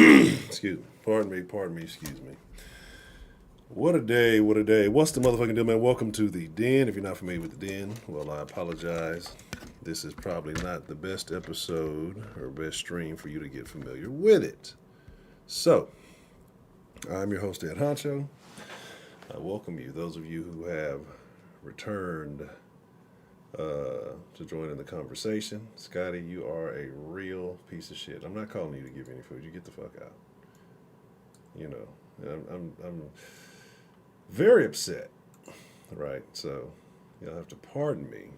Excuse me. Pardon me, excuse me. What a day, what a day. What's the motherfucking deal, man? Welcome to the Den. If you're not familiar with the Den, well, I apologize. This is probably not the best episode or best stream for you to get familiar with it. So, I'm your host, Ed Honcho. I welcome you, those of you who have returned to join in the conversation. Scotty, you are a real piece of shit. I'm not calling you to give any food. You get the fuck out. You know, I'm very upset, right? So you'll have to pardon me.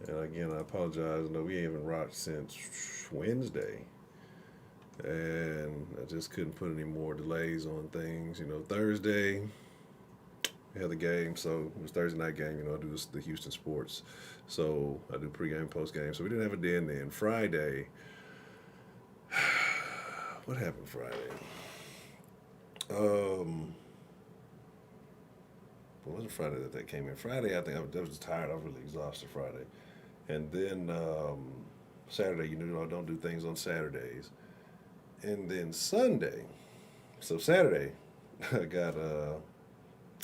And again, I apologize. No, we haven't rocked since Wednesday, and I just couldn't put any more delays on things. You know, Thursday we had the game, so it was Thursday night game. You know, I do the Houston sports, so I do pregame, postgame. So we didn't have a den then. Friday, what happened Friday? It wasn't Friday that they came in. Friday, I think I was tired. I was really exhausted Friday. And then Saturday, you know, I don't do things on Saturdays. And then Sunday, so Saturday, I got a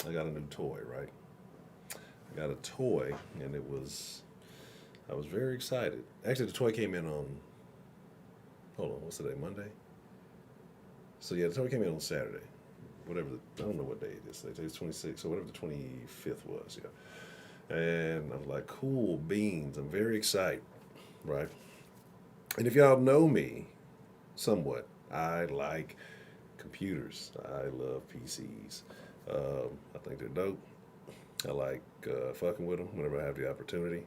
new toy, right? I got a toy, and I was very excited. Actually, the toy came in on, hold on, what's today, Monday? So yeah, the toy came in on Saturday. I don't know what day it is. Today's 26th, so whatever the 25th was, yeah. And I was like, cool beans. I'm very excited, right? And if y'all know me somewhat, I like computers. I love PCs. I think they're dope. I like fucking with them whenever I have the opportunity.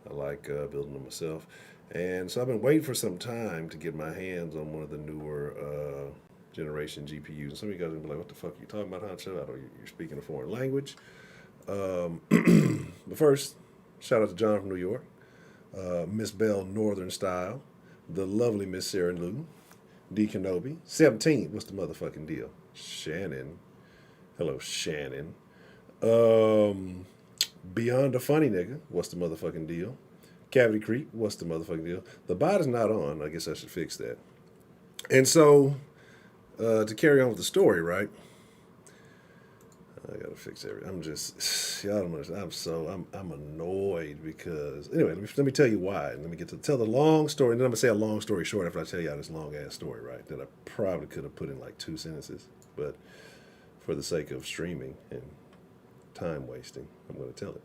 I like building them myself. And so I've been waiting for some time to get my hands on one of the newer generation GPUs. And some of you guys are going to be like, what the fuck are you talking about, Honcho? I know you're speaking a foreign language. But first, shout out to John from New York, Miss Bell Northern Style, the lovely Miss Sarah Lou, D. Kenobi, 17, what's the motherfucking deal? Shannon, hello Shannon. Beyond a Funny Nigga, what's the motherfucking deal? Cavity Creek, what's the motherfucking deal? The bot is not on, I guess I should fix that. And so, to carry on with the story, right? I gotta fix everything. I'm just, y'all don't understand. I'm annoyed because, anyway, let me tell you why. And let me get to tell the long story. And then I'm gonna say a long story short after I tell y'all this long ass story, right? That I probably could have put in like 2 sentences. But for the sake of streaming and time wasting, I'm gonna tell it.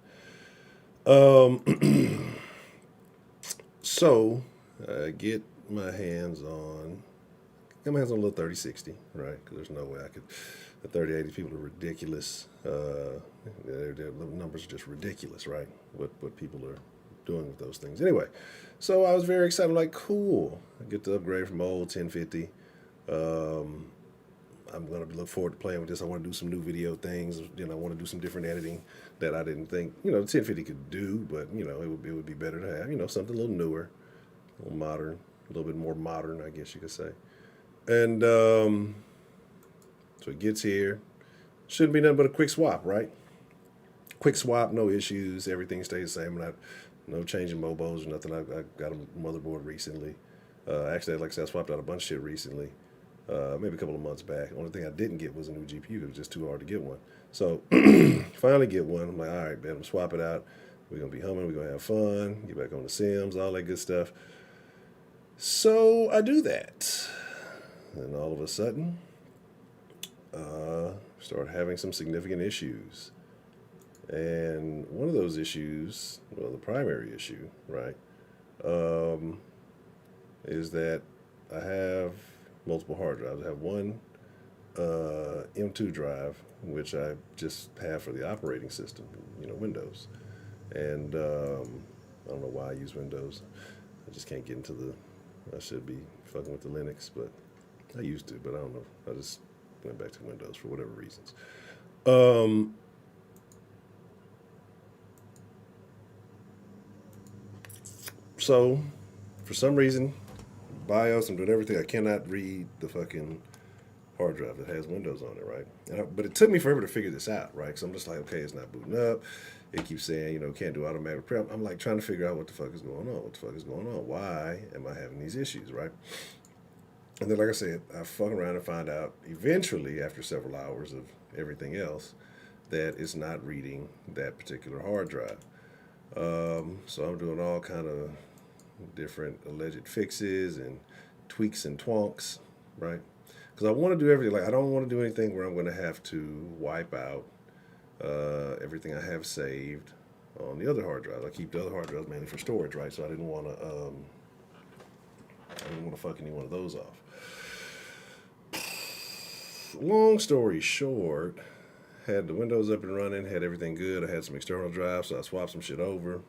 So, I get my hands on a little 3060, right? Because there's no way I could. The 3080 people are ridiculous. Their numbers are just ridiculous, right? What people are doing with those things. Anyway, so I was very excited. I'm like, cool. I get to upgrade from my old 1050. I'm going to look forward to playing with this. I want to do some new video things. You know, I want to do some different editing that I didn't think, you know, the 1050 could do, but, you know, it would be better to have, you know, something a little newer, a little modern, a little bit more modern, I guess you could say. And so it gets here. Shouldn't be nothing but a quick swap, right? Quick swap, no issues. Everything stays the same. No changing mobos or nothing. I got a motherboard recently. Actually, like I said, I swapped out a bunch of shit recently. Maybe a couple of months back. The only thing I didn't get was a new GPU. It was just too hard to get one. So finally get one. I'm like, all right, man, I'm swap it out. We're going to be humming. We're going to have fun. Get back on the Sims, all that good stuff. So I do that. And all of a sudden, start having some significant issues. And one of those issues, well, the primary issue, right, is that I have multiple hard drives. I have one M2 drive, which I just have for the operating system, you know, Windows. And I don't know why I use Windows. I just can't get into I should be fucking with the Linux, but I used to, but I don't know. I just went back to Windows for whatever reasons. So, for some reason, BIOS, I'm doing everything. I cannot read the fucking hard drive that has Windows on it, right? But it took me forever to figure this out, right? Because I'm just like, okay, it's not booting up. It keeps saying, can't do automatic prep. I'm like trying to figure out what the fuck is going on. What the fuck is going on? Why am I having these issues, right? And then, like I said, I fuck around and find out eventually, after several hours of everything else, that it's not reading that particular hard drive. So I'm doing all kind of different alleged fixes and tweaks and twonks, right? Because I want to do everything. Like I don't want to do anything where I'm going to have to wipe out everything I have saved on the other hard drives. I keep the other hard drives mainly for storage, right? So I didn't want to fuck any one of those off. Long story short, had the Windows up and running, had everything good. I had some external drives, so I swapped some shit over,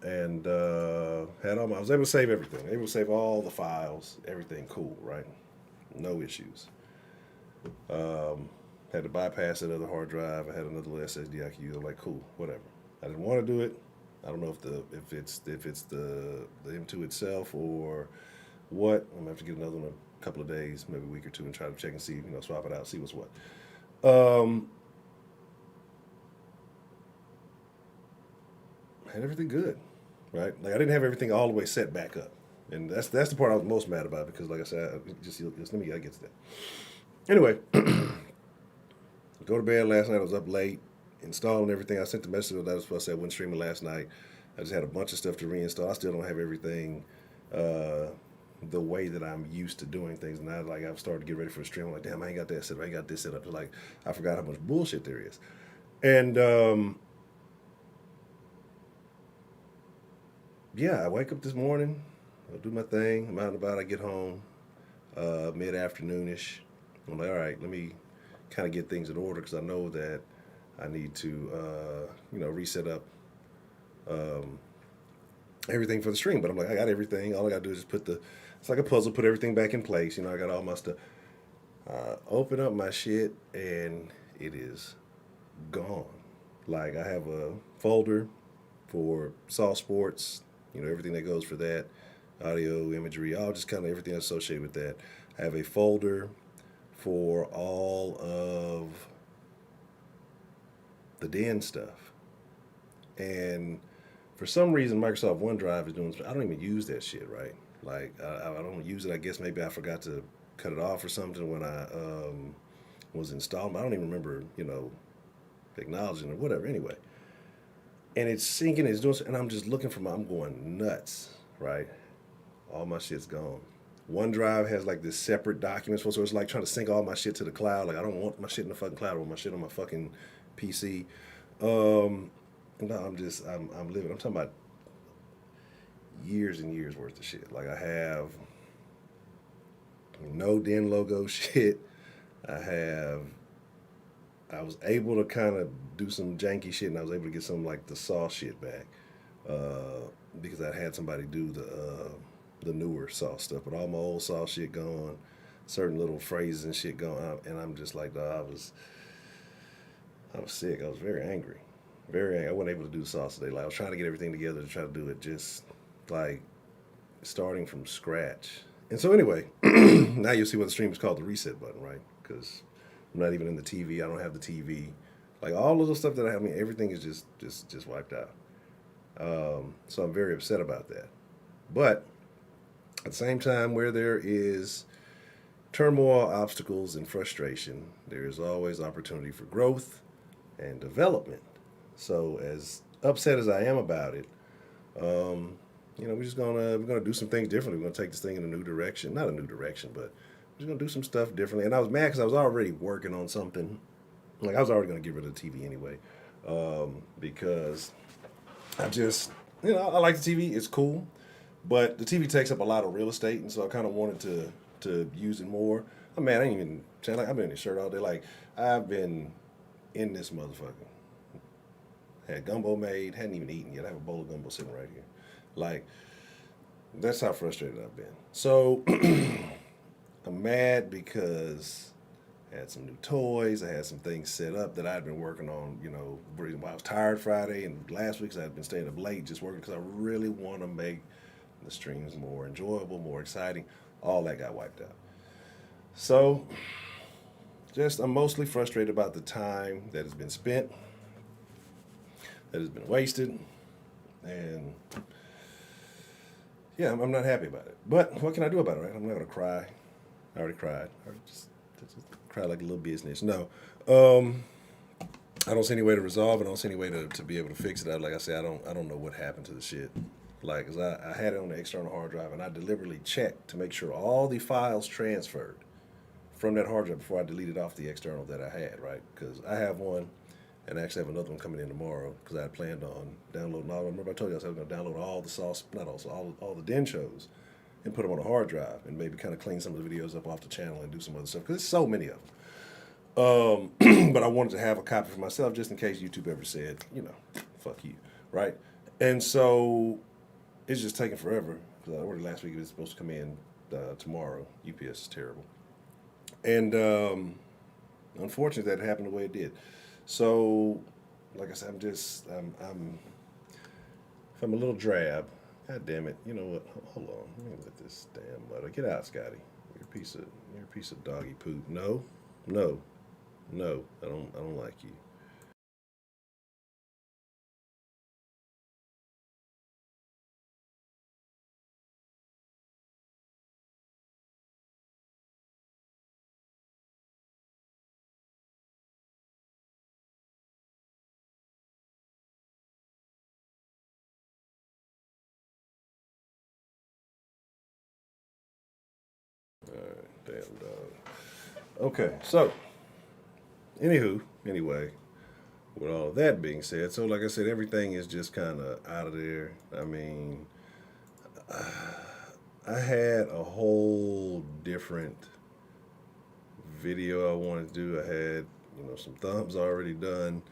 and I was able to save everything. Able to save all the files, everything cool, right? No issues. Had to bypass another hard drive. I had another little SSD I could use. I'm like, cool, whatever. I didn't want to do it. I don't know if it's the M2 itself or what. I'm gonna have to get another one in a couple of days, maybe a week or two, and try to check and see, swap it out, see what's what. Had everything good, right? Like I didn't have everything all the way set back up, and that's the part I was most mad about because, like I said, I get to that. Anyway, go to bed last night. I was up late, installing everything. I sent the message that I was supposed to say I wasn't streaming last night. I just had a bunch of stuff to reinstall. I still don't have everything the way that I'm used to doing things. And I've started to get ready for the stream. I'm like, damn, I ain't got that set up. I ain't got this set up. It's like I forgot how much bullshit there is. And yeah, I wake up this morning. I'll do my thing. I'm out and about. I get home mid-afternoonish. I'm like, all right, let me kind of get things in order because I know that I need to, reset up everything for the stream. But I'm like, I got everything. All I got to do is just it's like a puzzle, put everything back in place. I got all my stuff. Open up my shit, and it is gone. Like, I have a folder for Saw Sports, everything that goes for that, audio, imagery, all just kind of everything associated with that. I have a folder for all of the Den stuff. And for some reason, Microsoft OneDrive is doing, I don't even use that shit, right? Like, I don't use it. I guess maybe I forgot to cut it off or something when I was installing. I don't even remember, acknowledging or whatever. Anyway. And it's syncing, it's doing, and I'm just looking I'm going nuts, right? All my shit's gone. OneDrive has like this separate documents, so it's like trying to sync all my shit to the cloud. Like I don't want my shit in the fucking cloud. I want my shit on my fucking PC. No, I'm living. I'm talking about years and years worth of shit. Like I have no Den logo shit. I was able to kind of do some janky shit, and I was able to get some like the Saw shit back because I had somebody do the newer Saw stuff. But all my old Saw shit gone, certain little phrases and shit gone, and I'm just like, I was sick. I was very angry, very angry. I wasn't able to do the Saw today. Like I was trying to get everything together to try to do it just like starting from scratch. And so anyway, now you'll see what the stream is called, the reset button, right? Because I'm not even in the TV. I don't have the TV. Like all of the stuff that I have, everything is just wiped out. So I'm very upset about that. But at the same time, where there is turmoil, obstacles, and frustration, there is always opportunity for growth and development. So as upset as I am about it, we're gonna do some things differently. We're gonna take this thing in a new direction. Not a new direction, but we're just gonna do some stuff differently. And I was mad because I was already working on something. Like I was already gonna get rid of the TV anyway, because I just, I like the TV. It's cool, but the TV takes up a lot of real estate, and so I kind of wanted to use it more. I ain't even saying like I've been in this shirt all day. Like I've been in this motherfucker. Had gumbo made, hadn't even eaten yet. I have a bowl of gumbo sitting right here. Like, that's how frustrated I've been. So, I'm mad because I had some new toys. I had some things set up that I'd been working on, while I was tired Friday and last week, 'cause I'd been staying up late just working because I really want to make the streams more enjoyable, more exciting. All that got wiped out. So, I'm mostly frustrated about the time that has been spent, that has been wasted, and yeah, I'm not happy about it. But what can I do about it, right? I'm not gonna cry. I already cried. I already just cried like a little business. No, um, I don't see any way to resolve it. I don't see any way to be able to fix it. Like I said, I don't know what happened to the shit. Like, 'cause I had it on the external hard drive, and I deliberately checked to make sure all the files transferred from that hard drive before I deleted off the external that I had, right? Because I have one, and I actually have another one coming in tomorrow. Because I had planned on downloading all. Remember I told you I was going to download all the sauce, not all the Den shows, and put them on a hard drive, and maybe kind of clean some of the videos up off the channel and do some other stuff. Because there's so many of them. But I wanted to have a copy for myself just in case YouTube ever said, fuck you, right? And so it's just taking forever. Because I ordered last week. It was supposed to come in tomorrow. UPS is terrible. And unfortunately, that happened the way it did. So, like I said, if I'm a little drab, god damn it, you know what? Hold on, let me let this damn mother get out, Scotty. You're a piece of doggy poop. No, no, no. I don't like you. All right, damn dog. Okay, so anyway, with all of that being said, so like I said, everything is just kind of out of there. I mean, I had a whole different video I wanted to do. I had, some thumbs already done.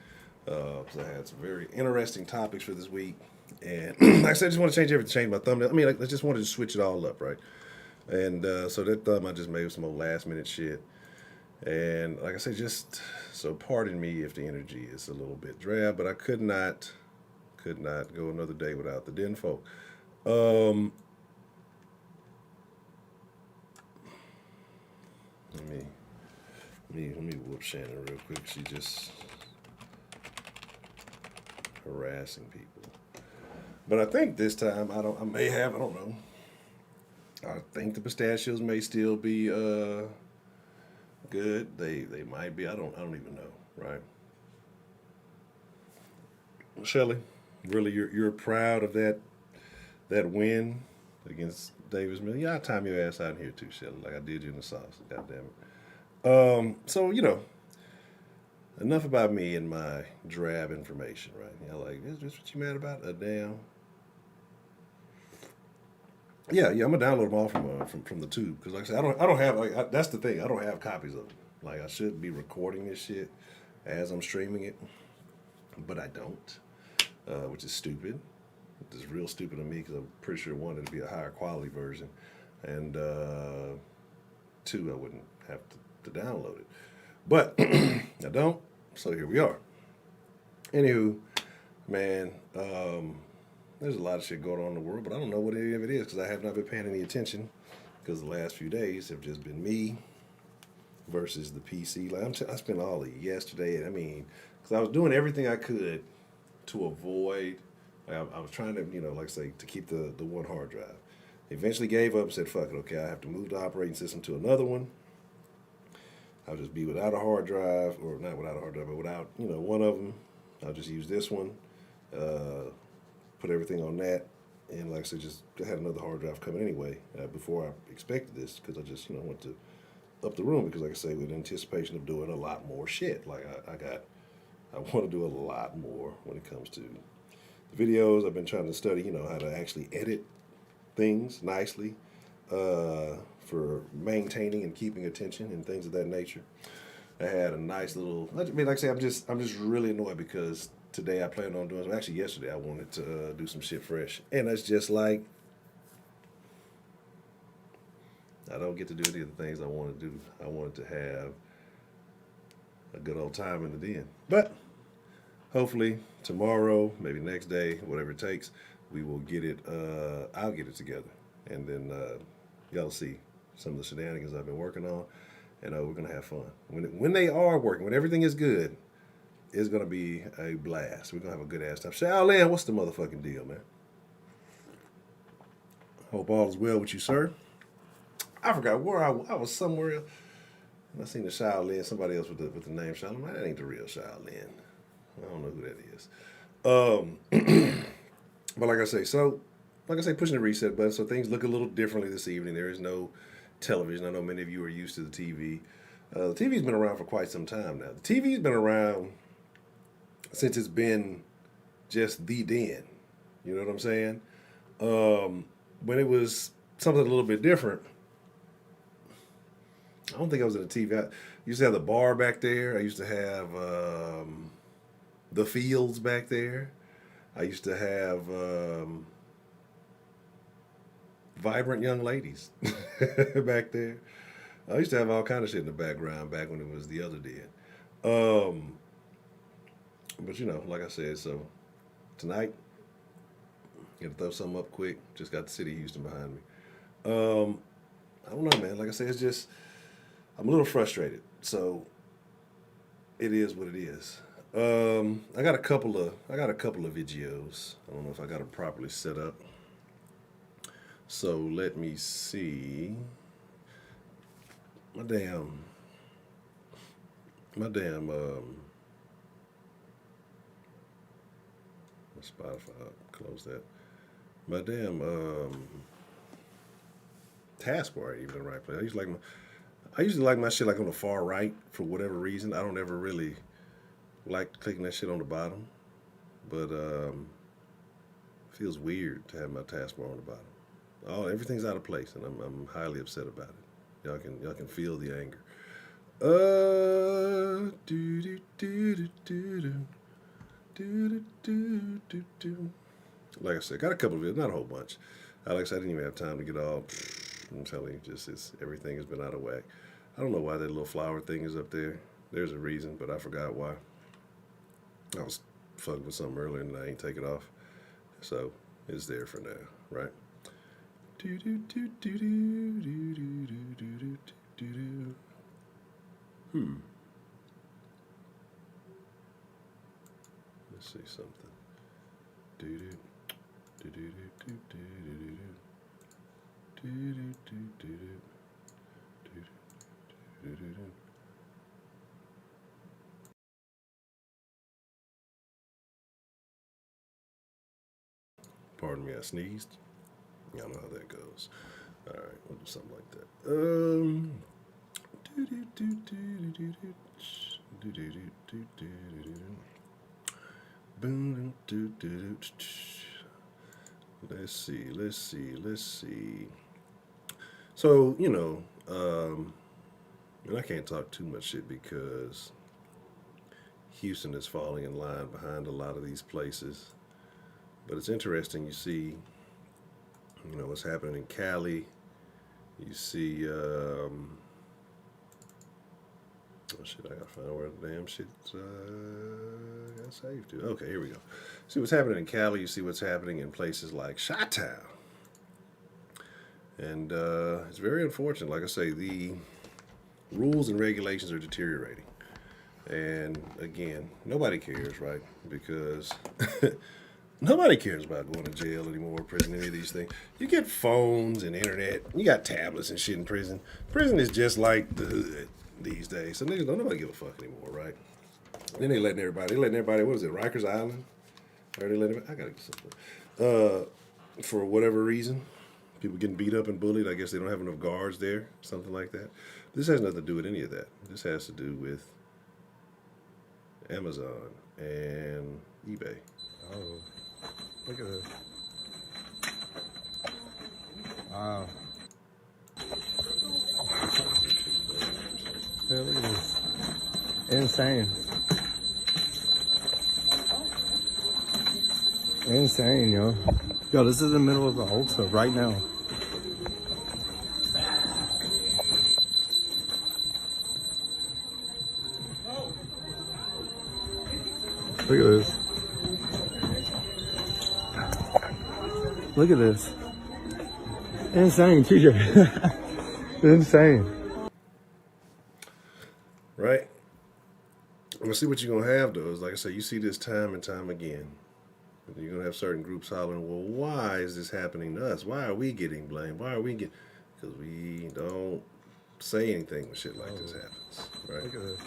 Because I had some very interesting topics for this week. And like I said, I just want to change everything, change my thumbnail. I mean, I just wanted to switch it all up, right? And so that thumb I just made some old last minute shit. And like I said, so pardon me if the energy is a little bit drab, but I could not go another day without the den folk. Um, let me let me whoop Shannon real quick. She just harassing people. But I think this time I don't. I don't know. I think the pistachios may still be good. They might be. I don't even know. Right, Shelly. Really, you're proud of that win against Davis Mill. Yeah, I'll time your ass out in here too, Shelly. Like I did you in the sauce. God damn it. So enough about me and my drab information, right? Like this what you mad about? A damn. Yeah. I'm gonna download them all from the tube because, like I said, I don't have that's the thing. I don't have copies of them. Like I should be recording this shit as I'm streaming it, but I don't, which is stupid. Which is real stupid to me because I'm pretty sure one it'd be a higher quality version, and two I wouldn't have to download it. But I don't, so here we are. Anywho, man, there's a lot of shit going on in the world, but I don't know what any of it is because I have not been paying any attention because the last few days have just been me versus the PC. Like I spent all of yesterday, and I mean, because I was doing everything I could to avoid. Like I was trying to, like I say, to keep the one hard drive. Eventually gave up and said, fuck it, okay, I have to move the operating system to another one. I'll just be without a hard drive, or not without a hard drive, but without, one of them. I'll just use this one, put everything on that, and like I said, just had another hard drive coming anyway before I expected this because I just, went to up the room because, like I say, with anticipation of doing a lot more shit. Like I want to do a lot more when it comes to the videos. I've been trying to study, how to actually edit things nicely for maintaining and keeping attention and things of that nature. I had a nice little. I mean, like I say, I'm just really annoyed because today I planned on doing. Actually, yesterday I wanted to do some shit fresh, and it's just like I don't get to do any of the things I want to do. I wanted to have a good old time in the den, but hopefully tomorrow, maybe next day, whatever it takes, we will get it. I'll get it together, and then y'all see some of the shenanigans I've been working on, and we're gonna have fun. When they are working, when everything is good, it's gonna be a blast. We're gonna have a good ass time. Shaolin, what's the motherfucking deal, man? Hope all is well with you, sir. I forgot where I was somewhere else. And I seen the Shaolin, somebody else with the name Shaolin. Man, that ain't the real Shaolin. I don't know who that is. But like I say, pushing the reset button, so things look a little differently this evening. There is no television. I know many of you are used to the TV. The TV's been around for quite some time now. The TV's been around since it's been just the den. You know what I'm saying? When it was something a little bit different, I don't think I was in the TV. I used to have the bar back there. I used to have the fields back there. I used to have vibrant young ladies back there. I used to have all kind of shit in the background back when it was the other den. But you know, like I said, so tonight, gonna throw something up quick. Just got the city of Houston behind me. I don't know, man. Like I said, it's just I'm a little frustrated. So it is what it is. I got a couple of videos. I don't know if I got them properly set up. So let me see. My damn Spotify, close that. My damn taskbar ain't even the right place. I usually like my shit like on the far right for whatever reason. I don't ever really like clicking that shit on the bottom, but it feels weird to have my taskbar on the bottom. Oh, everything's out of place, and I'm highly upset about it. Y'all can feel the anger. Like I said, got a couple of videos, not a whole bunch. Like I said, I didn't even have time to get all. I'm telling you, everything has been out of whack. I don't know why that little flower thing is up there. There's a reason, but I forgot why. I was fucking with something earlier and I ain't take it off. So it's there for now, right? Let's see something. Pardon me, I sneezed. Y'all know how that goes. All right, we'll do something like that. Let's see. So, you know, and I can't talk too much shit because Houston is falling in line behind a lot of these places. But it's interesting, you see, you know, what's happening in Cali. You see, oh shit, I gotta find where the damn shit got saved to. Okay, here we go. See what's happening in Cali. You see what's happening in places like Chi-Town. And it's very unfortunate. Like I say, the rules and regulations are deteriorating. And again, nobody cares, right? Because nobody cares about going to jail anymore, prison, any of these things. You get phones and internet. You got tablets and shit in prison. Prison is just like the hood these days. So niggas don't nobody give a fuck anymore, right? Then they letting everybody, what is it, Rikers Island? Or they letting everybody, I gotta get something. For whatever reason, people getting beat up and bullied. I guess they don't have enough guards there, something like that. This has nothing to do with any of that. This has to do with Amazon and eBay. Oh, look at this. Wow. Yeah, look at this. Insane. Insane, yo. Yo, this is the middle of the Ulta right now. Look at this. Look at this. Insane, TJ. Insane. But see, what you're gonna have though is, like I said, you see this time and time again. You're gonna have certain groups hollering, "Well, why is this happening to us? Why are we getting blamed? Why are we getting?" Because we don't say anything when shit like this happens, right? Look at this.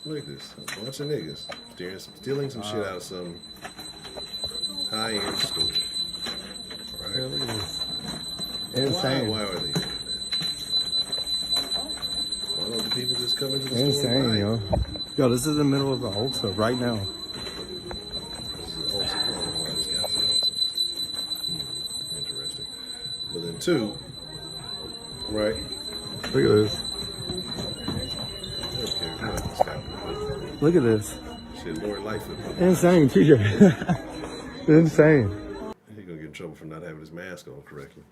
Look at this, a bunch of niggas stealing some shit out of some high-end store, right? Yeah, look at this. Insane. Why are they doing that? Why don't the people just come into the store Insane, and buy yo. it? Yo, this is the middle of the Ulta right now. This is Ulta. I don't know why this guy's at Ulta. Interesting. But then two, right? Look at this. Okay, what this guy? Look at this. Shit, Lori Lightfoot. Insane, TJ. Insane. He's gonna get in trouble for not having his mask on correctly.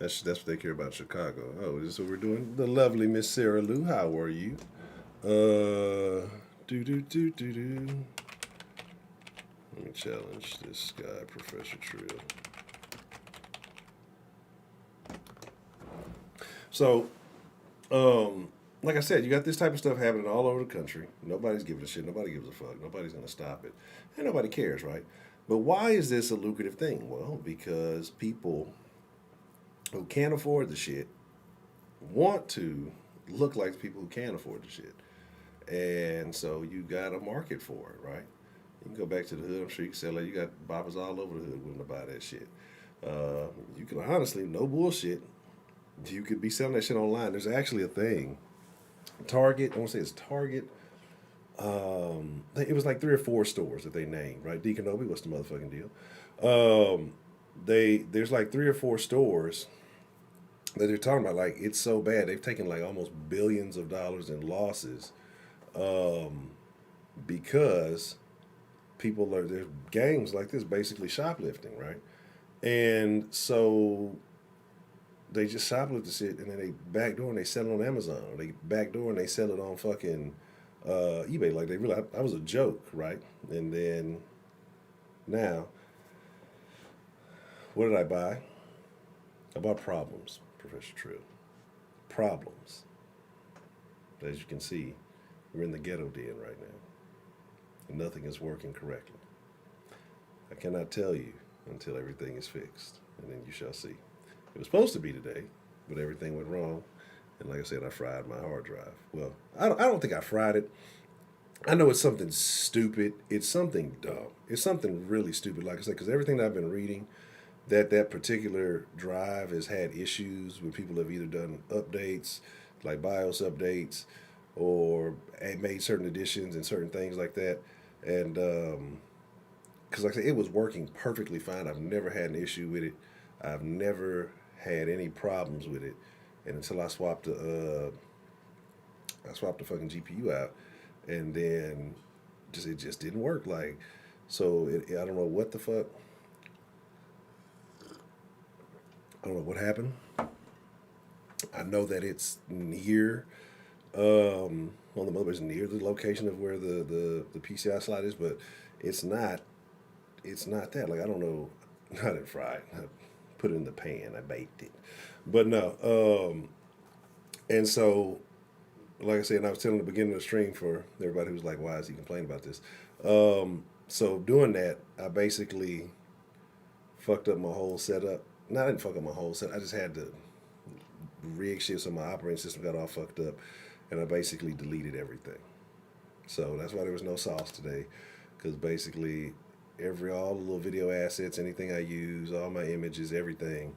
That's what they care about Chicago. Oh, is this what we're doing? The lovely Miss Sarah Lou, how are you? Let me challenge this guy, Professor Trill. So, like I said, you got this type of stuff happening all over the country. Nobody's giving a shit. Nobody gives a fuck. Nobody's going to stop it. And nobody cares, right? But why is this a lucrative thing? Well, because people who can't afford the shit want to look like people who can't afford the shit. And so you got a market for it, right? You can go back to the hood. I'm sure you can sell it. You got boppers all over the hood willing to buy that shit. You can honestly, no bullshit, you could be selling that shit online. There's actually a thing. Target, I want to say it's Target. It was like 3 or 4 stores that they named, right? Deacon what's the motherfucking deal? There's like 3 or 4 stores that they're talking about. Like, it's so bad, they've taken like almost billions of dollars in losses, because there's gangs like this basically shoplifting, right? And so they just shoplift the shit, and then they backdoor and they sell it on Amazon, or they backdoor and they sell it on fucking eBay. Like, they really, I was a joke, right? And then now, what did I buy? I bought problems, Professor Trill. Problems. As you can see, we're in the ghetto den right now, and nothing is working correctly. I cannot tell you until everything is fixed, and then you shall see. It was supposed to be today, but everything went wrong. And like I said, I fried my hard drive. Well, I don't think I fried it. I know it's something stupid. It's something dumb. It's something really stupid, like I said, because everything that I've been reading, that particular drive has had issues where people have either done updates, like BIOS updates, or made certain additions and certain things like that. And because like I said, it was working perfectly fine. I've never had an issue with it. I've never had any problems with it, and until I swapped the fucking GPU out, and then it just didn't work. Like, so I don't know what the fuck. I don't know what happened. I know that it's near, on the motherboard, near the location of where the PCI slot is, but it's not that. Like, I don't know. I didn't fry it. I put it in the pan. I baked it. But no. And so, like I said, and I was telling the beginning of the stream for everybody who's like, why is he complaining about this? So doing that, I basically fucked up my whole setup. No, I didn't fuck up my whole setup. I just had to rig shit so my operating system got all fucked up, and I basically deleted everything. So that's why there was no sauce today, because basically all the little video assets, anything I use, all my images, everything,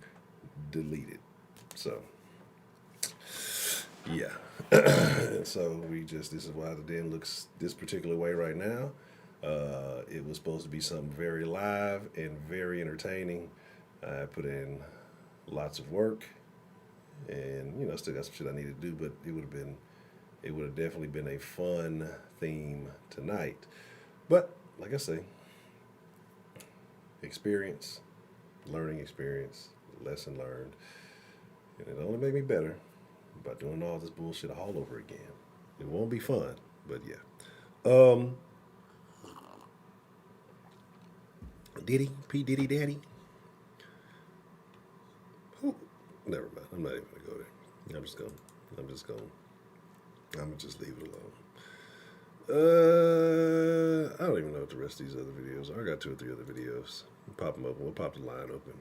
deleted. So yeah. And so this is why the den looks this particular way right now. It was supposed to be something very live and very entertaining. I put in lots of work, and still got some shit I need to do, but it would have definitely been a fun theme tonight. But like I say, experience, learning experience, lesson learned, and it only made me better by doing all this bullshit all over again. It won't be fun, but yeah. Diddy, P. Diddy Daddy. Never mind. I'm not even gonna go there. I'm just gonna I'm gonna just leave it alone. I don't even know what the rest of these other videos are. I got 2 or 3 other videos. We'll pop them open. We'll pop the line open.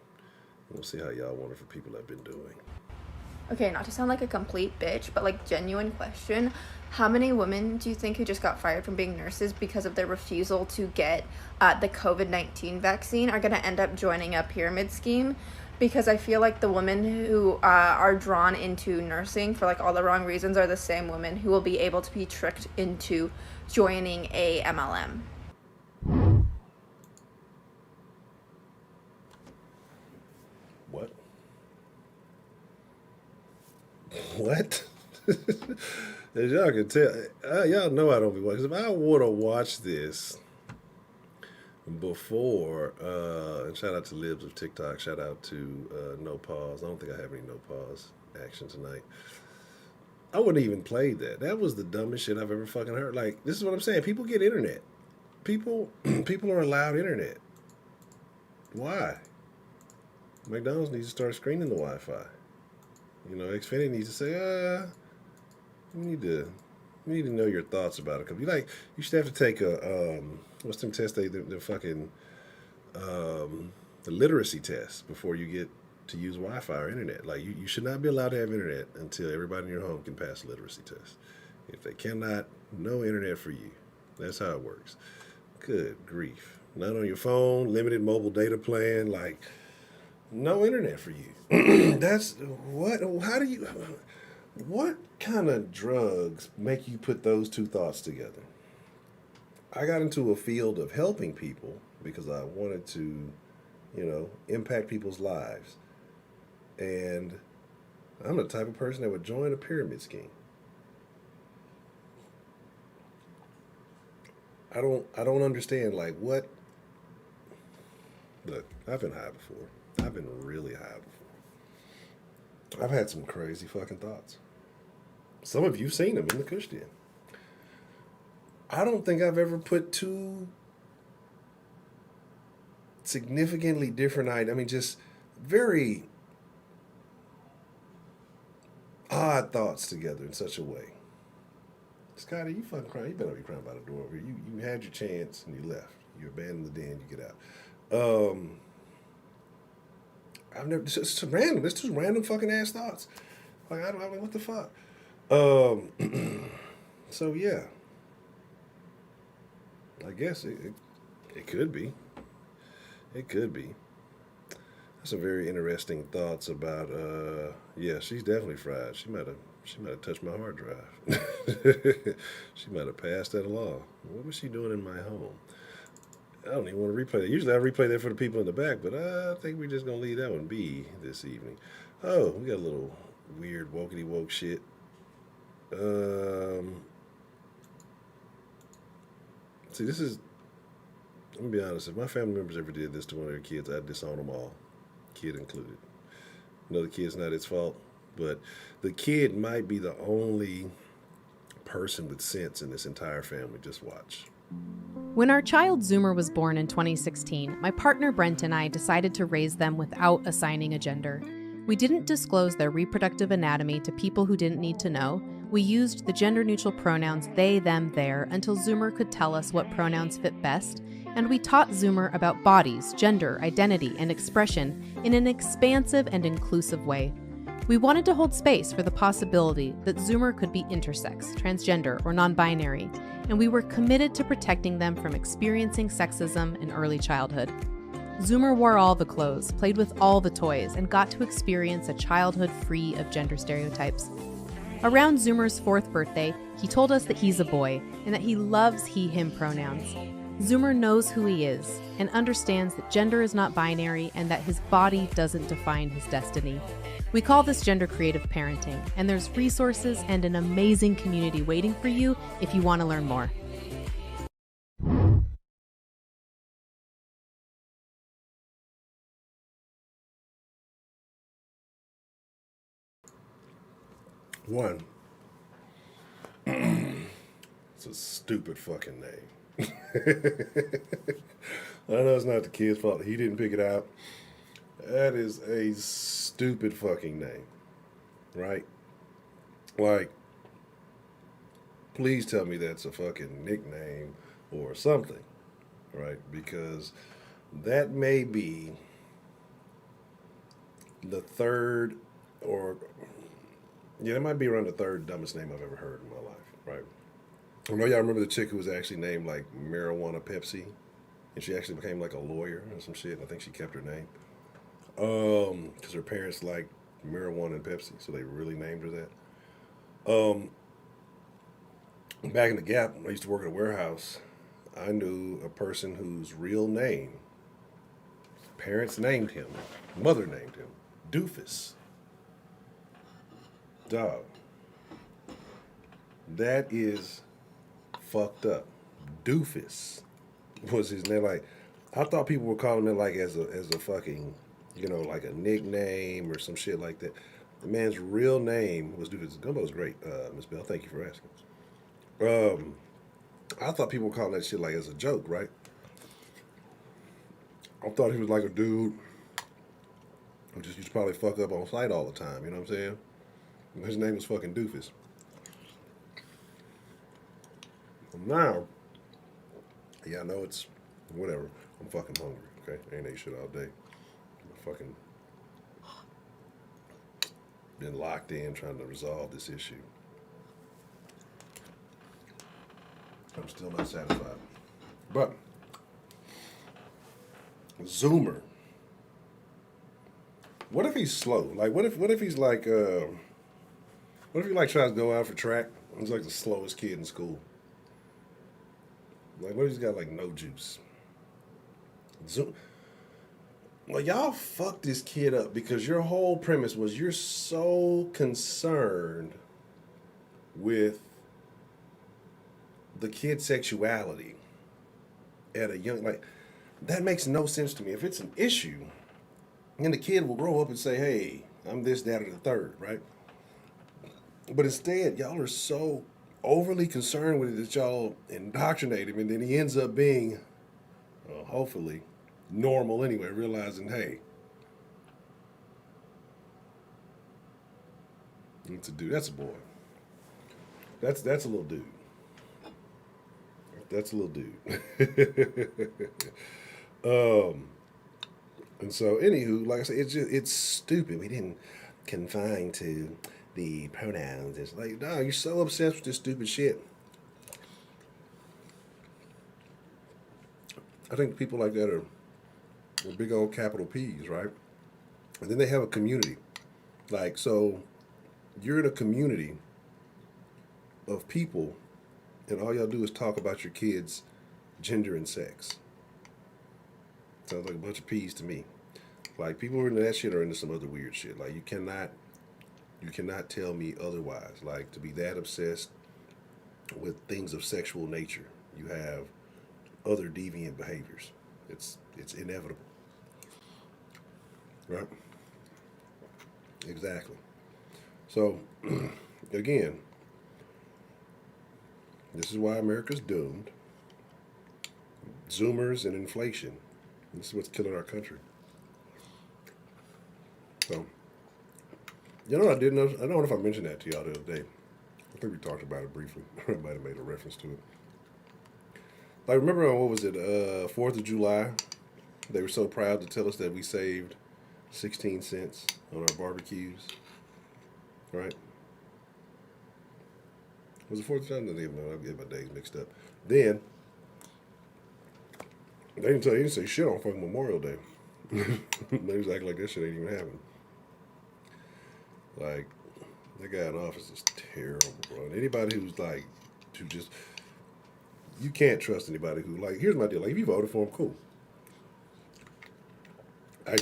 We'll see how y'all want it for people I've been doing. Okay, not to sound like a complete bitch, but like genuine question. How many women do you think who just got fired from being nurses because of their refusal to get the COVID-19 vaccine are going to end up joining a pyramid scheme? Because I feel like the women who are drawn into nursing for like all the wrong reasons are the same women who will be able to be tricked into joining a MLM. What? What? As y'all can tell, y'all know I don't be watching. If I would have watched this before, and shout out to Libs of TikTok, shout out to No Pause. I don't think I have any No Pause action tonight. I wouldn't even played that. That was the dumbest shit I've ever fucking heard. Like, this is what I'm saying. People get internet. People are allowed internet. Why? McDonald's needs to start screening the Wi-Fi. You know, Xfinity needs to say, we need to know your thoughts about it. Cause you should have to take a what's them tests the fucking the literacy test before you get to use Wi-Fi or internet. Like you should not be allowed to have internet until everybody in your home can pass a literacy test. If they cannot, no internet for you. That's how it works. Good grief. Not on your phone, limited mobile data plan, like no internet for you. That's what what kind of drugs make you put those 2 thoughts together? I got into a field of helping people because I wanted to, impact people's lives. And I'm the type of person that would join a pyramid scheme. I don't understand like what. Look, I've been high before. I've been really high before. I've had some crazy fucking thoughts. Some of you've seen them in the Kush Den. I don't think I've ever put 2 significantly different ideas. I mean, just very odd thoughts together in such a way. Scotty, you fucking crying. You better be crying by the door over here. You had your chance and you left. You abandoned the den. You get out. I've never. It's random. It's just random fucking ass thoughts. Like I mean, what the fuck? So yeah. I guess it could be. It could be. That's some very interesting thoughts about. Yeah, she's definitely fried. She might have touched my hard drive. She might have passed that along. What was she doing in my home? I don't even want to replay that. Usually I replay that for the people in the back, but I think we're just going to leave that one be this evening. Oh, we got a little weird wokey woke shit. See, this is, I'm going to be honest, if my family members ever did this to one of their kids, I'd disown them all, kid included. No, the kid's not its fault, but the kid might be the only person with sense in this entire family. Just watch. When our child Zoomer was born in 2016, my partner Brent and I decided to raise them without assigning a gender. We didn't disclose their reproductive anatomy to people who didn't need to know. We used the gender-neutral pronouns they, them, their until Zoomer could tell us what pronouns fit best, and we taught Zoomer about bodies, gender, identity, and expression in an expansive and inclusive way. We wanted to hold space for the possibility that Zoomer could be intersex, transgender, or non-binary, and we were committed to protecting them from experiencing sexism in early childhood. Zoomer wore all the clothes, played with all the toys, and got to experience a childhood free of gender stereotypes. Around Zoomer's 4th birthday, he told us that he's a boy and that he loves he/him pronouns. Zoomer knows who he is and understands that gender is not binary and that his body doesn't define his destiny. We call this gender creative parenting, and there's resources and an amazing community waiting for you if you want to learn more. One, it's a stupid fucking name. I know it's not the kid's fault. He didn't pick it out. That is a stupid fucking name, right? Like, please tell me that's a fucking nickname or something, right? Because that may be the third, or yeah, it might be around the third dumbest name I've ever heard in my life, right? I know y'all remember the chick who was actually named like Marijuana Pepsi, and she actually became like a lawyer or some shit. And I think she kept her name, because her parents liked marijuana and Pepsi, so they really named her that. Back in the Gap, I used to work at a warehouse. I knew a person whose real name, parents named him, mother named him, Doofus. Dog. That is fucked up. Doofus was his name. Like, I thought people were calling him like as a fucking, like a nickname or some shit like that. The man's real name was Doofus. Gumbo's great, Miss Bell. Thank you for asking. I thought people were calling that shit like as a joke, right? I thought he was like a dude who just used to probably fuck up on site all the time. You know what I'm saying? His name was fucking Doofus. Now, yeah, I know it's whatever. I'm fucking hungry. Okay, I ain't ate shit all day. I'm fucking been locked in trying to resolve this issue. I'm still not satisfied. But Zoomer. What if he's slow? Like, what if he's like, what if he like tries to go out for track? He's like the slowest kid in school. Like, what if he's got like no juice? Well, y'all fucked this kid up because your whole premise was you're so concerned with the kid's sexuality at a young, like, that makes no sense to me. If it's an issue, then the kid will grow up and say, hey, I'm this, that, or the third, right? But instead, y'all are so overly concerned with it that y'all indoctrinate him, and then he ends up being, hopefully, normal anyway, realizing, hey, it's a dude. That's a boy. That's a little dude. That's a little dude. And so, anywho, like I said, it's stupid. We didn't confine to the pronouns. It's like, no, you're so obsessed with this stupid shit. I think people like that are big old capital P's, right? And then they have a community. Like, so you're in a community of people, and all y'all do is talk about your kids' gender and sex. Sounds like a bunch of P's to me. Like, people who are into that shit are into some other weird shit. Like, you cannot tell me otherwise. Like, to be that obsessed with things of sexual nature, you have other deviant behaviors. It's inevitable. Right? Exactly. So, again, this is why America's doomed. Zoomers and inflation. This is what's killing our country. So, you know what I did notice? I don't know if I mentioned that to y'all the other day. I think we talked about it briefly. I might have made a reference to it. Like, remember on, what was it, 4th of July? They were so proud to tell us that we saved 16 cents on our barbecues. Right? Was it 4th of July? I don't even know. I get my days mixed up. Then, they didn't say shit on fucking Memorial Day. They was acting like that shit ain't even happening. Like, that guy in office is terrible, bro. And anybody who's like, you can't trust anybody who, like, here's my deal. Like, if you voted for him, cool. I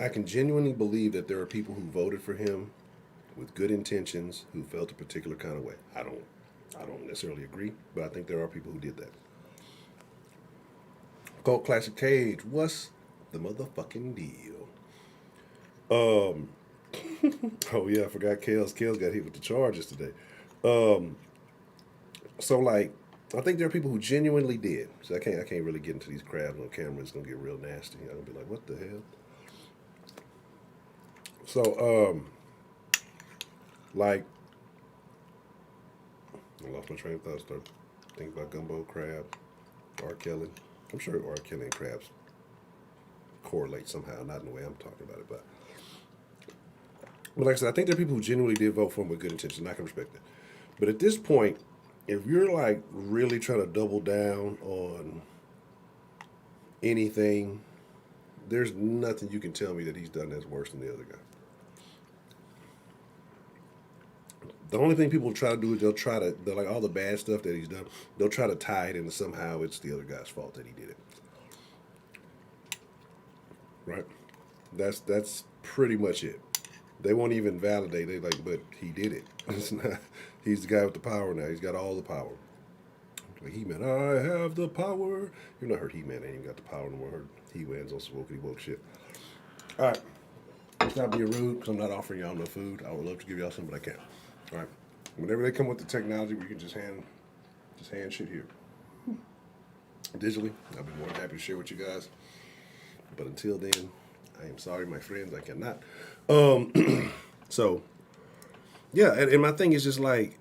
can genuinely believe that there are people who voted for him with good intentions who felt a particular kind of way. I don't necessarily agree, but I think there are people who did that. Cult Classic Cage, what's the motherfucking deal? Oh yeah, I forgot Kels. Kels got hit with the charges today. So like, I think there are people who genuinely did. So I can't really get into these crabs on camera. It's gonna get real nasty. I'm gonna be like, what the hell? So like, I lost my train of thought. Start thinking about gumbo crab, R. Kelly. I'm sure R. Kelly and crabs correlate somehow, not in the way I'm talking about it, but like I said, I think there are people who genuinely did vote for him with good intentions, and I can respect that. But at this point, if you're like really trying to double down on anything, there's nothing you can tell me that he's done that's worse than the other guy. The only thing people try to do is they're like all the bad stuff that he's done, they'll try to tie it into somehow it's the other guy's fault that he did it. Right? That's pretty much it. They won't even validate it, like, but he did it. It's not, he's the guy with the power now. He's got all the power. Like He-Man, I have the power. You've not heard He-Man, ain't even got the power no more. Heard He-Man's on some woke shit. All right. Let's not be rude, because I'm not offering y'all no food. I would love to give y'all some, but I can't. All right. Whenever they come with the technology where you can just hand shit here digitally, I'll be more than happy to share with you guys. But until then, I am sorry, my friends, I cannot. So, yeah, and my thing is just like,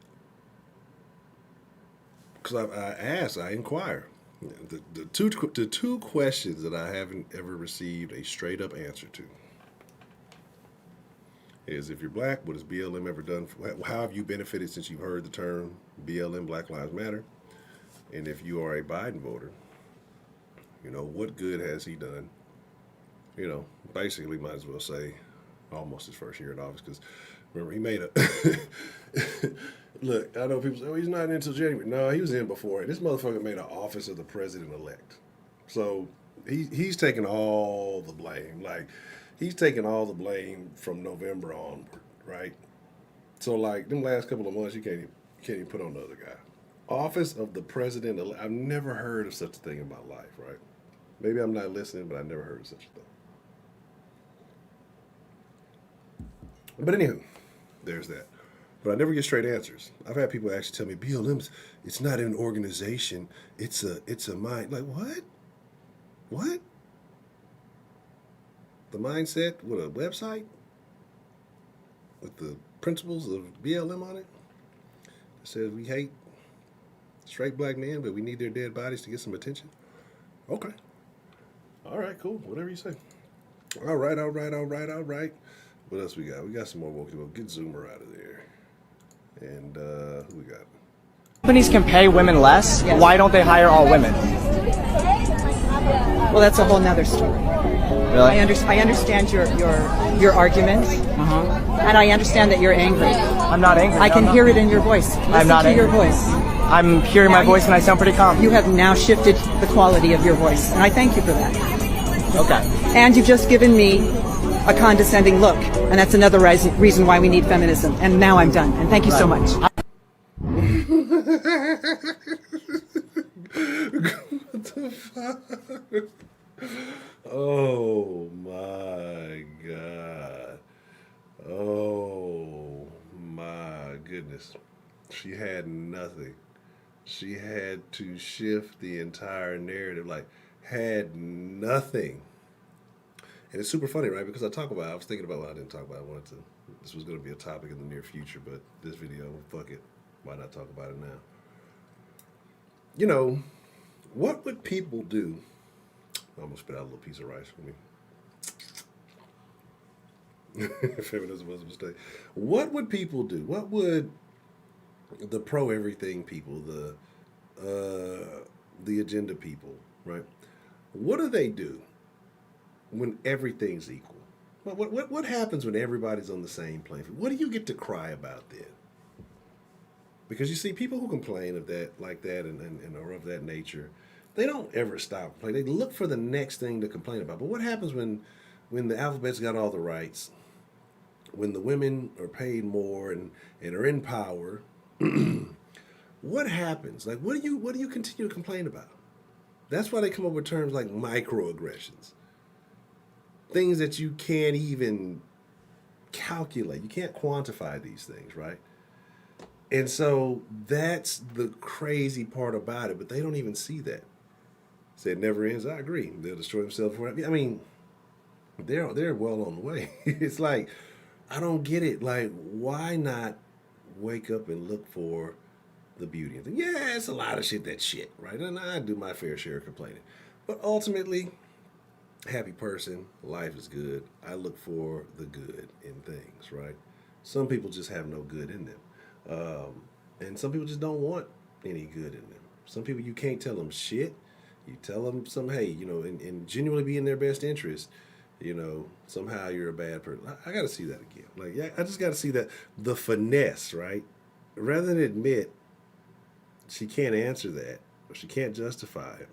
because I inquire. The two questions that I haven't ever received a straight up answer to is, if you're black, what has BLM ever done? How have you benefited since you've heard the term BLM, Black Lives Matter? And if you are a Biden voter, what good has he done? Basically might as well say almost his first year in office, because remember, he made a look, I know people say, oh, he's not in until January. No, he was in before. This motherfucker made an office of the president-elect. So he's taking all the blame. Like, he's taking all the blame from November onward, right? So, like, them last couple of months, you can't even put on the other guy. Office of the president-elect. I've never heard of such a thing in my life, right? Maybe I'm not listening, but I've never heard of such a thing. But anywho, there's that. But I never get straight answers. I've had people actually tell me, BLM's, it's not an organization, it's a mind. Like, what? What? The mindset with a website? With the principles of BLM on it? It says we hate straight black men, but we need their dead bodies to get some attention? Okay. All right, cool. Whatever you say. All right. What else we got? We got some more woke people. Get Zoomer out of there. And who we got? Companies can pay women less. Yes. Why don't they hire all women? Well, that's a whole nother story. Really? I understand your argument, and I understand that you're angry. I'm not angry. I can hear it in your voice. I'm not angry. Your voice. I'm hearing my voice and I sound pretty calm. You have now shifted the quality of your voice, and I thank you for that. Okay. And you've just given me a condescending look, and that's another reason why we need feminism. And now I'm done, and thank you so much. What the fuck? Oh my God. Oh my goodness. She had nothing. She had to shift the entire narrative, like, had nothing. And it's super funny, right? Because I was thinking about what I didn't talk about. This was going to be a topic in the near future, but this video, fuck it. Why not talk about it now? What would people do? I almost spit out a little piece of rice for me. Feminism was a mistake. What would people do? What would the pro-everything people, the agenda people, right? What do they do when everything's equal? What happens when everybody's on the same plane field? What do you get to cry about then? Because you see, people who complain of that, like that, and are of that nature, they don't ever stop complaining. They look for the next thing to complain about. But what happens when the alphabet's got all the rights, when the women are paid more and are in power? What happens? Like, what do you continue to complain about? That's why they come up with terms like microaggressions. Things that you can't even calculate. You can't quantify these things, right? And so that's the crazy part about it, but they don't even see that. Say it never ends. I agree. They'll destroy themselves before. I mean, they're well on the way. It's like, I don't get it. Like, why not wake up and look for the beauty. And yeah, it's a lot of shit that's shit, right? And I do my fair share of complaining. But ultimately, happy person, life is good. I look for the good in things, right? Some people just have no good in them. And some people just don't want any good in them. Some people, you can't tell them shit. You tell them hey, and genuinely be in their best interest, somehow you're a bad person. I got to see that again. Like, yeah, I just got to see that, the finesse, right? Rather than admit she can't answer that, or she can't justify it.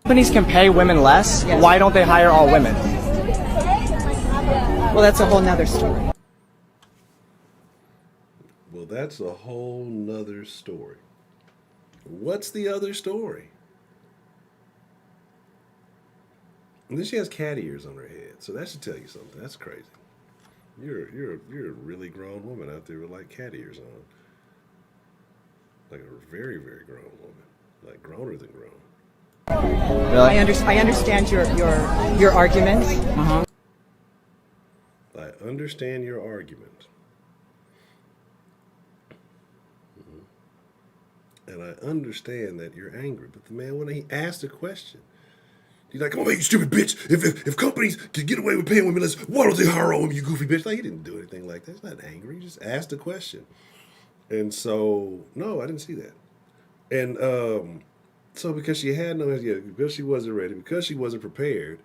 Companies can pay women less. Yes. Why don't they hire all women? Well, that's a whole nother story. Well, that's a whole nother story. What's the other story? And then she has cat ears on her head, so that should tell you something. That's crazy. You're a really grown woman out there with like cat ears on, like a very, very grown woman, like growner than grown. Really? I understand your argument. I understand your argument, and I understand that you're angry. But the man, when he asked a question, he's like, "Oh, hey, you stupid bitch! If companies can get away with paying women less, why don't they hire all women, you goofy bitch?" Like, he didn't do anything like that. He's not angry. He just asked a question. And so, no, I didn't see that. And so because she had no idea, because she wasn't ready, because she wasn't prepared,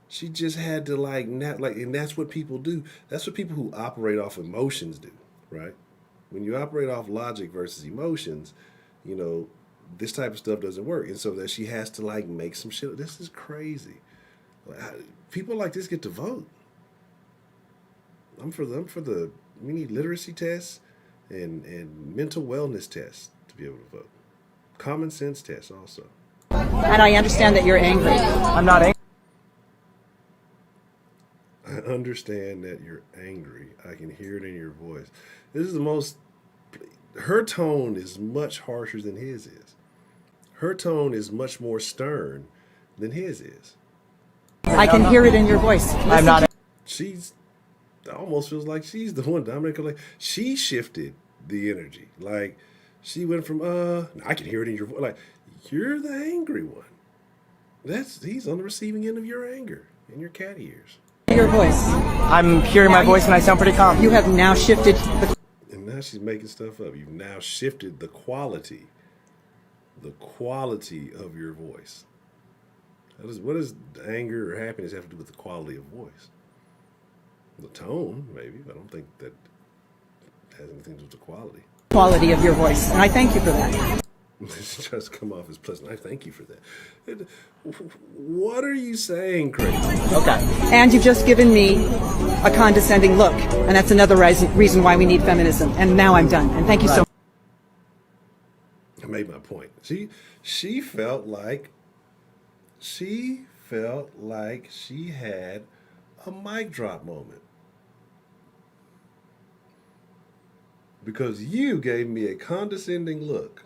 she just had to and that's what people do. That's what people who operate off emotions do, right? When you operate off logic versus emotions, this type of stuff doesn't work. And so that she has to make some shit. This is crazy. People like this get to vote. I'm for we need literacy tests and mental wellness tests to be able to vote. Common sense tests also. And I understand that you're angry. I'm not angry. I understand that you're angry. I can hear it in your voice. Her tone is much harsher than his is. Her tone is much more stern than his is. I can hear it in your voice. I'm not. She's almost feels like she's the one dominating. Like, she shifted the energy. Like, she went from I can hear it in your voice. Like, you're the angry one. He's on the receiving end of your anger in your cat ears. Your voice. I'm hearing my voice and I sound pretty calm. You have now shifted the. And now she's making stuff up. You've now shifted the quality of your voice. What does anger or happiness have to do with the quality of voice? The tone, maybe, but I don't think that has anything to do with the quality. Quality of your voice, and I thank you for that. It just come off as pleasant. I thank you for that. What are you saying, crazy? Okay. And you've just given me a condescending look, and that's another reason why we need feminism. And now I'm done. And thank you so much. I made my point. She felt like she had a mic drop moment. Because you gave me a condescending look.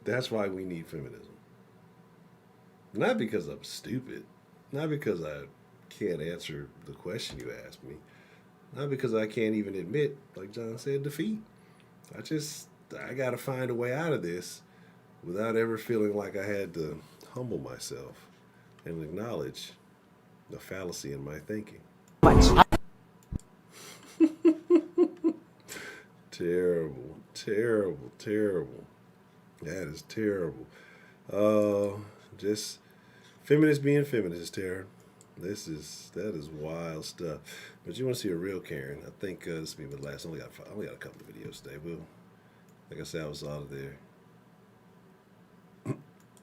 That's why we need feminism. Not because I'm stupid. Not because I can't answer the question you asked me. Not because I can't even admit, like John said, defeat. I got to find a way out of this without ever feeling like I had to humble myself and acknowledge the fallacy in my thinking. Terrible, terrible, terrible. That is terrible. Just feminists being feminists, Tara. That is wild stuff. But you want to see a real Karen? I think this will be the last. I only got a couple of videos today. Like I said, I was out of there.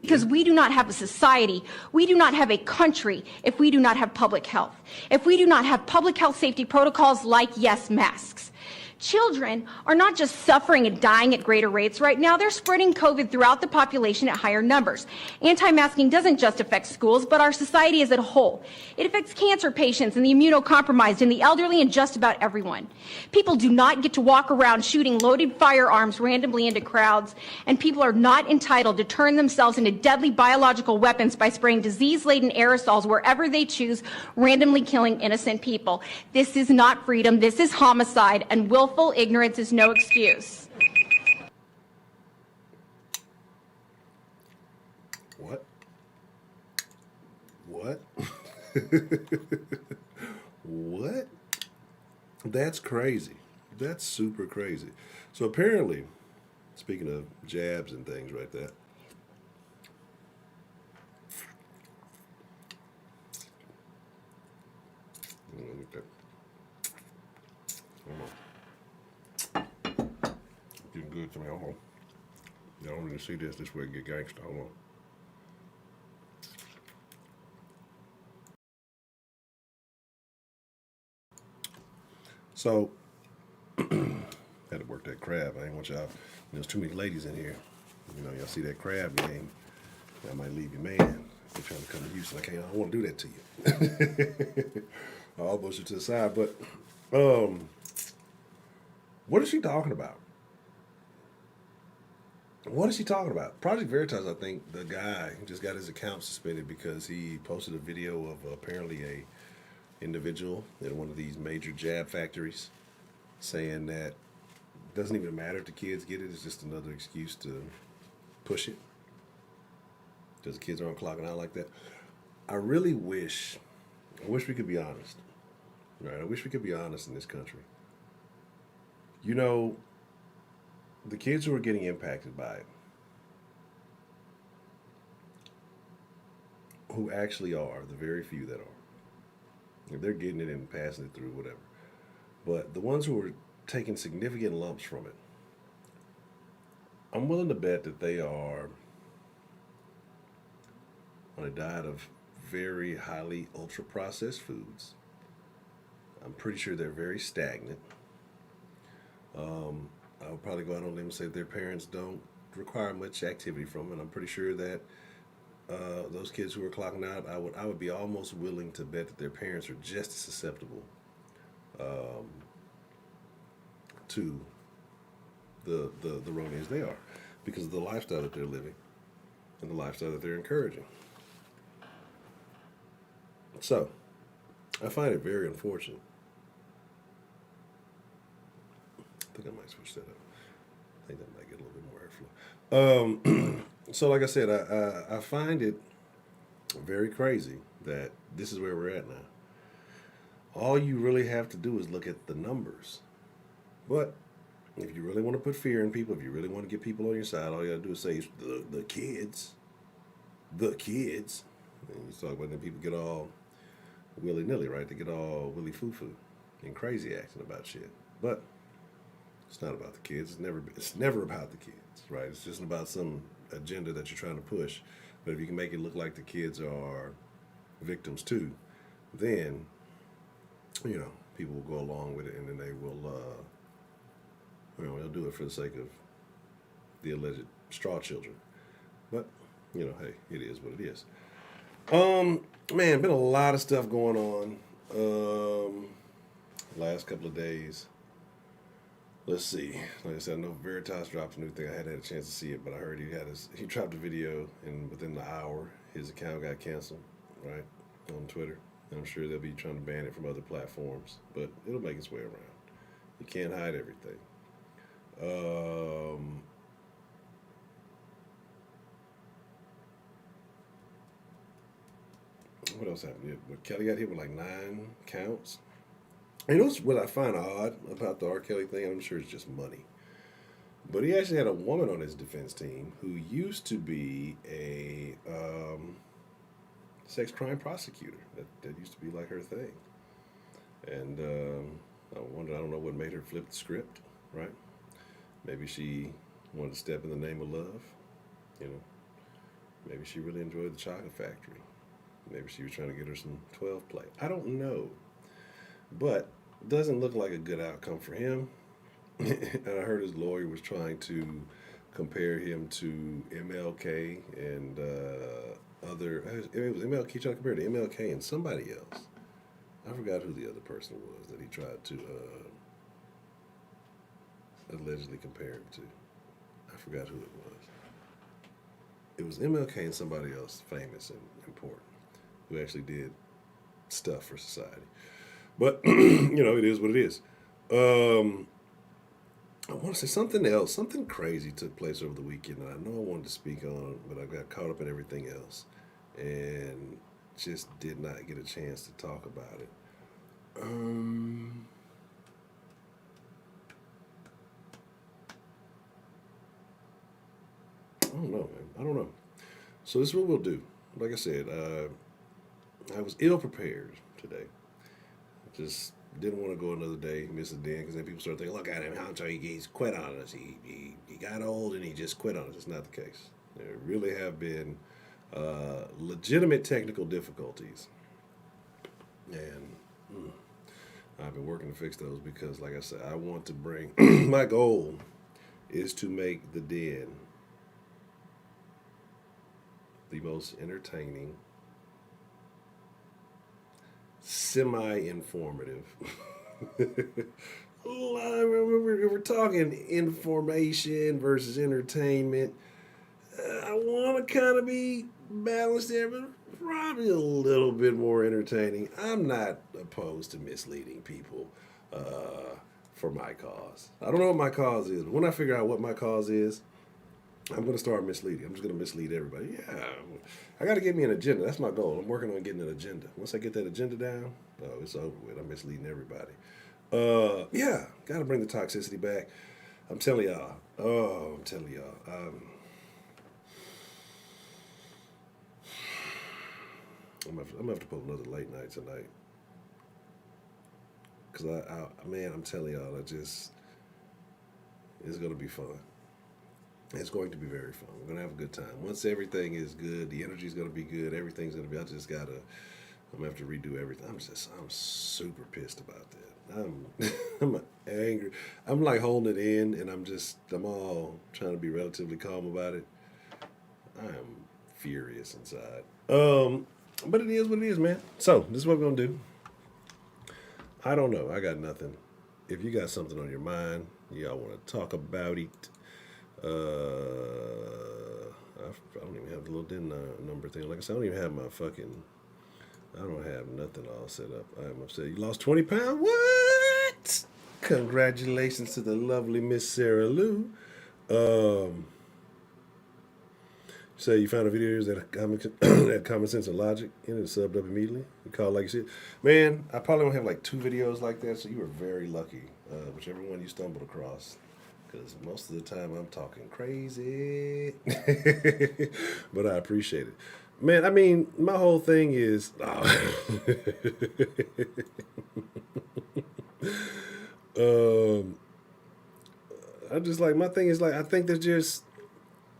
Because we do not have a society, we do not have a country if we do not have public health. If we do not have public health safety protocols like, yes, masks. Children are not just suffering and dying at greater rates right now, they're spreading COVID throughout the population at higher numbers. Anti-masking doesn't just affect schools, but our society as a whole. It affects cancer patients and the immunocompromised and the elderly and just about everyone. People do not get to walk around shooting loaded firearms randomly into crowds, and people are not entitled to turn themselves into deadly biological weapons by spraying disease-laden aerosols wherever they choose, randomly killing innocent people. This is not freedom, this is homicide, and willful ignorance is no excuse. What? What? What? That's crazy. That's super crazy. So apparently, speaking of jabs and things like that, getting good to me. Hold on. Y'all don't really see this. This way it get gangster. Hold on. So, had to work that crab. I ain't want y'all. There's too many ladies in here. You know, y'all see that crab game. I might leave your man. They're trying to come to Houston. I don't want to do that to you. I'll push you to the side. But, what is she talking about? What is she talking about? Project Veritas, I think the guy just got his account suspended because he posted a video of apparently a individual in one of these major jab factories saying that it doesn't even matter if the kids get it. It's just another excuse to push it because the kids aren't clocking out like that. I wish we could be honest. Right? I wish we could be honest in this country. You know, the kids who are getting impacted by it, who actually are, the very few that are, if they're getting it and passing it through, whatever. But the ones who are taking significant lumps from it, I'm willing to bet that they are on a diet of very highly ultra-processed foods. I'm pretty sure they're very stagnant. I would probably go out on a limb and say their parents don't require much activity from them. I'm pretty sure that those kids who are clocking out, I would be almost willing to bet that their parents are just as susceptible to the wrong as they are, because of the lifestyle that they're living and the lifestyle that they're encouraging. So, I find it very unfortunate. I think I might switch that up. I think that might get a little bit more airflow. So, like I said, I find it very crazy that this is where we're at now. All you really have to do is look at the numbers. But if you really want to put fear in people, if you really want to get people on your side, all you got to do is say the kids. The kids. And you talk about them, people get all willy-nilly, right? They get all willy-foo-foo and crazy acting about shit. But it's not about the kids. It's never about the kids, right? It's just about some agenda that you're trying to push. But if you can make it look like the kids are victims too, then, you know, people will go along with it, and then they will, they'll do it for the sake of the alleged straw children. But, you know, hey, it is what it is. Man, been a lot of stuff going on last couple of days. Let's see. Like I said, I know Veritas dropped a new thing. I hadn't had a chance to see it, but I heard he dropped a video, and within the hour, his account got canceled, right, on Twitter. And I'm sure they'll be trying to ban it from other platforms, but it'll make its way around. You can't hide everything. What else happened? Kelly got hit with like 9 counts. And you know what I find odd about the R. Kelly thing? I'm sure it's just money. But he actually had a woman on his defense team who used to be a sex crime prosecutor. That used to be like her thing. And I don't know what made her flip the script, right? Maybe she wanted to step in the name of love, you know. Maybe she really enjoyed the chocolate factory. Maybe she was trying to get her some 12 play. I don't know. But it doesn't look like a good outcome for him. And I heard his lawyer was trying to compare him to MLK and other. It was MLK trying to compare to MLK and somebody else. I forgot who the other person was that he tried to allegedly compare him to. I forgot who it was. It was MLK and somebody else famous and important who actually did stuff for society. But, you know, it is what it is. I want to say something else. Something crazy took place over the weekend that I know I wanted to speak on, but I got caught up in everything else and just did not get a chance to talk about it. I don't know, man. I don't know. So this is what we'll do. Like I said, I was ill prepared today. Just didn't want to go another day, miss a day, because then people start thinking, look at him, Honcho, he's quit on us. He got old and he just quit on us. It's not the case. There really have been legitimate technical difficulties. And I've been working to fix those because, like I said, I want to bring, my goal is to make the den the most entertaining, semi-informative. We're talking information versus entertainment. I want to kind of be balanced there, but probably a little bit more entertaining. I'm not opposed to misleading people for my cause. I don't know what my cause is, but when I figure out what my cause is, I'm going to start misleading. I'm just going to mislead everybody. Yeah, I got to get me an agenda. That's my goal. I'm working on getting an agenda. Once I get that agenda down, oh, it's over with. I'm misleading everybody. Yeah, got to bring the toxicity back. I'm telling y'all. Oh, I'm telling y'all. I'm gonna have to pull another late night tonight. Cause man, I'm telling y'all, it's gonna be fun. It's going to be very fun. We're gonna have a good time. Once everything is good, the energy's gonna be good. Everything's gonna be. I'm gonna have to redo everything. I'm super pissed about that. I'm angry. I'm like holding it in, and I'm all trying to be relatively calm about it. I am furious inside. But it is what it is, man. So this is what we're gonna do. I don't know. I got nothing. If you got something on your mind, y'all want to talk about it. I don't even have the little DIN number thing. Like I said, I don't have nothing all set up. I'm upset. You lost 20 pounds? What? Congratulations to the lovely Miss Sarah Lou. Say you found a video that had common sense and logic and it subbed up immediately. You called like you said. Man, I probably don't have like 2 videos like that, so you were very lucky, whichever one you stumbled across. Because most of the time I'm talking crazy. But I appreciate it. Man, I mean, my whole thing is... I just like, my thing is like, I think there's just...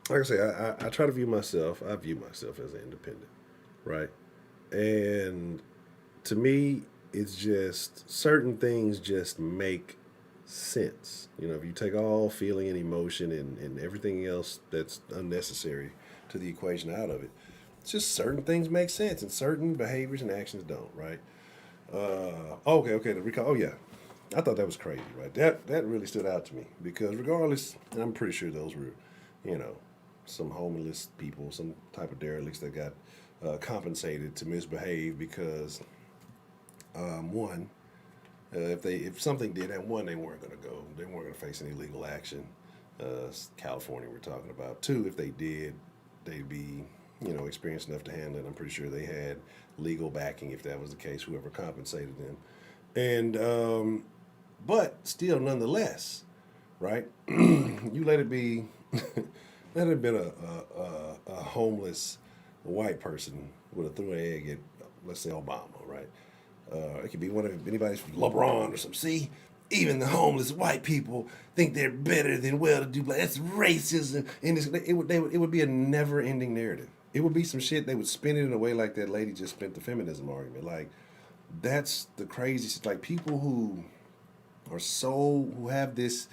Like I say, I try to view myself, I view myself as an independent, right? And to me, it's just, certain things just make sense. You know, if you take all feeling and emotion and everything else that's unnecessary to the equation out of it, it's just certain things make sense and certain behaviors and actions don't, right? Okay, the recall, oh yeah. I thought that was crazy, right? That really stood out to me because regardless, and I'm pretty sure those were, you know, some homeless people, some type of derelicts that got compensated to misbehave because, one, if something did happen, one, they weren't going to face any legal action. California we're talking about. 2, if they did, they'd be, you know, experienced enough to handle it. I'm pretty sure they had legal backing if that was the case, whoever compensated them. And, but still, nonetheless, right? You let it be... That had been a homeless white person would have threw an egg at, let's say, Obama, right? It could be anybody's LeBron or something. See, even the homeless white people think they're better than well-to-do black. That's racism. And it would be a never-ending narrative. It would be some shit. They would spin it in a way like that lady just spent the feminism argument. Like, that's the craziest. Like, people who have this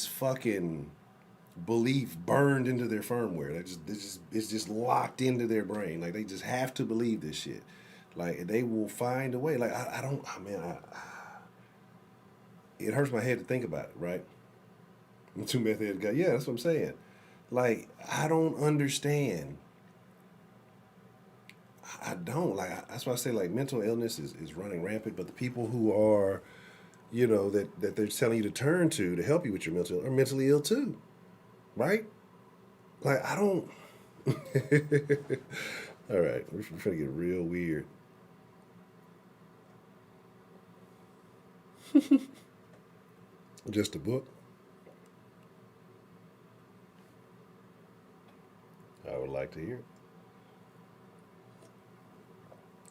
fucking belief burned into their firmware. It's just locked into their brain. Like, they just have to believe this shit. Like, they will find a way. Like, it hurts my head to think about it, right? I'm too meth-headed guy. Yeah, that's what I'm saying. Like, I don't understand. I don't. Like, that's why I say, like, mental illness is running rampant, but the people who are you know, that they're telling you to turn to help you with your mental are mentally ill too, right? Like, I don't. All right, we're gonna get real weird. Just a book. I would like to hear it.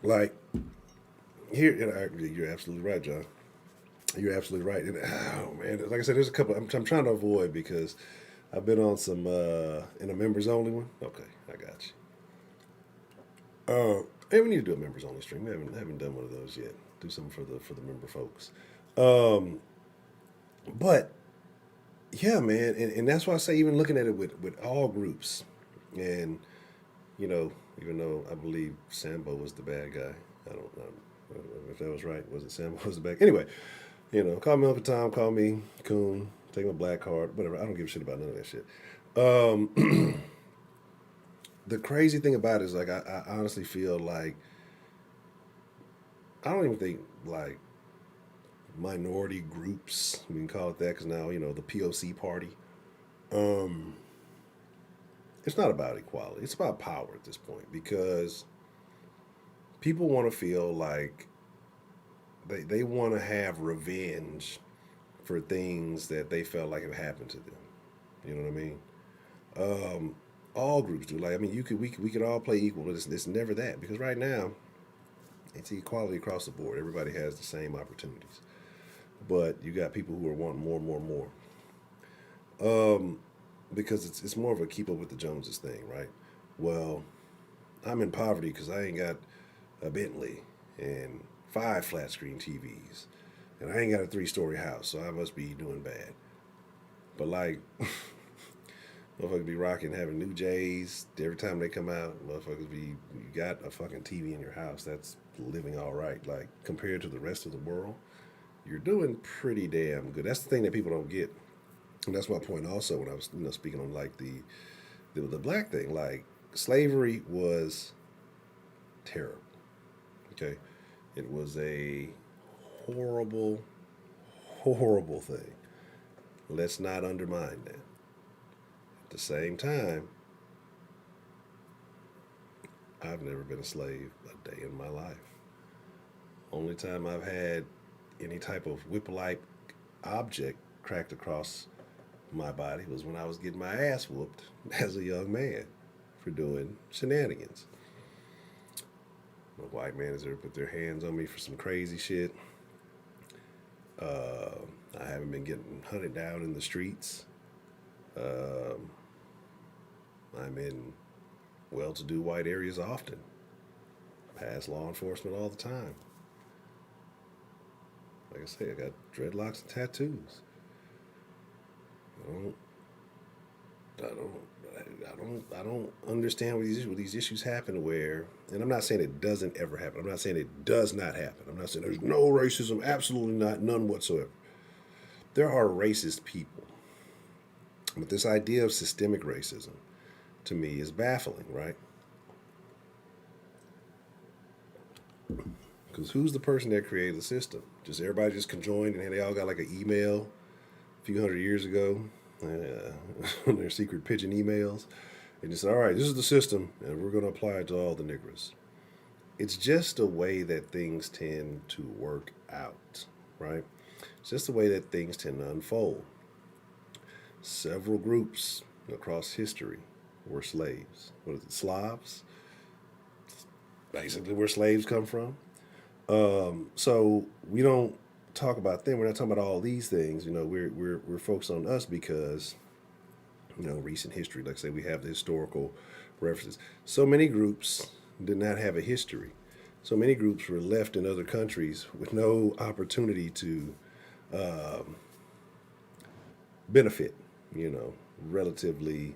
Like, here, you're absolutely right, John. You're absolutely right. And, oh man, like I said, there's a couple. I'm trying to avoid because I've been on some in a members only one. Okay, I got you. And we need to do a members only stream. We haven't done one of those yet. Do something for the member folks. But yeah, man, and that's why I say even looking at it with all groups, and you know, even though I believe Sambo was the bad guy, I don't know if that was right. Was it Sambo was the bad? Anyway, you know, call me Uncle Tom, call me Coon, take my black card, whatever. I don't give a shit about none of that shit. The crazy thing about it is, like, I honestly feel like I don't even think like minority groups, we can call it that, because now you know the POC party. Um, it's not about equality. It's about power at this point because people want to feel like they want to have revenge for things that they felt like have happened to them. You know what I mean? All groups do. Like, I mean, we could all play equal, but it's never that because right now it's equality across the board. Everybody has the same opportunities, but you got people who are wanting more. Because it's more of a keep up with the Joneses thing, right? Well, I'm in poverty because I ain't got a Bentley and 5 flat screen TVs, and I ain't got a 3-story house, so I must be doing bad. But like, motherfuckers be rocking, having new J's every time they come out. Motherfuckers be, you got a fucking TV in your house. That's living all right. Like, compared to the rest of the world, you're doing pretty damn good. That's the thing that people don't get. And that's my point also when I was, you know, speaking on like the black thing. Like, slavery was terrible. Okay, it was a horrible, horrible thing. Let's not undermine that. At the same time, I've never been a slave a day in my life. Only time I've had any type of whip-like object cracked across my body was when I was getting my ass whooped as a young man for doing shenanigans. A white man has ever put their hands on me for some crazy shit. I haven't been getting hunted down in the streets. I'm in well-to-do white areas often. Past law enforcement all the time. Like I say, I got dreadlocks and tattoos. I don't understand where these issues happen where, and I'm not saying it doesn't ever happen. I'm not saying it does not happen. I'm not saying there's no racism, absolutely not, none whatsoever. There are racist people. But this idea of systemic racism, to me, is baffling, right? Because who's the person that created the system? Just everybody just conjoined and they all got like an email a few hundred years ago, their secret pigeon emails, and just said, all right, this is the system, and we're going to apply it to all the niggers. It's just a way that things tend to work out, right? It's just the way that things tend to unfold. Several groups across history were slaves. What is it, Slavs? Basically where slaves come from. So we don't talk about them. We're not talking about all these things. You know, we're focused on us because, you know, recent history. Like I say, we have the historical references. So many groups did not have a history. So many groups were left in other countries with no opportunity to benefit. You know, relatively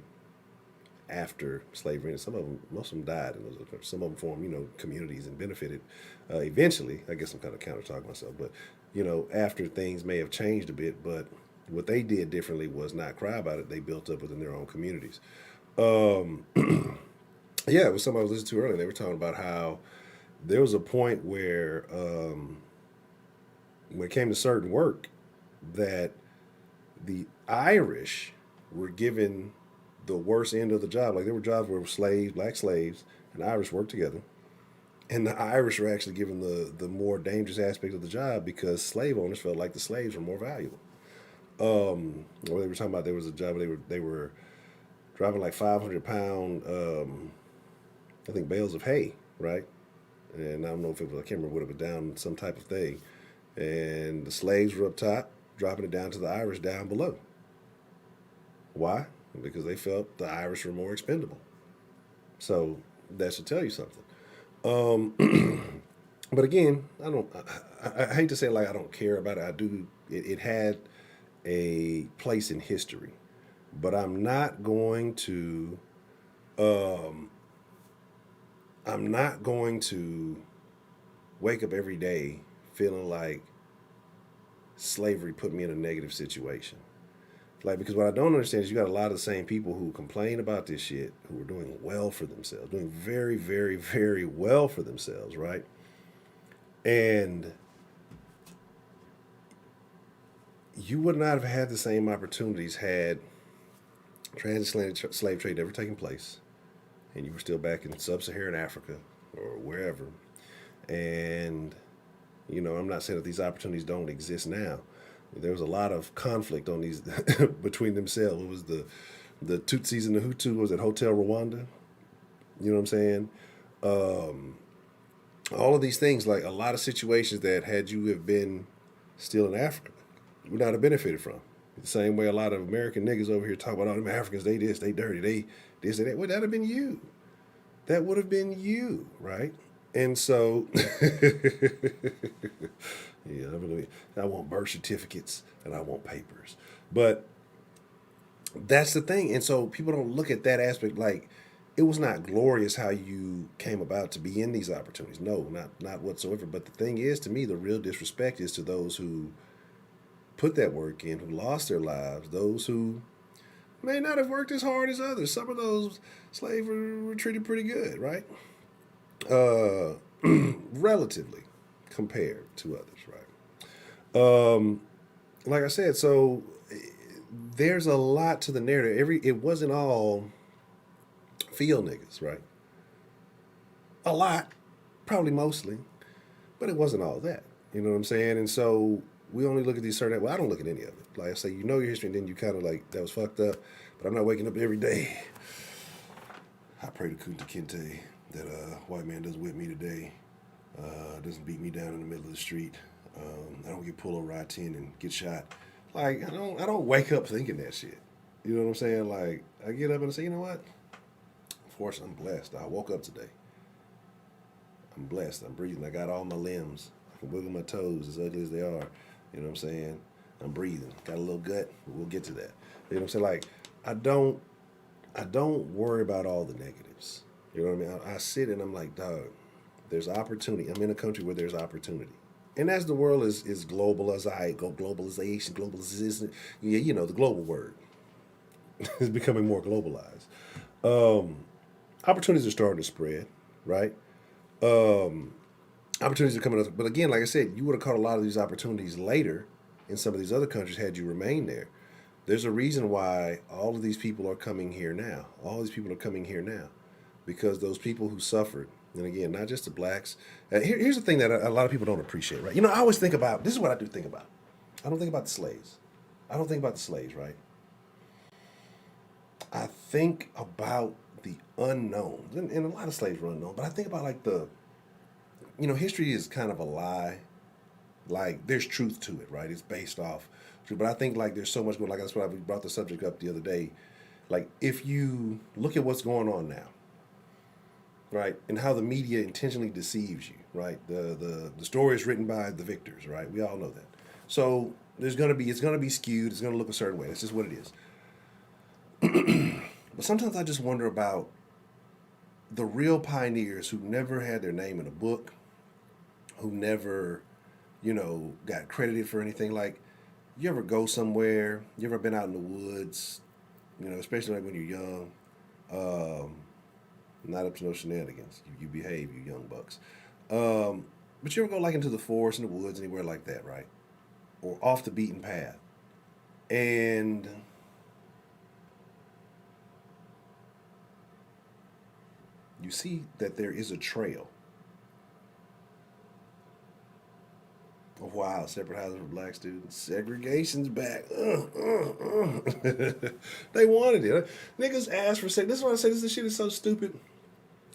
after slavery, and most of them died, and some of them formed, you know, communities and benefited eventually. I guess I'm kind of counter-talking myself, but you know, after things may have changed a bit, but what they did differently was not cry about it. They built up within their own communities. Yeah, it was something I was listening to earlier. They were talking about how there was a point where when it came to certain work, that the Irish were given the worst end of the job. Like there were jobs where slaves, black slaves, and Irish worked together. And the Irish were actually given the more dangerous aspect of the job because slave owners felt like the slaves were more valuable. Or they were talking about there was a job where they were driving like 500-pound, I think bales of hay, right? And I don't know if it was, I can't remember what it was, down some type of thing. And the slaves were up top, dropping it down to the Irish down below. Why? Because they felt the Irish were more expendable. So that should tell you something. But again, I hate to say like I don't care about it. I do. It had a place in history, but I'm not going to. I'm not going to wake up every day feeling like slavery put me in a negative situation. Like, because what I don't understand is you got a lot of the same people who complain about this shit who are doing well for themselves, doing very, very, very well for themselves, right? And you would not have had the same opportunities had transatlantic slave trade never taken place, and you were still back in sub-Saharan Africa or wherever. And, you know, I'm not saying that these opportunities don't exist now. There was a lot of conflict on these between themselves. It was the Tutsis and the Hutu. Was at Hotel Rwanda? You know what I'm saying? All of these things, like a lot of situations that had you have been still in Africa, you would not have benefited from. The same way a lot of American niggas over here talk about all them Africans, they this, they dirty, they this, they that. Well, that'd have been you. That would have been you, right? And so, yeah, I want birth certificates and I want papers. But that's the thing. And so people don't look at that aspect like it was not glorious how you came about to be in these opportunities. No, not whatsoever. But the thing is, to me, the real disrespect is to those who put that work in, who lost their lives, those who may not have worked as hard as others. Some of those slaves were treated pretty good, right? Relatively compared to others, right? Like I said, so there's a lot to the narrative. It wasn't all field niggas, right? A lot, probably mostly, but it wasn't all that. You know what I'm saying? And so we only look at these certain. Well, I don't look at any of it. Like I say, you know your history, and then you kind of like that was fucked up. But I'm not waking up every day. I pray to Kunta Kinte that white man doesn't whip me today, doesn't beat me down in the middle of the street. I don't get pulled over I-10 and get shot. Like I don't wake up thinking that shit. You know what I'm saying? Like I get up and I say, you know what? Of course I'm blessed. I woke up today. I'm blessed. I'm breathing. I got all my limbs. I can wiggle my toes as ugly as they are. You know what I'm saying? I'm breathing. Got a little gut. We'll get to that. You know what I'm saying? Like I don't worry about all the negatives. You know what I mean? I sit and I'm like, dog, there's opportunity. I'm in a country where there's opportunity. And as the world is globalization, you know, the global word is becoming more globalized. Opportunities are starting to spread, right? Opportunities are coming up. But again, like I said, you would have caught a lot of these opportunities later in some of these other countries had you remained there. There's a reason why all of these people are coming here now. All these people are coming here now because those people who suffered, and again, not just the blacks. Here's the thing that a lot of people don't appreciate, right? You know, I always think about, this is what I do think about. I don't think about the slaves. Right? I think about the unknowns. And a lot of slaves were unknown, but I think about like history is kind of a lie. Like there's truth to it, right? It's based off truth. But I think like there's so much going, like that's why we brought the subject up the other day. Like if you look at what's going on now, right, and how the media intentionally deceives you, right? The story is written by the victors, right? We all know that. So it's gonna be skewed. It's gonna look a certain way. That's just what it is. But sometimes I just wonder about the real pioneers who never had their name in a book, who never, got credited for anything. Like, you ever go somewhere? You ever been out in the woods? Especially like when you're young. Not up to no shenanigans. You behave, you young bucks. But you ever go like into the forest, in the woods, anywhere like that, right? or off the beaten path. And you see that there is a trail. Wow, separate housing for black students. Segregation's back. They wanted it. Niggas asked for segregation. This is why I say this shit is so stupid.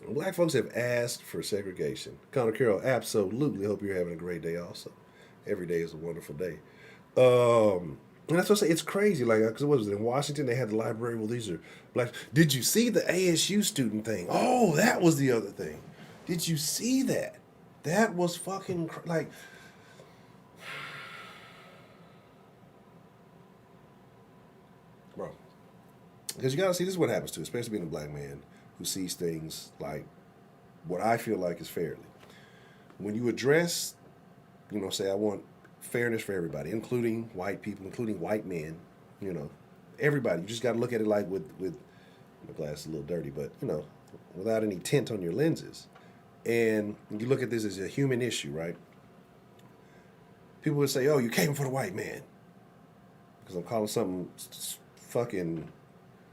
Black folks have asked for segregation. Connor Carroll, absolutely hope you're having a great day also. Every day is a wonderful day. And that's what I say. It's crazy. Like, because what was it? In Washington, they had the library. Well, these are black. Did you see the ASU student thing? Oh, that was the other thing. Did you see that? That was fucking, like... Bro. Because you got to see, this is what happens to, especially being a black man who sees things like what I feel like is fairly. When you address, you know, say I want fairness for everybody, including white people, including white men, you know, everybody. You just got to look at it like with my glass is a little dirty, but, you know, without any tint on your lenses. And you look at this as a human issue, right? People would say, oh, you came for the white man. Because I'm calling something fucking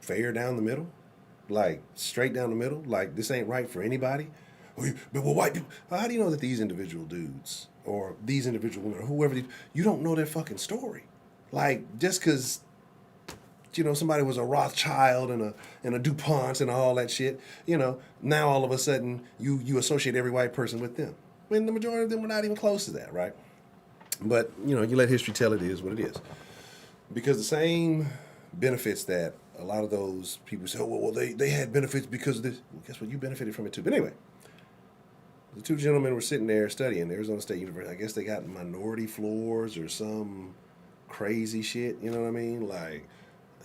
fair down the middle. Like, straight down the middle. Like, this ain't right for anybody. But white people, how do you know that these individual dudes or these individual women or whoever, you don't know their fucking story? Like, just because, you know, somebody was a Rothschild and a DuPont and all that shit, you know, now all of a sudden you associate every white person with them. When the majority of them were not even close to that, right? But, you know, you let history tell it is what it is. Because the same benefits that a lot of those people say, oh, well, they had benefits because of this. Well, guess what? You benefited from it too. But anyway, the two gentlemen were sitting there studying Arizona State University. I guess they got minority floors or some crazy shit. You know what I mean? Like,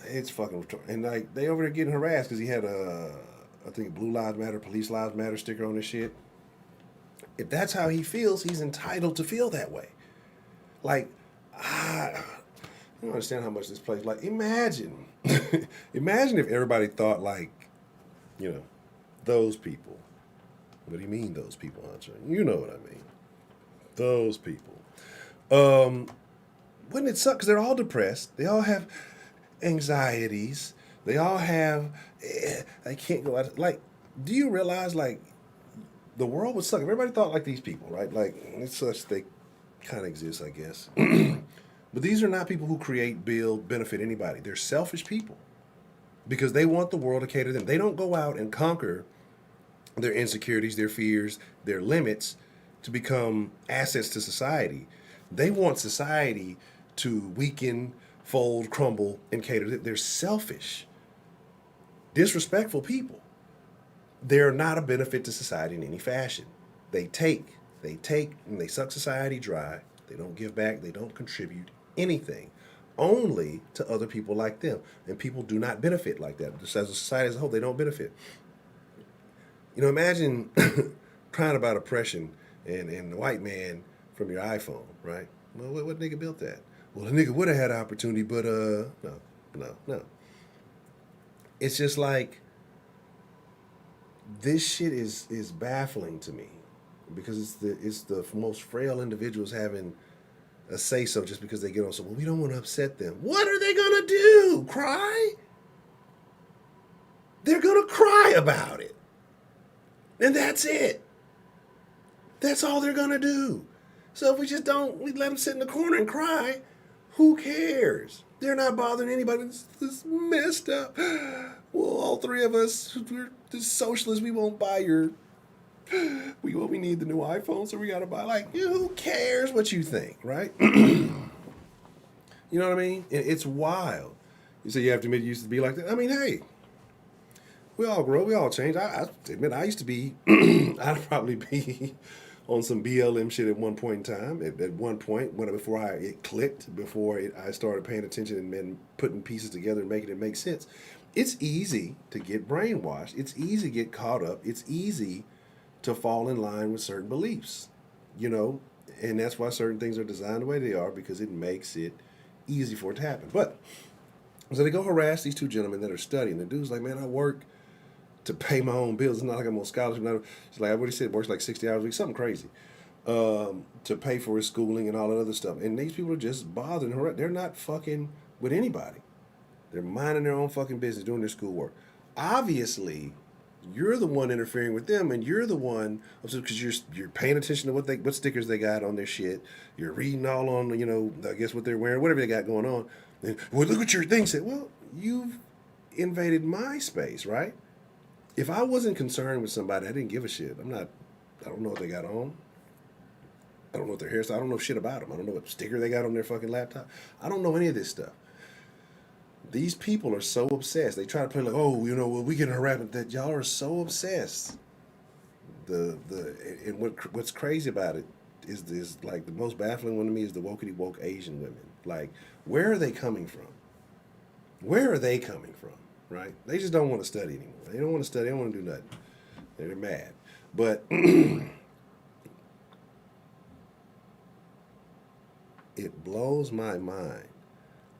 it's fucking retarded. And, like, they over there getting harassed because he had I think, Blue Lives Matter, Police Lives Matter sticker on his shit. If that's how he feels, he's entitled to feel that way. Like, I don't understand how much this place, like, imagine if everybody thought like, you know, those people. What do you mean those people, Honcho? You know what I mean. Those people. Wouldn't it suck? Because they're all depressed. They all have anxieties. They all have, I can't go out. Like, do you realize, like, the world would suck if everybody thought like these people, right? Like, it's such, they kind of exist, I guess. But these are not people who create, build, benefit anybody. They're selfish people because they want the world to cater to them. They don't go out and conquer their insecurities, their fears, their limits to become assets to society. They want society to weaken, fold, crumble, and cater to them. They're selfish, disrespectful people. They're not a benefit to society in any fashion. They take, and they suck society dry. They don't give back. They don't contribute anything, only to other people like them. And people do not benefit like that. Just as a society as a whole, they don't benefit. You know, imagine crying about oppression and the white man from your iPhone, right? Well, what nigga built that? Well, the nigga would have had an opportunity, but no. It's just like, this shit is baffling to me because it's the most frail individuals having a say-so just because they get on. So, well, we don't want to upset them. What are they going to do? Cry? They're going to cry about it. And that's it. That's all they're going to do. So if we let them sit in the corner and cry, who cares? They're not bothering anybody. It's messed up. Well, all three of us, we're the socialists, we won't buy we need the new iPhone, so we got to buy, like, who cares what you think, right? You know what I mean? It's wild. You say you have to admit you used to be like that. I mean, hey, we all grow, we all change. I admit I used to be, I'd probably be on some BLM shit at one point in time. At one point, before it clicked, before I started paying attention and putting pieces together and making it make sense. It's easy to get brainwashed. It's easy to get caught up. It's easy to fall in line with certain beliefs, you know, and that's why certain things are designed the way they are, because it makes it easy for it to happen. But so they go harass these two gentlemen that are studying. The dude's like, man, I work to pay my own bills. It's not like I'm on scholarship. It's like, what he said, works like 60 hours a week, something crazy. to pay for his schooling and all that other stuff. And these people are just bothering her. They're not fucking with anybody. They're minding their own fucking business, doing their schoolwork. Obviously, you're the one interfering with them, and you're the one because you're paying attention to what stickers they got on their shit. You're reading all on I guess what they're wearing, whatever they got going on. And, well, look what your thing said. Well, you've invaded my space, right? If I wasn't concerned with somebody, I didn't give a shit. I don't know what they got on. I don't know what their hairstyle. I don't know shit about them. I don't know what sticker they got on their fucking laptop. I don't know any of this stuff. These people are so obsessed. They try to play like, oh, well, we get harassed. That y'all are so obsessed. And what's crazy about it is like the most baffling one to me is the wokey woke Asian women. Like, where are they coming from? Where are they coming from? Right? They just don't want to study anymore. They don't want to study. They don't want to do nothing. They're mad. But it blows my mind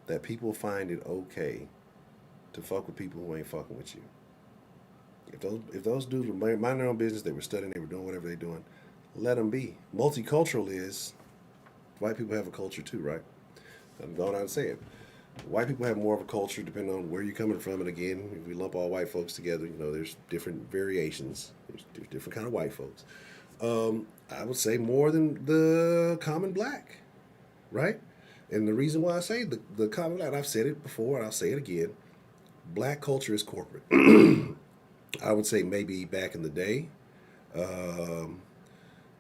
that people find it okay to fuck with people who ain't fucking with you. If those dudes were minding their own business, they were studying, they were doing whatever they're doing, let them be. Multicultural is white people have a culture too, right? I'm going out and say it. White people have more of a culture depending on where you're coming from. And again, if we lump all white folks together, there's different variations. There's different kind of white folks. I would say more than the common black, right? And the reason why I say the common black, I've said it before, and I'll say it again, black culture is corporate. I would say maybe back in the day,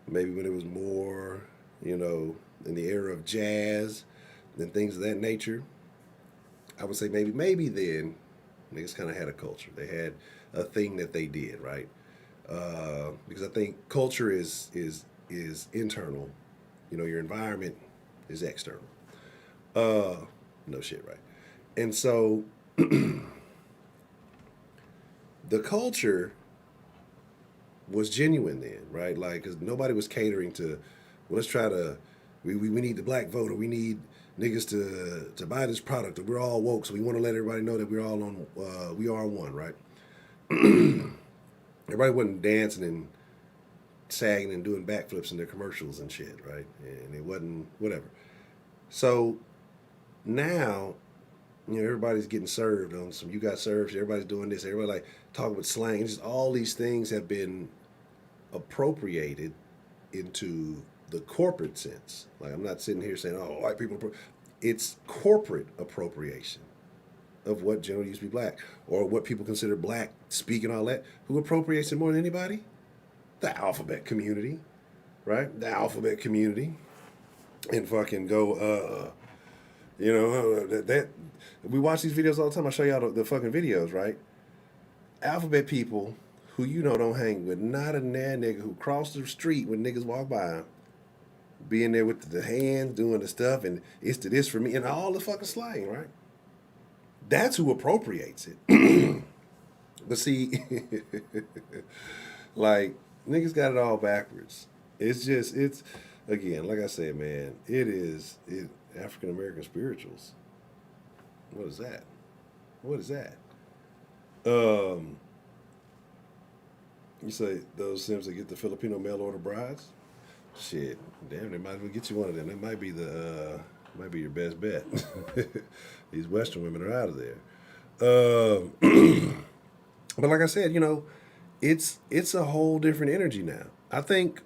maybe when it was more, in the era of jazz and things of that nature, I would say maybe then niggas kind of had a culture. They had a thing that they did, right? Because I think culture is internal. Your environment is external. No shit, right? And so the culture was genuine then, right? Like, because nobody was catering to, well, let's try to, we need the black vote, or we need niggas to buy this product, or we're all woke, so we want to let everybody know that we're all on, we are one, right? Everybody wasn't dancing and sagging and doing backflips in their commercials and shit, right? And it wasn't whatever. So now, everybody's getting served on some, you got served, everybody's doing this, everybody like talking with slang. Just all these things have been appropriated into the corporate sense. Like, I'm not sitting here saying, oh, white people, it's corporate appropriation of what generally used to be black, or what people consider black speak and all that. Who appropriates it more than anybody? The alphabet community, right? The alphabet community. And fucking go, that we watch these videos all the time. I show y'all the fucking videos, right? Alphabet people who don't hang with not a nigga who cross the street when niggas walk by, being there with the hands doing the stuff, and it's to this for me, and all the fucking slang, right? That's who appropriates it. But see, like, niggas got it all backwards. It's again, like I said, man, it African American spirituals. What is that? What is that? You say those Sims that get the Filipino mail order brides? Shit, damn, they might as well get you one of them. That might be your best bet. These Western women are out of there. But like I said, it's a whole different energy now. I think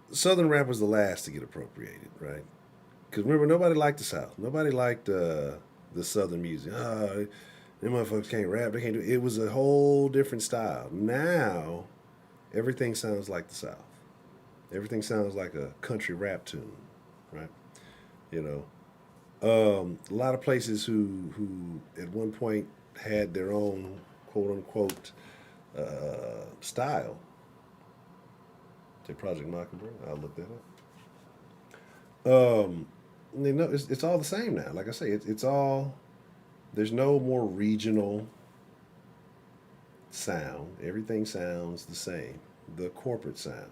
Southern rap was the last to get appropriated, right? Because remember, nobody liked the South. Nobody liked the Southern music. Them motherfuckers can't rap. They can't do it. It was a whole different style. Now, everything sounds like the South. Everything sounds like a country rap tune, right? A lot of places who at one point had their own quote unquote style. Say Project Mockingbird. I'll look that up. It's all the same now. Like I say, it's all. There's no more regional sound. Everything sounds the same. The corporate sound.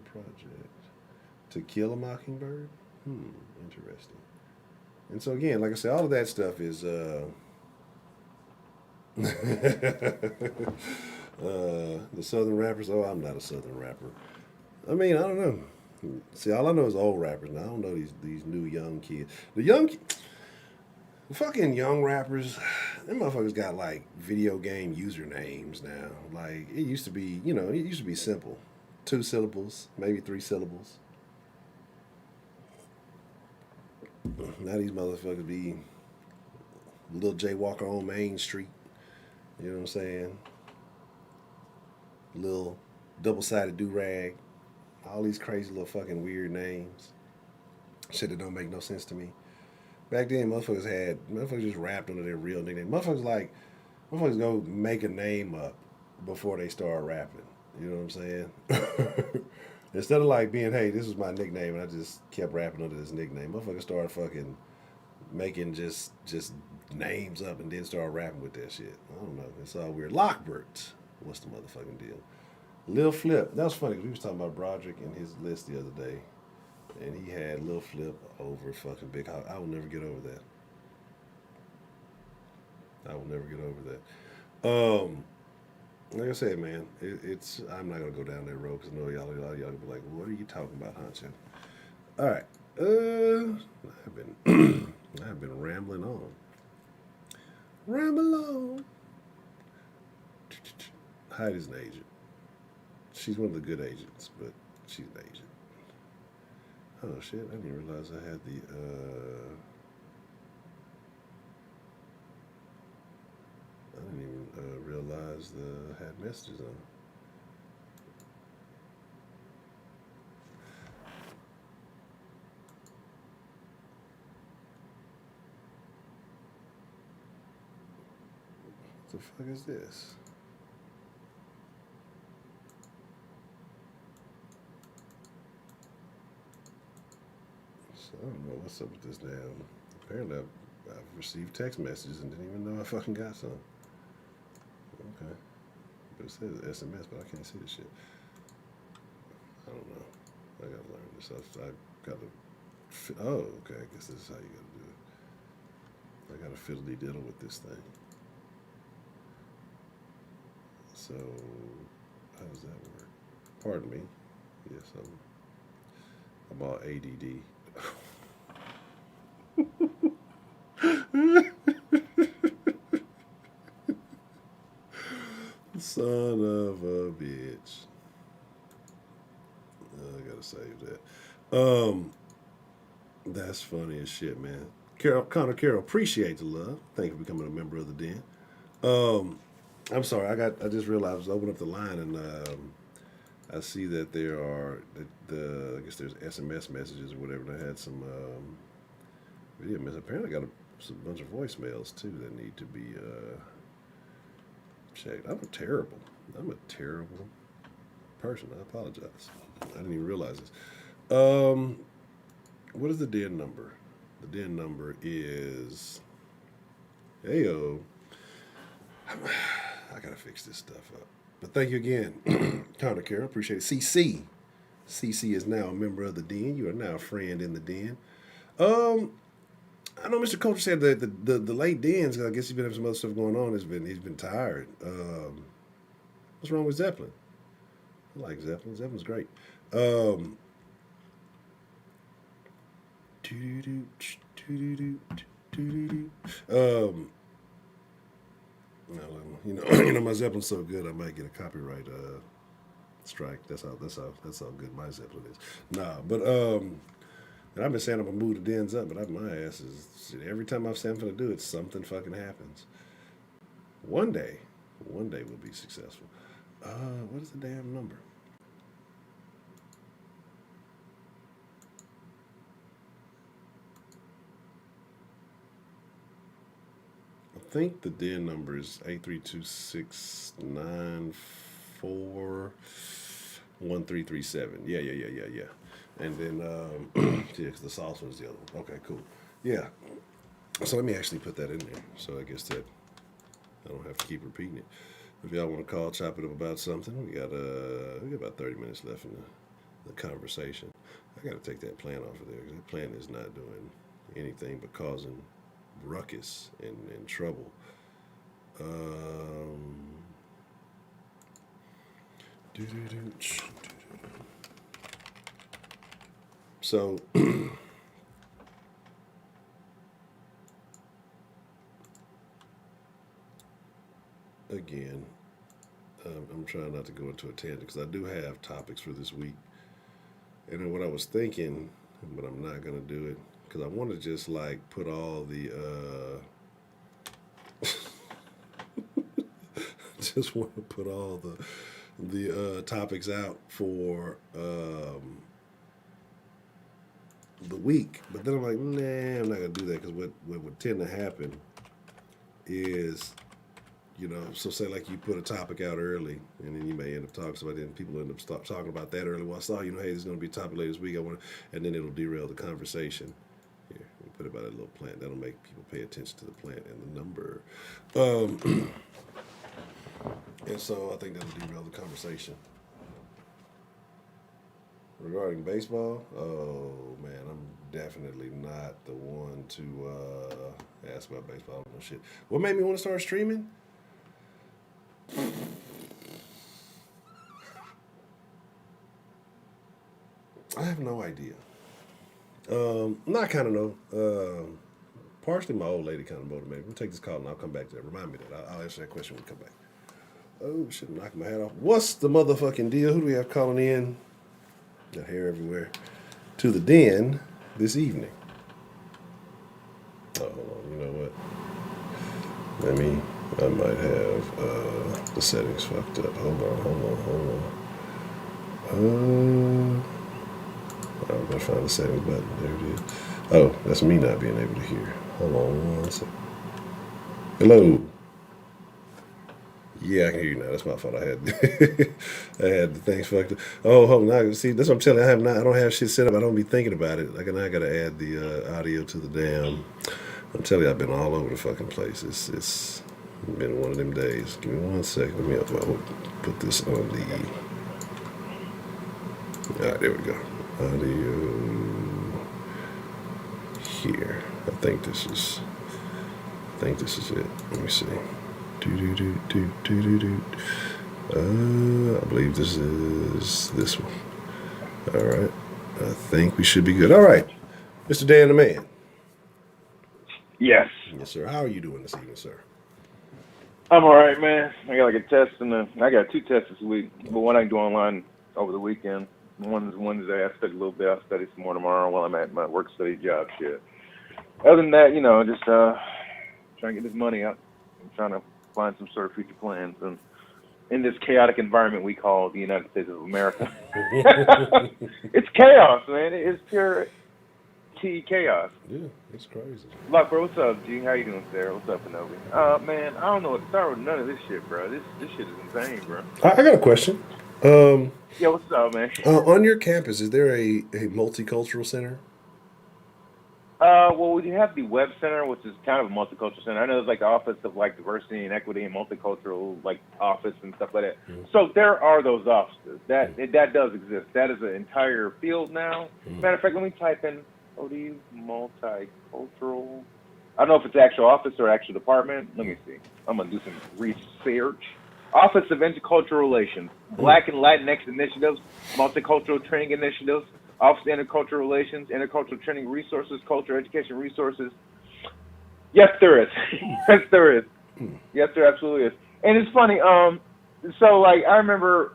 Project To Kill a Mockingbird. Interesting. And so again, like I said, all of that stuff is The Southern rappers. Oh, I'm not a Southern rapper. I mean, I don't know. See, all I know is old rappers. Now I don't know these new young kids. The fucking young rappers, them motherfuckers got like video game usernames now. Like it used to be, it used to be simple, 2 syllables, maybe 3 syllables. Now these motherfuckers be Lil J Walker on Main Street. You know what I'm saying? Lil double-sided do-rag. All these crazy little fucking weird names. Shit that don't make no sense to me. Back then, motherfuckers just rapped under their real nickname. Motherfuckers go make a name up before they start rapping. You know what I'm saying? Instead of like being, hey, this was my nickname, and I just kept rapping under this nickname. Motherfuckers started fucking making just names up and then start rapping with that shit. I don't know. It's all weird. Lockbert. What's the motherfucking deal? Lil Flip. That was funny because we was talking about Broderick and his list the other day. And he had Lil Flip over fucking Big Hawk. I will never get over that. I will never get over that. Like I said, man, it's. I'm not gonna go down that road because I know y'all gonna be like, "What are you talking about, Honcho?" All right. I've been rambling on. Ramble on. Heidi's an agent. She's one of the good agents, but she's an agent. Oh shit! I didn't realize I had the. I didn't even realize the had messages on. What the fuck is this? So I don't know what's up with this damn. Apparently, I've received text messages and didn't even know I fucking got some. Okay. But it says SMS, but I can't see the shit. I don't know. I gotta learn this. I gotta. Oh, okay. I guess this is how you gotta do it. I gotta fiddly diddle with this thing. So, how does that work? Pardon me. Yes, I'm all ADD. Son of a bitch. I gotta save that. That's funny as shit, man. Connor Carroll, appreciate the love. Thank you for becoming a member of the den. I'm sorry, I just realized I was opening up the line and I see that there are I guess there's SMS messages or whatever. And I had some video messages. Apparently, I got a bunch of voicemails too that need to be checked. I'm a terrible person. I apologize. I didn't even realize this. What is the den number? The den number is. Heyo. I gotta fix this stuff up. But thank you again, Connor Carroll. Appreciate it. CC. CC is now a member of the den. You are now a friend in the den. I know Mr. Culture said that the late dens, I guess he's been having some other stuff going on. He's been tired. What's wrong with Zeppelin? I like Zeppelin. Zeppelin's great. You know my Zeppelin's so good I might get a copyright strike. That's how good my Zeppelin is. Nah, but and I've been saying I'm gonna move the dens up, but my ass is every time I've said I'm gonna do it, something fucking happens. One day we'll be successful. What is the damn number? I think the den number is 832-694-1337. Yeah. And then, yeah, 'cause the sauce was the other one. Okay, cool. Yeah. So let me actually put that in there. So I guess that I don't have to keep repeating it. If y'all want to call, chop it up about something, we got about 30 minutes left in the conversation. I got to take that plant off of there because that plant is not doing anything but causing ruckus and trouble. So again, I'm trying not to go into a tangent because I do have topics for this week. And then what I was thinking, but I'm not gonna do it because I want to just like put all the just want to put all the topics out for the week. But then I'm like, nah, I'm not gonna do that because what would tend to happen is, so say like you put a topic out early, and then you may end up talking about it, and people end up talking about that early. Well, I saw, hey, there's going to be a topic later this week. And then it'll derail the conversation. Here, we put it by that little plant. That'll make people pay attention to the plant and the number. And so I think that'll derail the conversation. Regarding baseball, oh man, I'm definitely not the one to ask about baseball. I don't know shit. What made me want to start streaming? I have no idea. Not kind of know. Partially my old lady kind of motivated. We'll take this call and I'll come back to that. Remind me that. I'll answer that question when we come back. Oh, shit, knock my hat off. What's the motherfucking deal? Who do we have calling in? Got hair everywhere. To the den this evening. Oh, hold on. You know what? I might have the settings fucked up. Hold on. I'm going to find the settings button. There it is. Oh, that's me not being able to hear. Hold on 1 second. Hello. Yeah, I can hear you now. That's my fault. I had the things fucked up. Oh, hold on. See, that's what I'm telling you. I don't have shit set up. I don't be thinking about it. Like, I got to add the audio to the damn. I'm telling you, I've been all over the fucking place. It's been one of them days. Give me 1 second. Let me put this on the. All right, there we go. Audio here. I think this is it. Let me see. I believe this is this one. All right. I think we should be good. All right. Mr. Dan the Man. Yes. Yes, sir. How are you doing this evening, sir? I'm all right, man. I got like a test, I got 2 tests this week, but one I can do online over the weekend. One is Wednesday. I studied a little bit. I'll study some more tomorrow while I'm at my work study job shit. Other than that, just trying to get this money up. I'm trying to find some sort of future plans. And in this chaotic environment we call the United States of America. It's chaos, man. It's pure chaos. Yeah, it's crazy. Look, bro, what's up, G? How you doing, Sarah? What's up, Kenobi? Man, I don't know what to start with none of this shit, bro. This shit is insane, bro. I got a question. Yeah, what's up, man? On your campus, is there a multicultural center? Well, we have the Web Center, which is kind of a multicultural center. I know there's like the Office of like Diversity and Equity and Multicultural like office and stuff like that. Mm-hmm. So there are those offices. That does exist. That is an entire field now. Mm-hmm. Matter of fact, let me type in ODU multicultural. I don't know if it's actual office or actual department. Let me see. I'm gonna do some research. Office of Intercultural Relations, Black and Latinx Initiatives, Multicultural Training Initiatives, Office of Intercultural Relations, Intercultural Training Resources, Culture Education Resources. Yes, there is. Yes, there is. Yes, there absolutely is. And it's funny. So like I remember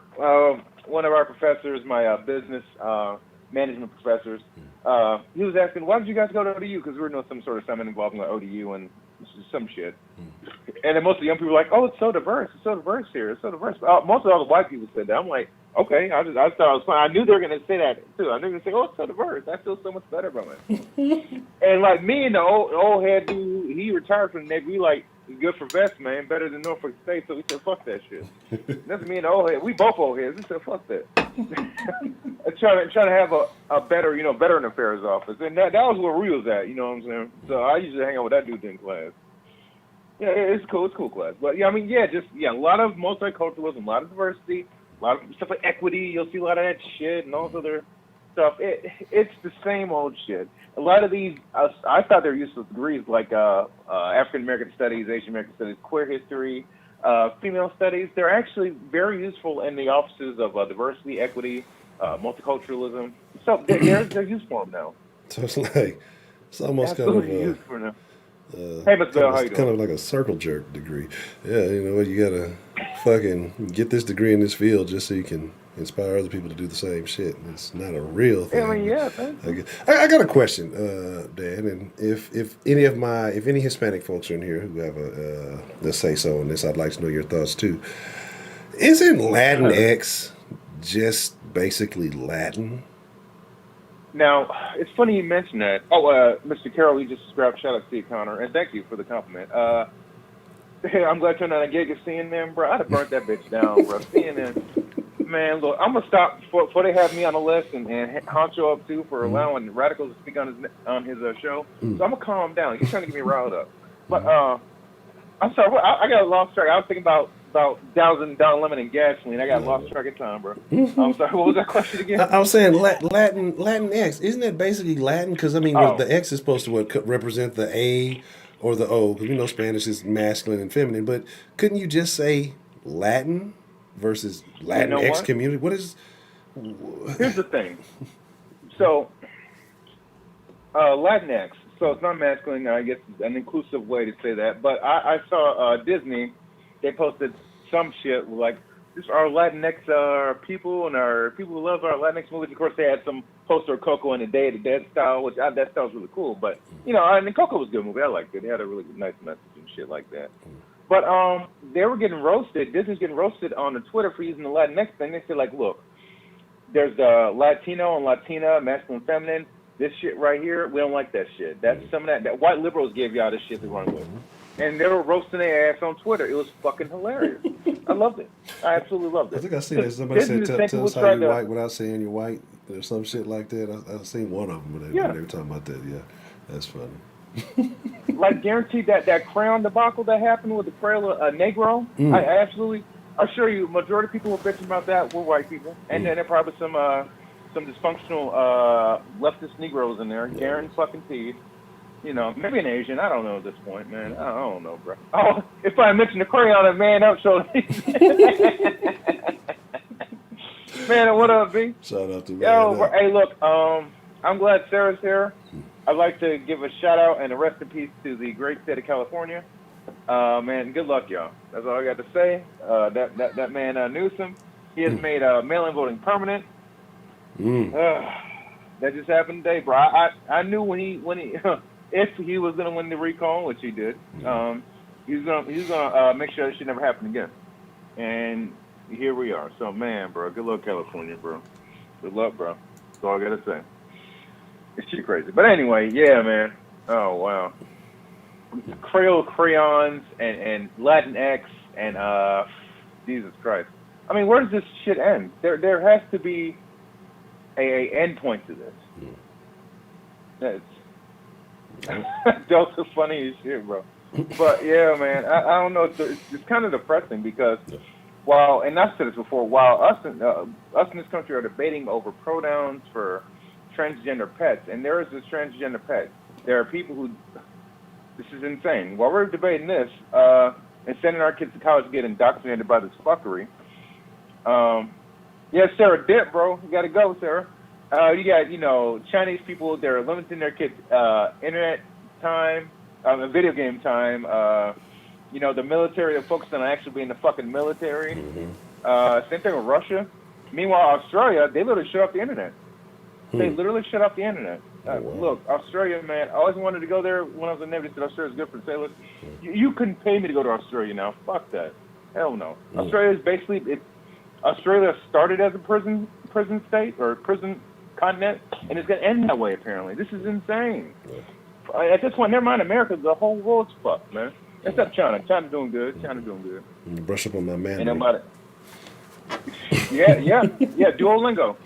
one of our professors, my business management professors, he was asking, "Why did you guys go to ODU?" Because we were doing some sort of summit involving like ODU and some shit. And then most of the young people were like, "Oh, it's so diverse. It's so diverse here. It's so diverse." Most of all the white people said that. I'm like, okay. I thought it was fun. I knew they were going to say that too. I knew they were going to say, "Oh, it's so diverse. I feel so much better about it." And like me and the old head dude, he retired from the Navy. We like, it's good for vets, man. Better than Norfolk State. So we said, "Fuck that shit." That's me and the old head. We both old heads. We said, "Fuck that." trying to have a better, Veteran Affairs office, and that was where we was at. You know what I'm saying? So I usually hang out with that dude in class. Yeah, it's cool. It's cool class. But yeah, a lot of multiculturalism, a lot of diversity, a lot of stuff like equity. You'll see a lot of that shit and all this other stuff. It's the same old shit. A lot of these, I thought they were useless degrees like African American Studies, Asian American Studies, queer history, female studies, they're actually very useful in the offices of diversity, equity, multiculturalism. So they're used for them now. So it's almost Absolutely used for them. Hey, Ms. Bell, how you doing? Kind of like a circle jerk degree. Yeah, you know what? You gotta fucking get this degree in this field just so you can inspire other people to do the same shit. It's not a real thing. I mean, yeah. I got a question, Dan, and if any Hispanic folks are in here who have a say so on this, I'd like to know your thoughts too. Isn't Latinx just basically Latin? Now, it's funny you mentioned that. Oh, Mr. Carroll, you just grabbed shout out to you, Connor, and thank you for the compliment. I'm glad you're on a gig of CNN, bro. I'd have burnt that bitch down, bro. CNN, man, look, I'm gonna stop before they have me on the list and Honcho up too for allowing radicals to speak on his show. So I'm gonna calm down. He's trying to get me riled up. But I'm sorry, I got lost track. I was thinking about dousing down lemon and gasoline. I got lost track of time, bro. I'm sorry. What was that question again? I was saying Latin X. Isn't that basically Latin? Because I mean, the X is supposed to represent the A or the O. Because we know Spanish is masculine and feminine. But couldn't you just say Latin versus Latin X community? What is? Here's the thing. So Latinx. So it's not masculine. I guess it's an inclusive way to say that. But I saw Disney. They posted some shit like, this are our Latinx people and our people who love our Latinx movies. Of course, they had some poster of Coco in the Day of the Dead style, which that style was really cool. But, you know, and Coco was a good movie. I liked it. They had a really nice message and shit like that. But they were getting roasted. Disney's getting roasted on the Twitter for using the Latinx thing. They said, like, look, there's Latino and Latina, masculine, feminine. This shit right here, we don't like that shit. That's some of that white liberals gave y'all this shit to run with. And they were roasting their ass on Twitter. It was fucking hilarious. I loved it. I absolutely loved it. I think I seen that. Somebody said, tell us how you're white without saying you're white. Or some shit like that. I've seen one of them when they were talking about that. Yeah, that's funny. Like, guaranteed that Crayon debacle that happened with the Crayon Negro, I absolutely, I assure you, majority of people who are bitching about that were white people. And then there are probably some dysfunctional leftist Negroes in there, guaranteed. You know, maybe an Asian. I don't know at this point, man. I don't know, bro. Oh, if I mention the crayon and man up, so man, what up, B? Shout out to me. Yo, hey, look, I'm glad Sarah's here. I'd like to give a shout out and a rest in peace to the great state of California. Man, good luck, y'all. That's all I got to say. That man Newsom, he has made mail-in voting permanent. That just happened today, bro. I knew when he if he was gonna win the recall, which he did, he's gonna make sure that shit never happen again. And here we are. So, man, bro, good luck, California, bro. Good luck, bro. That's all I gotta say. It's shit crazy. But anyway, yeah, man. Oh wow. Creole crayons and Latinx and Jesus Christ. I mean, where does this shit end? There has to be a end point to this. That's Delta funny as shit, bro. But yeah, man, I don't know. It's kind of depressing because and I've said this before, while us in this country are debating over pronouns for transgender pets, and there is this transgender pet, there are people who, this is insane. While we're debating this and sending our kids to college to get indoctrinated by this fuckery, yeah, Sarah dip, bro. You gotta go, Sarah. You got, Chinese people, they're limiting their kids' internet time, video game time. The military, they're focused on actually being the fucking military. Same thing with Russia. Meanwhile, Australia, they literally shut off the internet. They literally shut off the internet. Look, Australia, man, I always wanted to go there when I was in the Navy. They said Australia's good for sailors. You couldn't pay me to go to Australia now. Fuck that. Hell no. Australia is basically, Australia started as a prison state or prison continent, and it's going to end that way, apparently. This is insane. At this point, never mind America, the whole world's fucked, man. Except China. China's doing good. Brush up on my man. Ain't nobody. Yeah, Duolingo.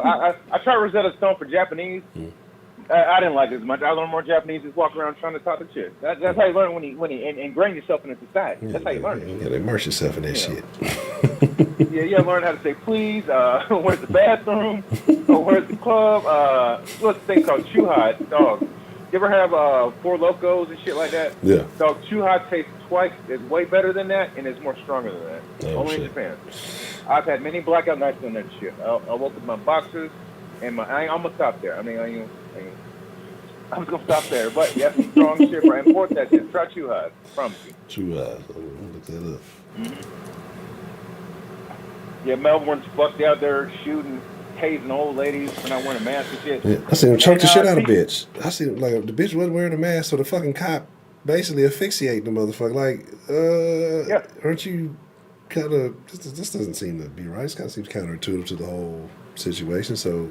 I tried Rosetta Stone for Japanese. I didn't like it as much. I learned more Japanese just walking around trying to talk to chicks. That's how you learn when you ingrain yourself in a society. That's how you learn it. You gotta immerse yourself in that shit. You learn how to say please, where's the bathroom, or where's the club, what's the thing called Chuhai, dog. You ever have Four Locos and shit like that? Yeah. Dog, Chew Hot tastes twice. It's way better than that, and it's more stronger than that. Oh, Only shit. in Japan. I've had many blackout nights on that shit. I'll woke up my boxers, and I'm gonna stop there. I mean, I'm just gonna stop there. But yeah, some strong shit. Bro. Import that shit. Try Chew Hot. Promise you. Chew Hot. Look that up. Mm-hmm. Yeah, Melbourne's fucked out there shooting, tasing old ladies for not wearing a mask and shit. Yeah, I seen him choke the shit out of a bitch. I seen him, like, the bitch wasn't wearing a mask, so the fucking cop basically asphyxiating the motherfucker. Like, Yeah. aren't you kind of, this doesn't seem to be right. This kind of seems counterintuitive to the whole situation. So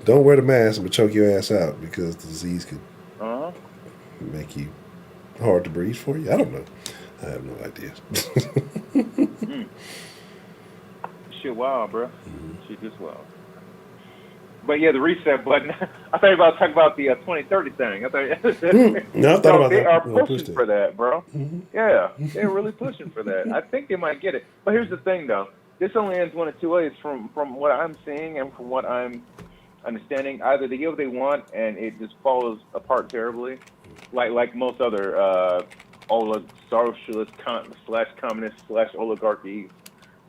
don't wear the mask, I'm going to choke your ass out because the disease could make you hard to breathe for you. I don't know. I have no idea. Shit wild, bro. Shit just wild. But yeah, the reset button. I thought you were about to talk about the 2030 thing. I thought. No, I thought about they that. are No, pushing for that, bro. Yeah, they're really pushing for that. I think they might get it. But here's the thing, though. This only ends one of two ways. From what I'm seeing and from what I'm understanding, either they get what they want and it just falls apart terribly, like most other socialist / communist / oligarchy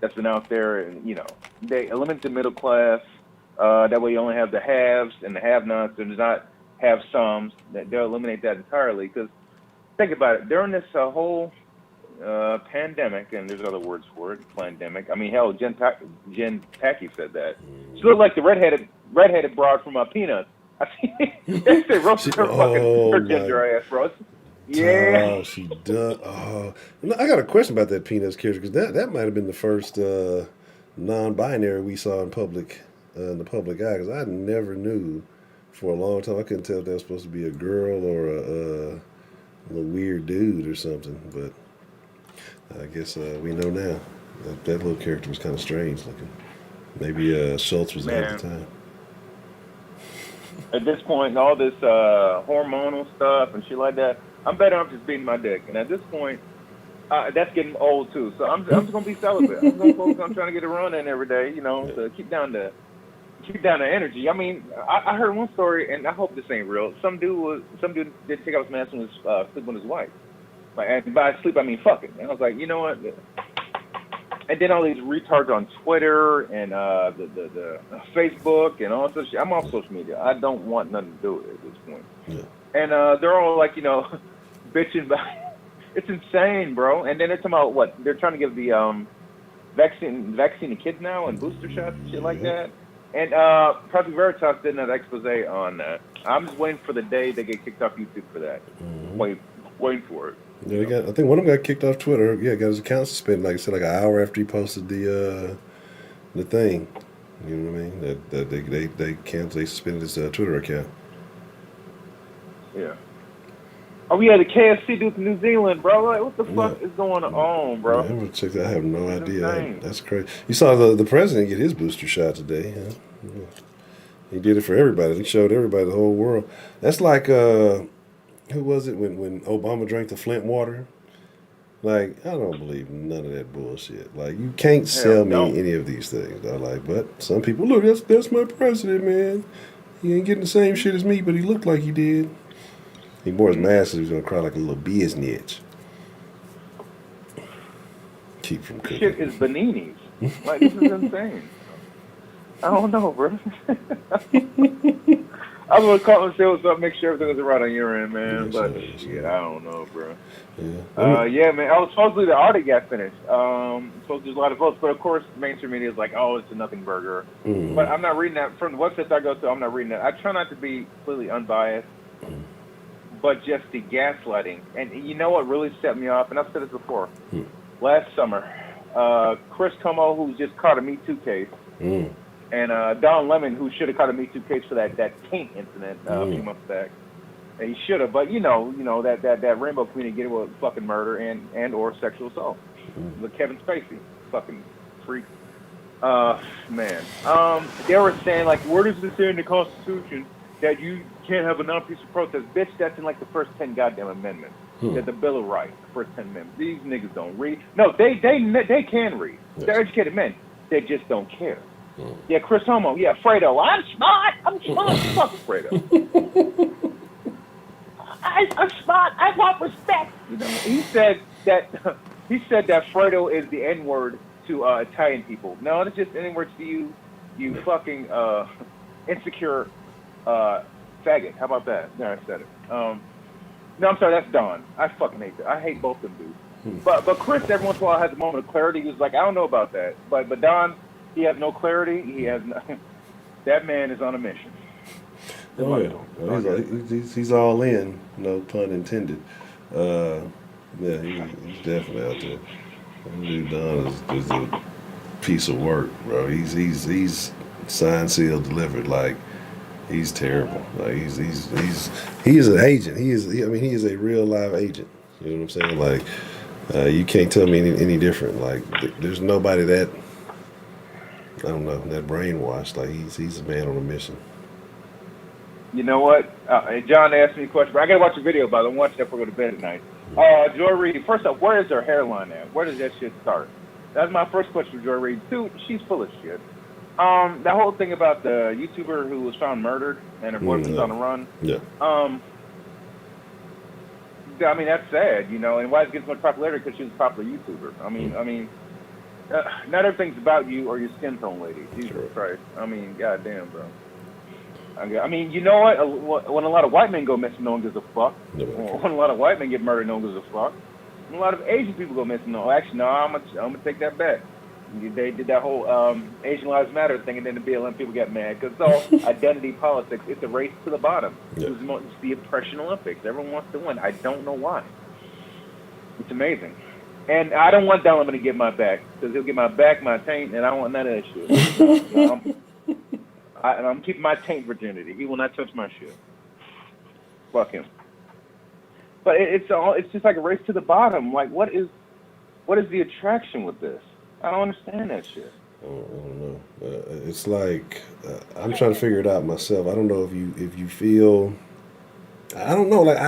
that's been out there, and they eliminate the middle class. That way you only have the haves and the have-nots, and not have somes. They'll eliminate that entirely. Because think about it, during this whole pandemic, and there's other words for it, pandemic. I mean, hell, Jen Psaki said that. She looked like the redheaded broad from Peanuts. I see. They roasted her her ginger ass, bro. Yeah. Oh, she does. Oh, I got a question about that Peanuts character, because that might have been the first non-binary we saw in public, in the public eye. Because I never knew for a long time. I couldn't tell if that was supposed to be a girl or a weird dude or something. But I guess we know now that little character was kind of strange looking. Maybe Schultz was there at the time. At this point, all this hormonal stuff and shit like that, I'm better off just beating my dick. And at this point, that's getting old too. So I'm just gonna be celibate. I'm gonna focus on trying to get a run in every day, to keep down the energy. I mean, I heard one story, and I hope this ain't real. Some dude did take out his mask and was sleeping with his wife. Like, and by sleep I mean fucking. And I was like, you know what? And then all these retards on Twitter and the Facebook and all that shit. I'm off social media. I don't want nothing to do with it at this point. Yeah. And they're all like, bitching about it. It's insane, bro. And then they're talking about what? They're trying to give the vaccine to kids now and booster shots and shit like that. And Project Veritas did an expose on that. I'm just waiting for the day they get kicked off YouTube for that. Waiting for it. Yeah, I think one of them got kicked off Twitter. Yeah, got his account suspended. Like I said, like an hour after he posted the thing. You know what I mean? That they suspended his Twitter account. Yeah. Oh yeah, the KFC dude from New Zealand, bro. Like, what the fuck is going on, bro? Yeah, I'm gonna check that. I have no idea. That's crazy. You saw the president get his booster shot today. Huh? Yeah. He did it for everybody. He showed everybody, the whole world. That's like who was it when Obama drank the Flint water? Like, I don't believe none of that bullshit. Like, you can't sell me any of these things. I like, but some people, look, that's my president, man. He ain't getting the same shit as me, but he looked like he did. He wore his mask, so he was gonna cry like a little biznitch. Keep from cooking. Shit is bananas. Like, this is insane. I don't know, bro. I was gonna call and say what's up, make sure everything was right on your end, man. But shit, I don't know, bro. Yeah, man. Supposedly the audit got finished. Supposedly there's a lot of votes, but of course mainstream media is like, oh, it's a nothing burger. But I'm not reading that from the websites I go to. I'm not reading that. I try not to be completely unbiased. But just the gaslighting. And you know what really set me off? And I've said this before. Last summer, Chris Cuomo, who just caught a Me Too case, and Don Lemon, who should have caught a Me Too case for that taint incident a few months back. And he should have, but that rainbow community getting with fucking murder and or sexual assault. With Kevin Spacey, fucking freak. Man. They were saying, like, where does it say in the Constitution that you can't have a non-peaceful protest? Bitch, that's in like the first 10 goddamn amendments. That the Bill of Rights, the first 10 amendments. These niggas don't read. No, they can read. Yes. They're educated men. They just don't care. Yeah, Chris Homo. Yeah, Fredo. I'm smart. Fuck Fredo. I'm smart. I want respect. You know, he said that Fredo is the N word to Italian people. No, it's just N word to you, you fucking insecure faggot. How about that? There, I said it. No, I'm sorry, that's Don. I fucking hate that. I hate both of them dudes. But Chris, every once in a while, has a moment of clarity. He's like, I don't know about that. But Don, he has no clarity. He has no, that man is on a mission. Oh yeah, well, he's all in. No pun intended. Yeah, he's definitely out there. That dude Don is a piece of work, bro. He's signed, sealed, delivered. Like he's terrible. Like he is an agent. He is a real live agent. You know what I'm saying? Like you can't tell me any different. Like there's nobody that I don't know that brainwashed. Like he's a man on a mission. You know what? John asked me a question, but I gotta watch a video about it. I'm watching that before I go to bed tonight. Joy Reid, first off, where is her hairline at? Where does that shit start? That's my first question for Joy Reid. Two, she's full of shit. That whole thing about the YouTuber who was found murdered and her boyfriend's on the run. Yeah. I mean, that's sad, you know, and why does it get so much popularity? Because she was a popular YouTuber. I mean, not everything's about you or your skin tone, lady. Jesus Christ. I mean, goddamn, bro. I mean, you know what? When a lot of white men go missing, no one gives a fuck. When a lot of white men get murdered, no one gives a fuck. When a lot of Asian people go missing, no. Actually, no, I'm gonna take that back. They did that whole Asian Lives Matter thing, and then the BLM people got mad because it's all identity politics. It's a race to the bottom. Yeah. It's the oppression Olympics. Everyone wants to win. I don't know why. It's amazing. And I don't want Denline to get my back because he'll get my back, my taint, and I don't want none of that shit. No, I'm keeping my taint virginity. He will not touch my shit. Fuck him. But it's just like a race to the bottom. Like, what is the attraction with this? I don't understand that shit. I don't know. It's like I'm trying to figure it out myself. I don't know if you feel. I don't know. Like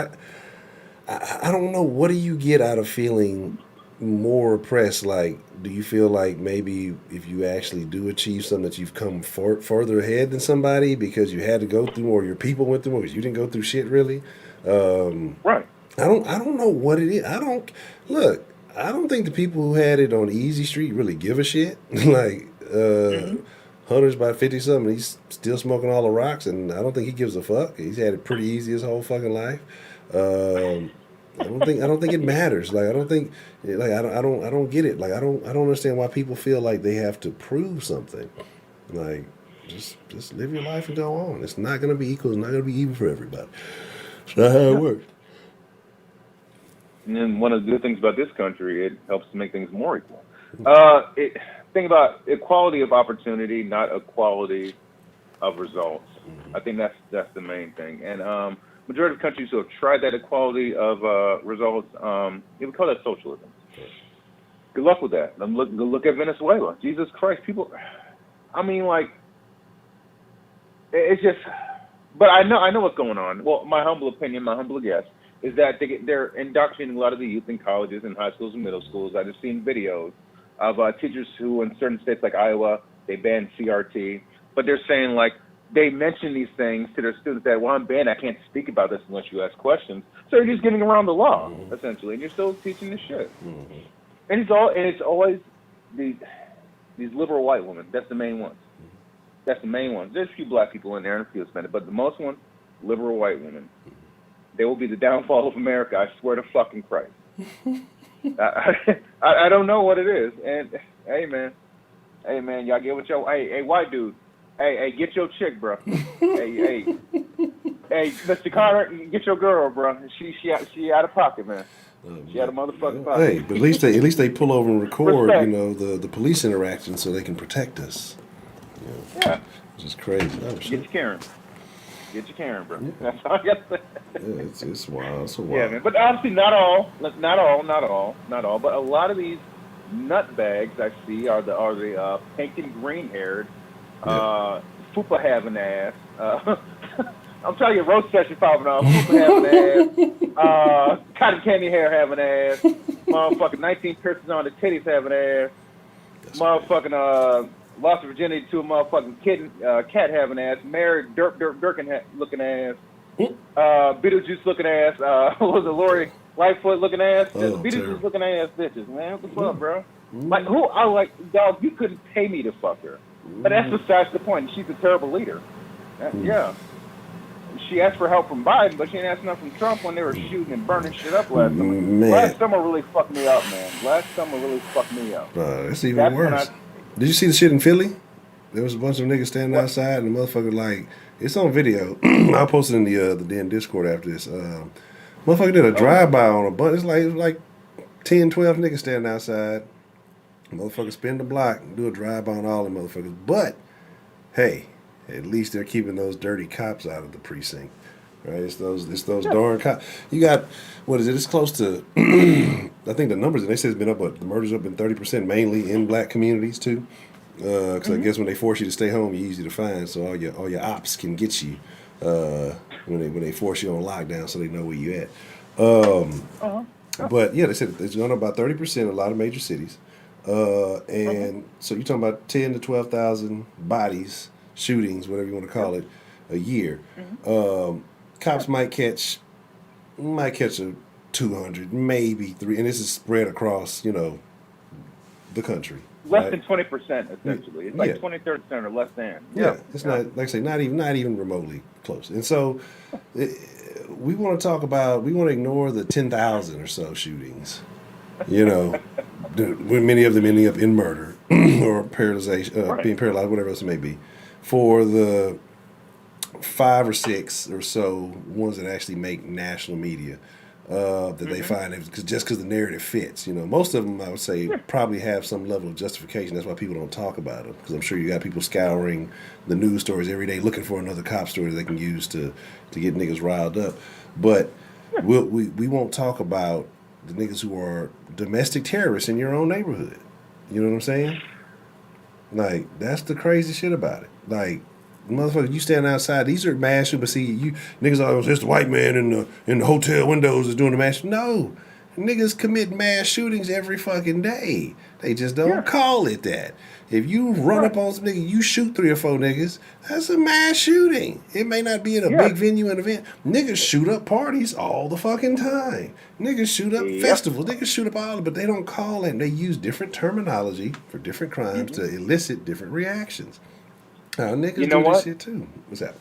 I don't know. What do you get out of feeling more oppressed? Like, do you feel like maybe if you actually do achieve something that you've come further ahead than somebody because you had to go through or your people went through or you didn't go through shit really? Right. I don't know what it is. I don't think the people who had it on Easy Street really give a shit. Like Hunter's about 50-something. He's still smoking all the rocks, and I don't think he gives a fuck. He's had it pretty easy his whole fucking life. I don't think it matters. Like I don't get it. Like I don't understand why people feel like they have to prove something. Like just live your life and go on. It's not gonna be equal. It's not gonna be even for everybody. It's not how it works. And then one of the good things about this country, it helps to make things more equal. Think about equality of opportunity, not equality of results. I think that's the main thing. And majority of countries who have tried that equality of results, we call that socialism. Good luck with that. Look at Venezuela. Jesus Christ, people. I mean, like, it's just. But I know what's going on. Well, my humble opinion, my humble guess, is that they're indoctrinating a lot of the youth in colleges and high schools and middle schools. I've just seen videos of teachers who, in certain states like Iowa, they banned CRT, but they're saying like. They mention these things to their students that, well, I'm banned. I can't speak about this unless you ask questions. So you're just getting around the law, essentially, and you're still teaching this shit. And it's always these liberal white women. That's the main ones. That's the main ones. There's a few black people in there and a few Hispanic, but the most ones, liberal white women. They will be the downfall of America. I swear to fucking Christ. I don't know what it is. And hey man, y'all get what y'all. Hey, white dude. Hey, get your chick, bro. hey, Mr. Carter, get your girl, bro. She out of pocket, man. She out of motherfucking pocket. Hey, but at least they pull over and record, respect. You know, the police interaction so they can protect us. You know, yeah, which is crazy. Oh, get your Karen. Get your Karen, bro. Yeah. That's all I got to say. Yeah, it's wild. It's so wild. Yeah, man. But obviously, not all. But a lot of these nutbags I see are the pink and green haired. Fupa having ass. I'm telling you, roast session popping off. Fupa having ass. Cotton candy hair having ass. Motherfucking 19 piercings on the titties having ass. That's motherfucking lost of virginity to a motherfucking cat having ass. Married Dirkin looking ass. Beetlejuice looking ass. What was it, Lori Lightfoot looking ass? Oh, Beetlejuice terrible. looking ass bitches, man. What the fuck, bro? Like, who? I like, dog, you couldn't pay me to fuck her. But that's besides the point. She's a terrible leader. Yeah. She asked for help from Biden, but she didn't ask nothing from Trump when they were shooting and burning shit up last summer. Man. Last summer really fucked me up, man. Last summer really fucked me up. That's even That's worse. Did you see the shit in Philly? There was a bunch of niggas standing outside, and the motherfucker, like, it's on video. I'll post it in the damn Discord after this. Motherfucker did a drive-by on a bunch. It was like 10, 12 niggas standing outside. Motherfucker spin the block and do a drive-by on all the motherfuckers. But, hey, at least they're keeping those dirty cops out of the precinct. Right? It's those darn cops. You got, what is it? It's close to, I think the numbers, they say it's been up, but the murders have been 30%, mainly in black communities, too. Because I guess when they force you to stay home, you're easy to find, so all your ops can get you when they force you on lockdown, so they know where you at. But yeah, they said it's gone up about 30% in a lot of major cities, and so you're talking about 10 to 12,000 bodies, shootings, whatever you want to call it, a year. Cops might catch a 200, maybe 3, and this is spread across the country. Less than 20%, essentially. It's like 20, 30% or less than. Yeah, it's not, like I say, not even remotely close. And so we want to ignore the 10,000 or so shootings, when many of them ending up in murder or paralyzation, being paralyzed, whatever else it may be, for the 5 or 6 or so ones that actually make national media. That they find just because the narrative fits. Most of them, I would say, probably have some level of justification. That's why people don't talk about them, because I'm sure you got people scouring the news stories every day looking for another cop story they can use to get niggas riled up. But we won't talk about the niggas who are domestic terrorists in your own neighborhood. You know what I'm saying? Like, that's the crazy shit about it. Like, motherfucker, you stand outside. These are mass shootings. See, you niggas always, it's the white man in the hotel windows is doing the mass. No, niggas commit mass shootings every fucking day. They just don't call it that. If you run up on some niggas, you shoot 3 or 4 niggas, that's a mass shooting. It may not be in a big venue and event. Niggas shoot up parties all the fucking time. Niggas shoot up festivals. Niggas shoot up all, but they don't call it. They use different terminology for different crimes to elicit different reactions. Niggas do this shit too. What's that?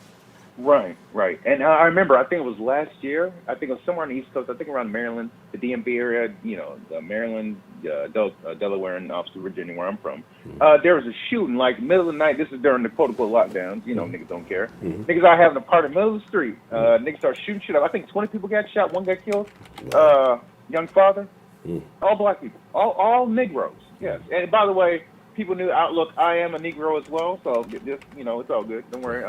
Right. And I remember, I think it was last year, I think it was somewhere on the East Coast, I think around Maryland, the DMV area, the Maryland, Delaware, and obviously Virginia, where I'm from. There was a shooting, like middle of the night. This is during the quote-unquote lockdowns. Niggas don't care. Niggas are having a party in the middle of the street. Niggas start shooting shit up. I think 20 people got shot. 1 got killed. Young father. All black people. All Negroes. Yes. And by the way, people knew Outlook. I am a Negro as well, so just it's all good. Don't worry.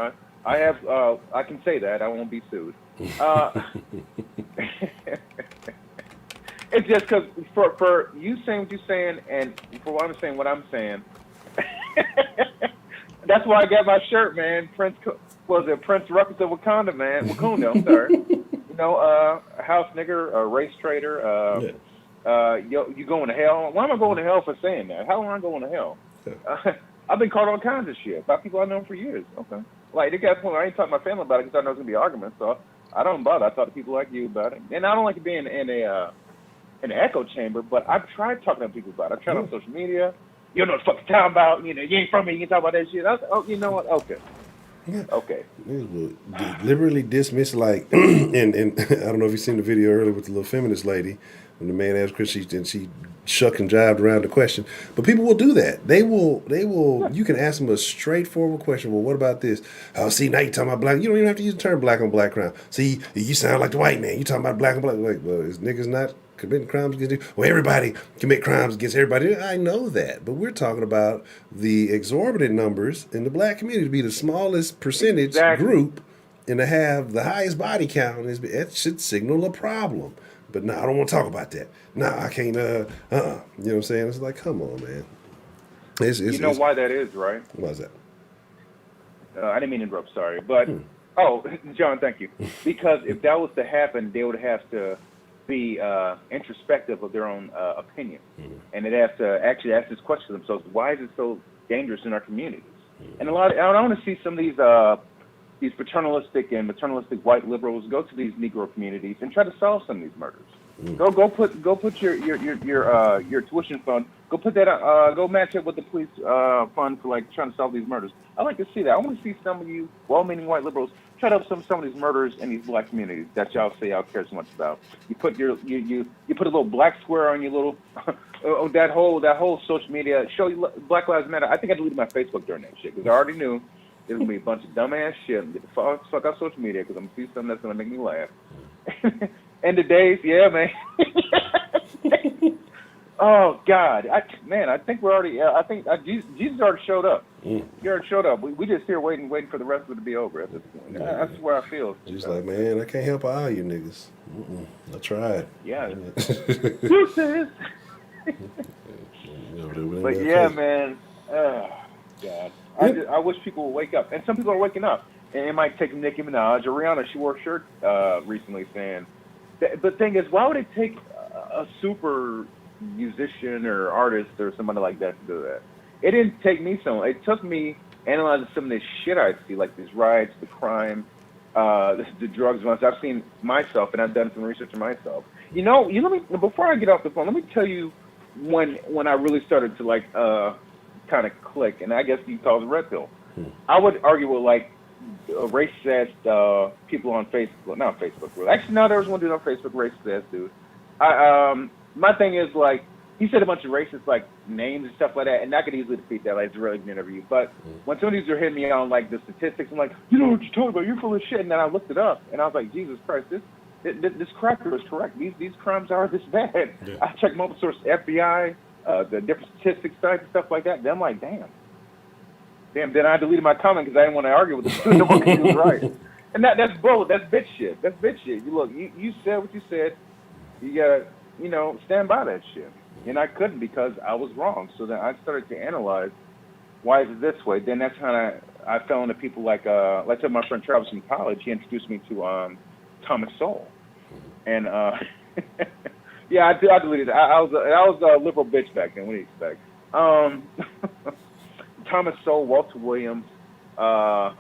I have. I can say that. I won't be sued. It's just because for you saying what you're saying, and for what I'm saying, that's why I got my shirt, man. Prince Ruckus of Wakanda, man. Wakanda. I'm sorry. House nigger, a race trader. You going to hell? Why am I going to hell for saying that? How am I going to hell? I've been called all kinds of shit by people I've known for years. Okay. Like, they got point, I ain't talking to my family about it because I know it's going to be arguments, so I don't bother. I talk to people like you about it. And I don't like to be in an echo chamber, but I've tried talking to people about it. I've tried on social media. You don't know what the fuck you're talking about. You ain't from me. You can talk about that shit. I was, you know what? Okay. Yeah. Okay. Deliberately dismiss, like, and I don't know if you've seen the video earlier with the little feminist lady when the man asked Chris, and she shucked and jived around the question. But people will do that. They will. You can ask them a straightforward question. Well, what about this? Oh, see, now you're talking about black. You don't even have to use the term black on black crime. See, you sound like the white man. You talking about black on black. Like, well, is niggas not committing crimes against you? Well, everybody commit crimes against everybody. I know that, but we're talking about the exorbitant numbers in the black community to be the smallest percentage group and to have the highest body count. That should signal a problem. But no, I don't want to talk about that. No, I can't. You know what I'm saying? It's like, come on, man. You know why that is, right? Why is that? I didn't mean to interrupt. Sorry, but John, thank you. Because if that was to happen, they would have to be introspective of their own opinion, and they'd have to actually ask this question to themselves: why is it so dangerous in our communities? And I want to see some of these these paternalistic and maternalistic white liberals go to these Negro communities and try to solve some of these murders. Go put your tuition fund. Go put that. Go match it with the police fund for like trying to solve these murders. I like to see that. I want to see some of you well-meaning white liberals try to help some of these murders in these black communities that y'all say y'all care so much about. You put you put a little black square on your little that whole social media show. Black Lives Matter. I think I deleted my Facebook during that shit because I already knew there's gonna be a bunch of dumbass shit. Get the fuck out social media because I'm gonna see something that's gonna make me laugh. End of days, yeah, man. Oh God, I think we're already. I think Jesus already showed up. He already showed up. We just here waiting for the rest of it to be over at this point. That's where I feel. Just like, man, I can't help all you niggas. I tried. Yeah. Deuces. But yeah, man. God. I wish people would wake up, and some people are waking up. And it might take Nicki Minaj or Rihanna. She wore a shirt recently saying. But the thing is, why would it take a super musician or artist or somebody like that to do that? It didn't take me so long. It took me analyzing some of this shit I see, like these riots, the crime, the drugs. I've seen myself, and I've done some research on myself. You let me, before I get off the phone, let me tell you when I really started to like kind of click, and I guess you call it red pill. I would argue with like racist people on Facebook. Well, not Facebook. Actually, no, there was one dude on Facebook, racist ass dude. My thing is like he said a bunch of racist like names and stuff like that, and I could easily defeat that. Like it's a really good interview. But when some of these are hitting me on like the statistics, I'm like, you know what you're talking about? You're full of shit. And then I looked it up, and I was like, Jesus Christ, this cracker is correct. These crimes are this bad. Yeah. I checked multiple sources, FBI, the different statistics sites and stuff like that. Then I'm like, damn. Then I deleted my comment because I didn't want to argue with the student. He was right. And that's bull. That's bitch shit. That's bitch shit. You said what you said. You gotta, stand by that shit. And I couldn't because I was wrong. So then I started to analyze why is it this way. Then that's kind of I fell into people like my friend Travis from college. He introduced me to Thomas Sowell. And yeah, I deleted it. I was a liberal bitch back then. What do you expect? Thomas Sowell, Walter Williams. I'm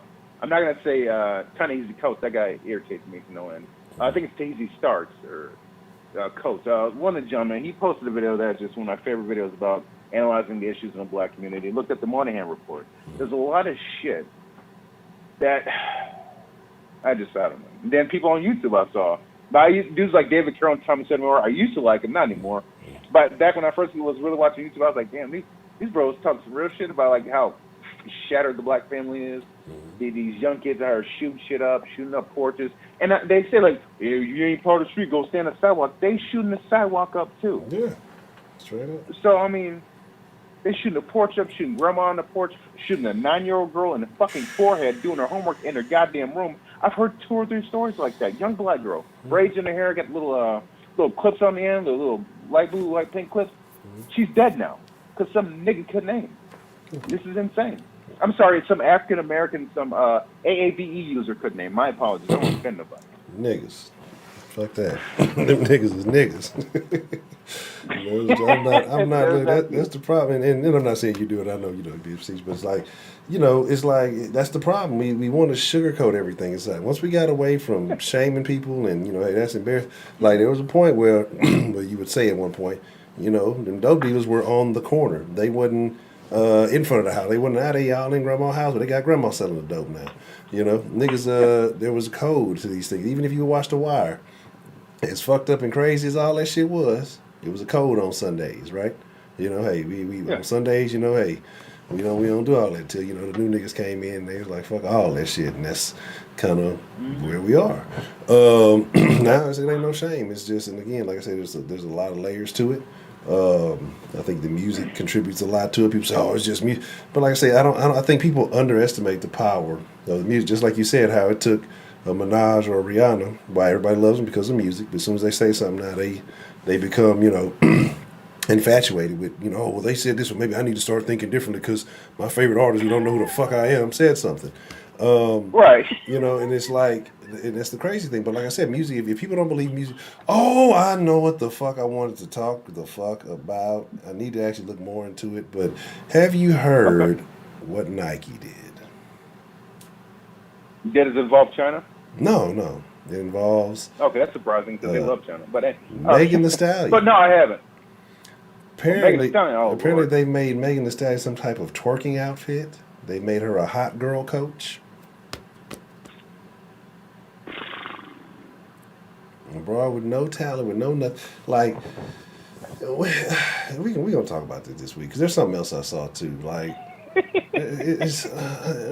not gonna say Ta-Nehisi Coates. That guy irritates me to no end. I think it's Ta-Nehisi Starks or Coates. One of the gentlemen. He posted a video that's just one of my favorite videos about analyzing the issues in the black community. Looked at the Moynihan report. There's a lot of shit that I don't know. And then people on YouTube I saw. But dudes like David Carroll and Thomas Edmore, I used to like him, not anymore. But back when I first was really watching YouTube, I was like, damn, these bros talk some real shit about like how shattered the black family is. These young kids out here shooting up porches. And they say like, hey, you ain't part of the street, go stand on the sidewalk. They shooting the sidewalk up too. Yeah, straight up. So, I mean, they shooting the porch up, shooting grandma on the porch, shooting a 9-year-old girl in the fucking forehead, doing her homework in her goddamn room. I've heard 2 or 3 stories like that. Young black girl, braids in her hair, got little clips on the end, the little light blue, light pink clips. She's dead now because some nigga couldn't aim. This is insane. I'm sorry, some African American, some AAVE user couldn't name. My apologies. I don't want to offend nobody. Niggas. Fuck that. Them niggas is niggas. I'm not. That's the problem. And I'm not saying you do it. I know you don't be but it's like, it's like that's the problem. We want to sugarcoat everything. It's like once we got away from shaming people and hey, that's embarrassing. Like there was a point where, well, you would say at one point, them dope dealers were on the corner. They wasn't in front of the house. They wasn't out there all in grandma's house, but they got grandma selling the dope now. Niggas. There was a code to these things. Even if you watch The Wire, as fucked up and crazy as all that shit was, it was a code on Sundays, right? Hey, we on Sundays, hey, we don't do all that till the new niggas came in. And they was like, fuck all that shit, and that's kind of where we are. Now it ain't no shame. It's just, and again, like I said, there's a lot of layers to it. I think the music contributes a lot to it. People say, "Oh, it's just music," but like I say, I think people underestimate the power of the music. Just like you said, how it took a Minaj or a Rihanna, why everybody loves them because of music. But as soon as they say something, now they become infatuated with well they said this, well maybe I need to start thinking differently because my favorite artist who don't know who the fuck I am said something. Right. And it's like, and that's the crazy thing. But like I said, music, if people don't believe music, oh, I know what the fuck I wanted to talk the fuck about. I need to actually look more into it. But have you heard what Nike did? Did it involve China? No. It involves Okay, that's surprising because they love China. But Megan Thee Stallion. But no, I haven't. Apparently, Lord. they made Megan Thee Stallion some type of twerking outfit. They made her a hot girl coach. A broad with no talent, with no nothing. Like, we gonna talk about this week because there's something else I saw too. Like, it's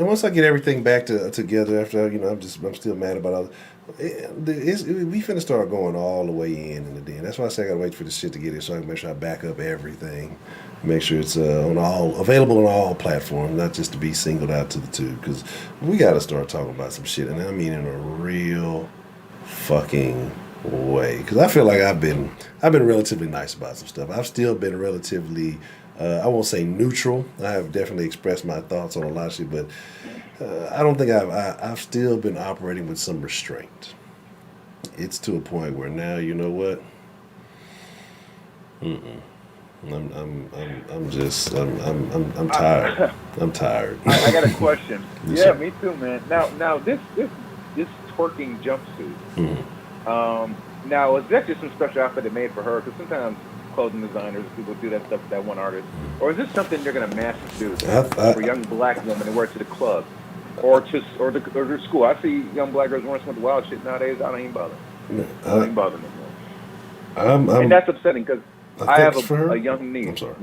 once I get everything back together after I'm still mad about all. We finna start going all the way in the den. That's why I say I gotta wait for this shit to get here so I can make sure I back up everything, make sure it's available on all platforms, not just to be singled out to the two. Because we gotta start talking about some shit, and I mean in a real fucking way. Because I feel like I've been relatively nice about some stuff. I've still been relatively, I won't say neutral. I have definitely expressed my thoughts on a lot of shit, but I don't think I've still been operating with some restraint. It's to a point where now, you know what? I'm tired. I'm tired. I got a question. Yeah, me too, man. Now this twerking jumpsuit. Now is that just some special outfit they made for her? Because sometimes clothing designers, people do that stuff for that one artist. Or is this something they're gonna mass produce for young black women to wear to the club or to school? I see young black girls wearing some of the wild shit nowadays. I don't even bother. I don't even bother anymore. And that's upsetting because I have a young niece. I'm sorry.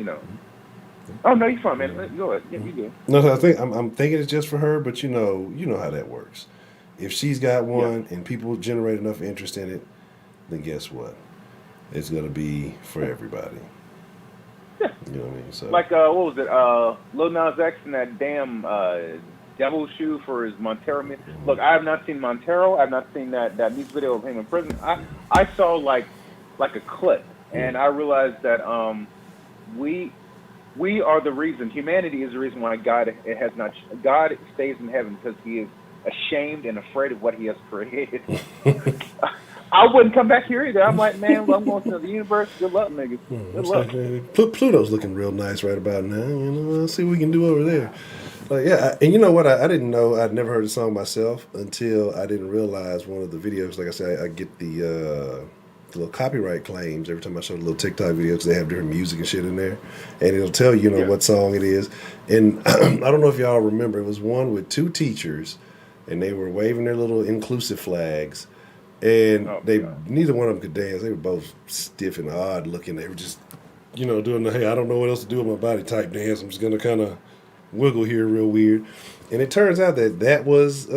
Oh no, you're fine, man. Go ahead. Yeah, you do. No, I think I'm thinking it's just for her, but you know how that works. If she's got one and people generate enough interest in it, then guess what? It's gonna be for everybody. Yeah. You know what I mean? So like what was it? Lil Nas X and that damn devil shoe for his Montero. Look, I have not seen Montero. I've not seen that music video of him in prison. I saw like a clip, and I realized that we are the reason. Humanity is the reason why God stays in heaven, because he is ashamed and afraid of what he has created. I wouldn't come back here either. I'm like, man, well, I'm going to the universe. Good luck, niggas. Good luck. Pluto's looking real nice right about now. Let's see what we can do over there. Like, yeah, and you know what? I didn't know. I'd never heard the song myself until I didn't realize one of the videos. Like I said, I get the little copyright claims every time I show the little TikTok videos because they have different music and shit in there, and it'll tell you, what song it is. And I don't know if y'all remember, it was one with two teachers, and they were waving their little inclusive flags, and neither one of them could dance. They were both stiff and odd looking. They were just, doing the, hey, I don't know what else to do with my body type dance. I'm just gonna kind of wiggle here real weird. And it turns out that was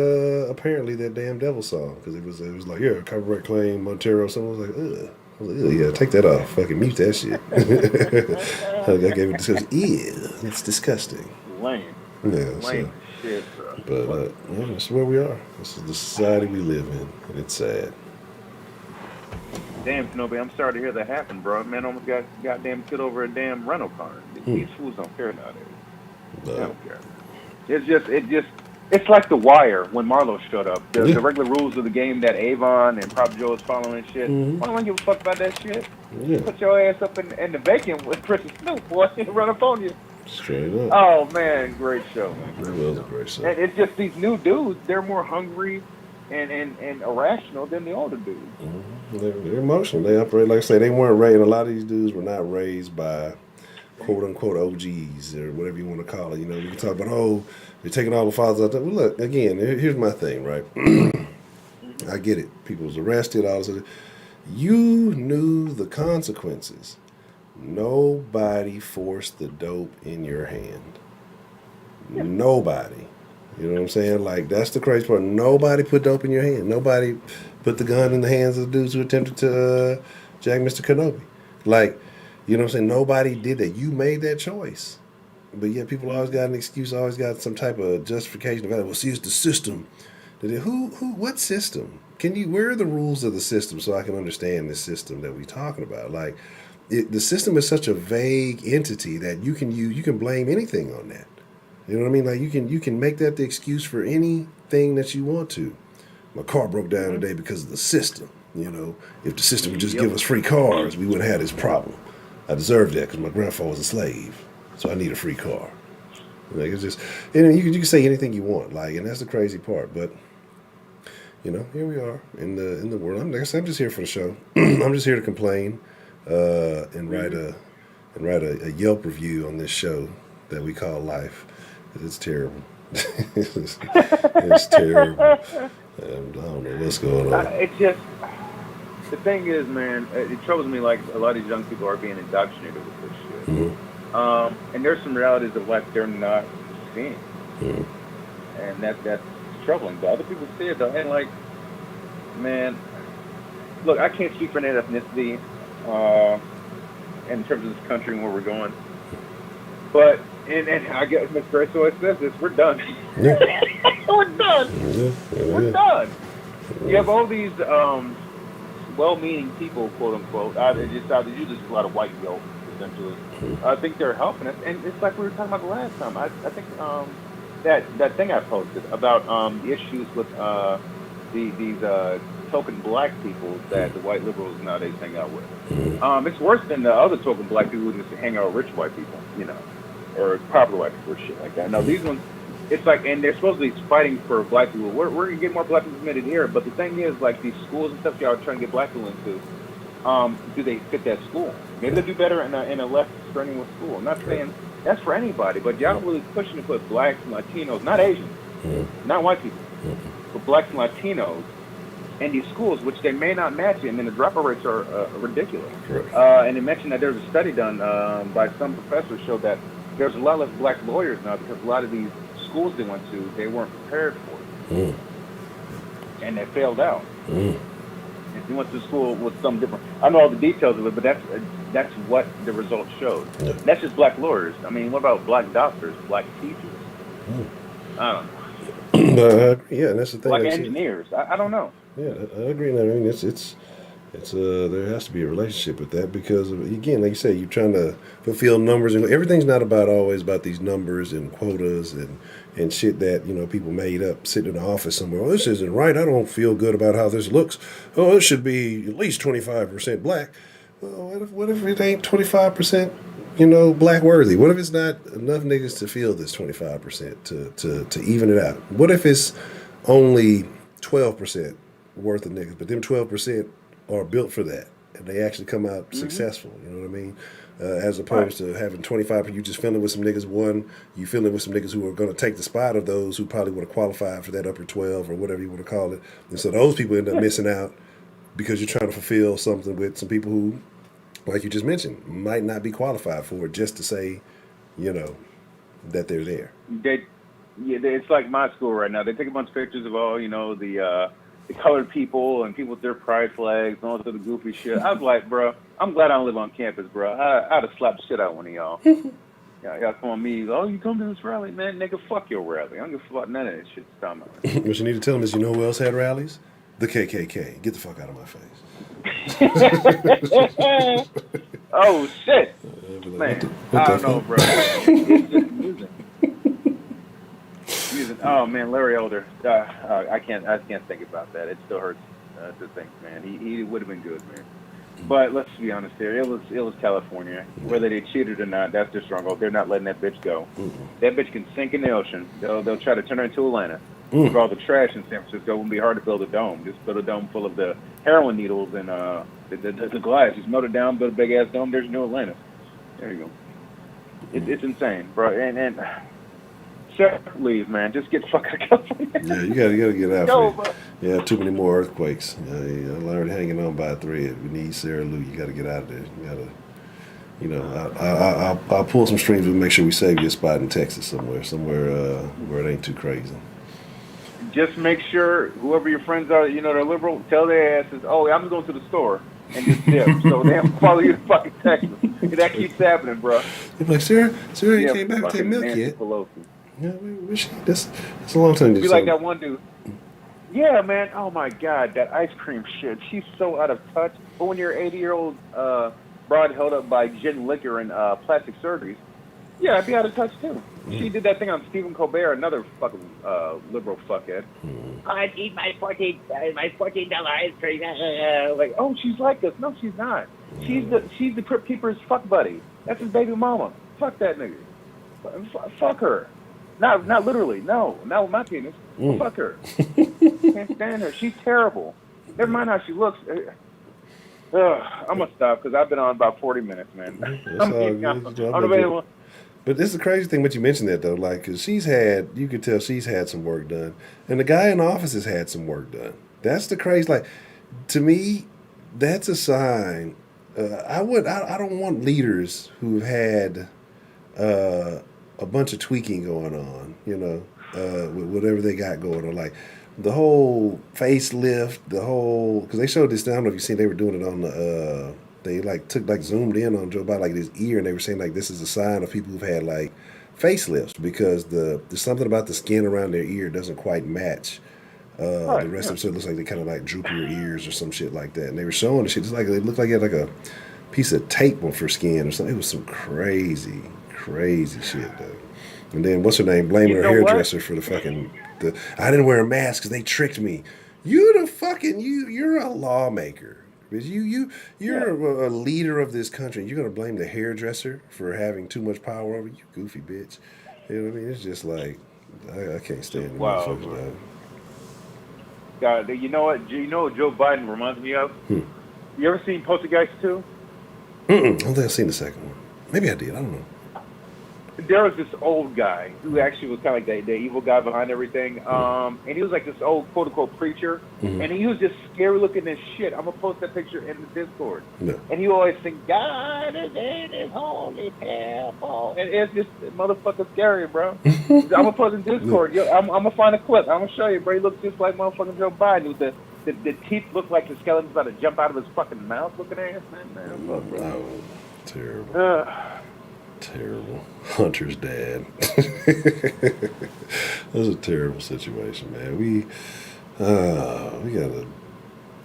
apparently that damn devil song, because it was like, yeah, copyright claim, Montero. Someone was like, ugh. I was like, yeah, take that off. Fucking mute that shit. I gave it disgusting. Ew, it's disgusting. Lame. Yeah. Lame shit, bro. But this is where we are. This is the society we live in, and it's sad. Damn, Kenobi, I'm sorry to hear that happen, bro. Man almost got goddamn killed over a damn rental car. These fools don't care nowadays. They don't care. It's like The Wire when Marlo showed up. The regular rules of the game that Avon and Prop Joe is following shit. I don't give a fuck about that shit. Yeah. Put your ass up in the vacant with Chris and Snoop, boy, and run up on you. Straight up. Oh, man, great show, man. It was a great show. And it's just these new dudes, they're more hungry and irrational than the older dudes. They're emotional. They operate, like I say, they weren't raised, a lot of these dudes were not raised by quote-unquote OGs or whatever you want to call it. We can talk about, they're taking all the fathers out there. Well, look, again, here's my thing, right? I get it. People was arrested, all this other. You knew the consequences. Nobody forced the dope in your hand. Nobody. You know what I'm saying? Like, that's the crazy part. Nobody put dope in your hand. Nobody put the gun in the hands of the dudes who attempted to jack Mr. Kenobi. Like, you know what I'm saying? Nobody did that. You made that choice. But yet people always got an excuse, always got some type of justification about it. Well, see, it's the system. What system? Where are the rules of the system so I can understand this system that we're talking about? Like, the system is such a vague entity that you can blame anything on that. You know what I mean? Like, you can make that the excuse for anything that you want to. My car broke down today because of the system. If the system would just give us free cars, we wouldn't have this problem. I deserve that because my grandfather was a slave, so I need a free car. Like, it's just, you can say anything you want, like, and that's the crazy part. But here we are in the world. Like I said, I'm just here for the show. I'm just here to complain and write a Yelp review on this show that we call life. It's terrible. it's terrible. And I don't know what's going on. It's just the thing is, man. It troubles me like a lot of these young people are being indoctrinated with this shit. Mm-hmm. And there's some realities of life they're not seeing, and that's troubling. But other people see it though, and like, man, look, I can't speak for any ethnicity in terms of this country and where we're going, but and I guess Ms. Grace always says this: we're done. Yeah. We're done. Yeah. We're done. You have all these well-meaning people, quote unquote. There's usually just a lot of white guilt, essentially. I think they're helping us, and it's like we were talking about the last time. I think that thing I posted about the issues with these token black people that the white liberals nowadays hang out with. It's worse than the other token black people who just hang out with rich white people, or popular white people or shit like that. No, these ones, it's like, and they're supposed to be fighting for black people. We're gonna get more black people admitted here, but the thing is, like, these schools and stuff y'all are trying to get black people into, do they fit that school? Maybe they'll do better in a less strenuous school. I'm not saying that's for anybody, but y'all really pushing to put blacks and Latinos, not Asians, not white people, but blacks and Latinos in these schools, which they may not match it, and then the dropout rates are ridiculous. And they mentioned that there was a study done by some professors showed that there's a lot less black lawyers now because a lot of these schools they went to, they weren't prepared for it. And they failed out. If you went to school with something different, I don't know all the details of it, but that's what the results showed. Yeah. That's just black lawyers. I mean, what about black doctors, black teachers? I don't know. Yeah, and that's the thing. Black engineers. I don't know. Yeah, I agree. I mean, it's there has to be a relationship with that because, again, like you say, you're trying to fulfill numbers, and everything's not always about these numbers and quotas and shit that people made up sitting in an office somewhere. Oh, this isn't right. I don't feel good about how this looks. Oh, it should be at least 25% black. Well, what if it ain't 25%? Black worthy. What if it's not enough niggas to feel this 25% to even it out? What if it's only 12% worth of niggas, but them 12% are built for that, and they actually come out successful. You know what I mean? As opposed to having 25, you just filling with some niggas. You filling with some niggas who are going to take the spot of those who probably would have qualified for that upper 12 or whatever you want to call it. And so those people end up missing out because you're trying to fulfill something with some people who, like you just mentioned, might not be qualified for it just to say, that they're there. It's like my school right now. They take a bunch of pictures of all, the colored people and people with their pride flags and all this other goofy shit. I was like, bro, I'm glad I don't live on campus, bro. I'd have slapped the shit out of one of y'all. Y'all come on me. Oh, you come to this rally, man? Nigga, fuck your rally. I don't give a fuck none of that shit. What you need to tell them is, who else had rallies? The KKK. Get the fuck out of my face. Oh, shit. Man, I don't know, bro. It's just amusing. Oh man, Larry Elder. I can't think about that. It still hurts to think, man. He would have been good, man. But let's be honest here. It was California. Whether they cheated or not, that's their stronghold. They're not letting that bitch go. That bitch can sink in the ocean. They'll try to turn her into Atlanta. For all the trash in San Francisco, it wouldn't be hard to build a dome. Just build a dome full of the heroin needles and the glass. Just melt it down, build a big ass dome. There's no Atlanta. There you go. It's insane, bro. And leave, man. Just get the fuck out of California. Yeah, you gotta get out. Yeah, too many more earthquakes. I learned hanging on by a thread. We need Sarah Lou. You gotta get out of there. You gotta, I'll pull some strings and make sure we save you a spot in Texas somewhere where it ain't too crazy. Just make sure whoever your friends are, they're liberal. Tell their asses, oh, I'm going to the store and just dip. So they don't follow you to fucking Texas. That keeps happening, bro. You're like, Sarah, you came back to take milk yet? Yeah, that's a long time to be like that one dude. Yeah, man. Oh my God, that ice cream shit. She's so out of touch. But when you're 80-year-old broad held up by gin, liquor, and plastic surgeries, yeah, I'd be out of touch too. She did that thing on Stephen Colbert, another fucking liberal fuckhead. I'd eat my $14 ice cream. Like, oh, she's like this. No, she's not. She's the Crypt Keeper's fuck buddy. That's his baby mama. Fuck that nigga. Fuck her. Not literally. No, not with my penis. Fuck her. Can't stand her. She's terrible. Never mind how she looks. I'm gonna stop because I've been on about 40 minutes, man. That's all good. Unavailable. But this is the crazy thing. But you mentioned that though, like, cause you could tell she's had some work done, and the guy in the office has had some work done. That's the crazy. Like, to me, that's a sign. I don't want leaders who've had a bunch of tweaking going on, with whatever they got going on. Like the whole facelift, because they showed this, I don't know if you've seen, they were doing it on the, they zoomed in on Joe Biden, like his ear, and they were saying like this is a sign of people who've had like facelifts because there's something about the skin around their ear doesn't quite match. The rest of it, so it looks like they kind of like droop your ears or some shit like that. And they were showing the shit, just like it looked like it had like a piece of tape for skin or something. It was some crazy shit, though. And then what's her name? Blaming her hairdresser for the fucking. I didn't wear a mask because they tricked me. You're a lawmaker. You're a leader of this country. You're gonna blame the hairdresser for having too much power over you, goofy bitch. You know what I mean? It's just like I can't stand the motherfuckers, man. God, you know what? You know what Joe Biden reminds me of? You ever seen Poltergeist 2? I don't think I've seen the second one. Maybe I did. I don't know. There was this old guy who actually was kind of like the evil guy behind everything. And he was like this old quote-unquote preacher. And he was just scary looking as shit. I'm going to post that picture in the Discord. Yeah. And he always sing, God is in his holy temple. And it's just motherfucking scary, bro. I'm going to post it in Discord. Yo, I'm going to find a clip. I'm going to show you, bro. He looks just like motherfucking Joe Biden with the teeth look like the skeleton's about to jump out of his fucking mouth looking ass, man. Look, bro. Oh, terrible. Terrible. Hunter's dad. That was a terrible situation, man. We gotta.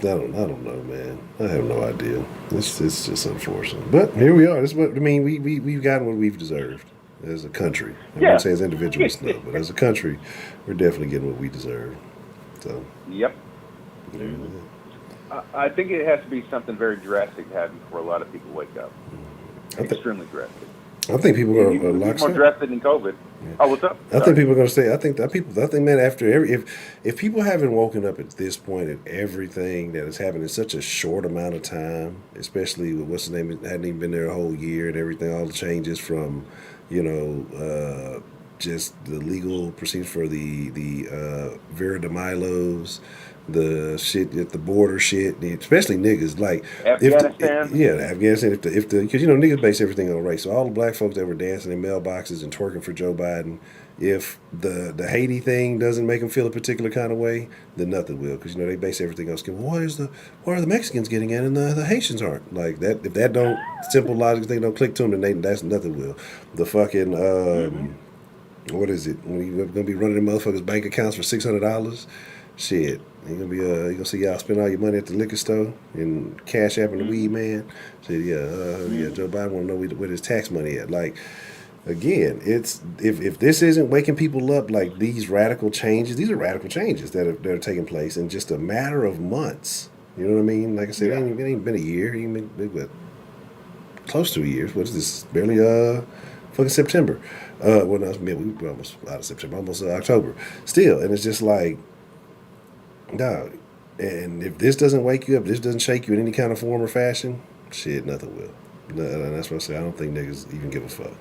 I don't know, man. I have no idea. It's just unfortunate, but here we are. This is what I mean. We've gotten what we've deserved as a country. I'm not saying as individuals, no, but as a country, we're definitely getting what we deserve. So. Yep. I think it has to be something very drastic to happen for a lot of people to wake up. Extremely drastic. I think people are going to lock more drastic than COVID. Yeah. Oh, what's up? I think people are going to say. I think, man, after if people haven't woken up at this point at everything that has happened in such a short amount of time, especially with what's the name, it hadn't even been there a whole year and everything, all the changes from, just the legal procedure for the Vera de Milos, the shit at the border shit, especially niggas like Afghanistan. Afghanistan. If the because niggas base everything on race. So all the black folks that were dancing in mailboxes and twerking for Joe Biden, if the Haiti thing doesn't make them feel a particular kind of way, then nothing will, because they base everything on skin. Well, why are the Mexicans getting in and the Haitians aren't? Like that. If that don't simple logic thing don't click to them, then that's nothing will. The fucking what is it? When you're gonna be running the motherfuckers' bank accounts for $600, shit. You're gonna see y'all spend all your money at the liquor store and cash apping the weed man. Said Joe Biden want to know where his tax money at. Like, again, it's if this isn't waking people up, like these radical changes that are taking place in just a matter of months. You know what I mean? Like I said, it ain't been a year. It ain't been close to a year. What is this? Barely fucking September. We're almost out of September, almost October. Still, and it's just like. No, and if this doesn't wake you up, this doesn't shake you in any kind of form or fashion, shit, nothing will. And that's what I say. I don't think niggas even give a fuck.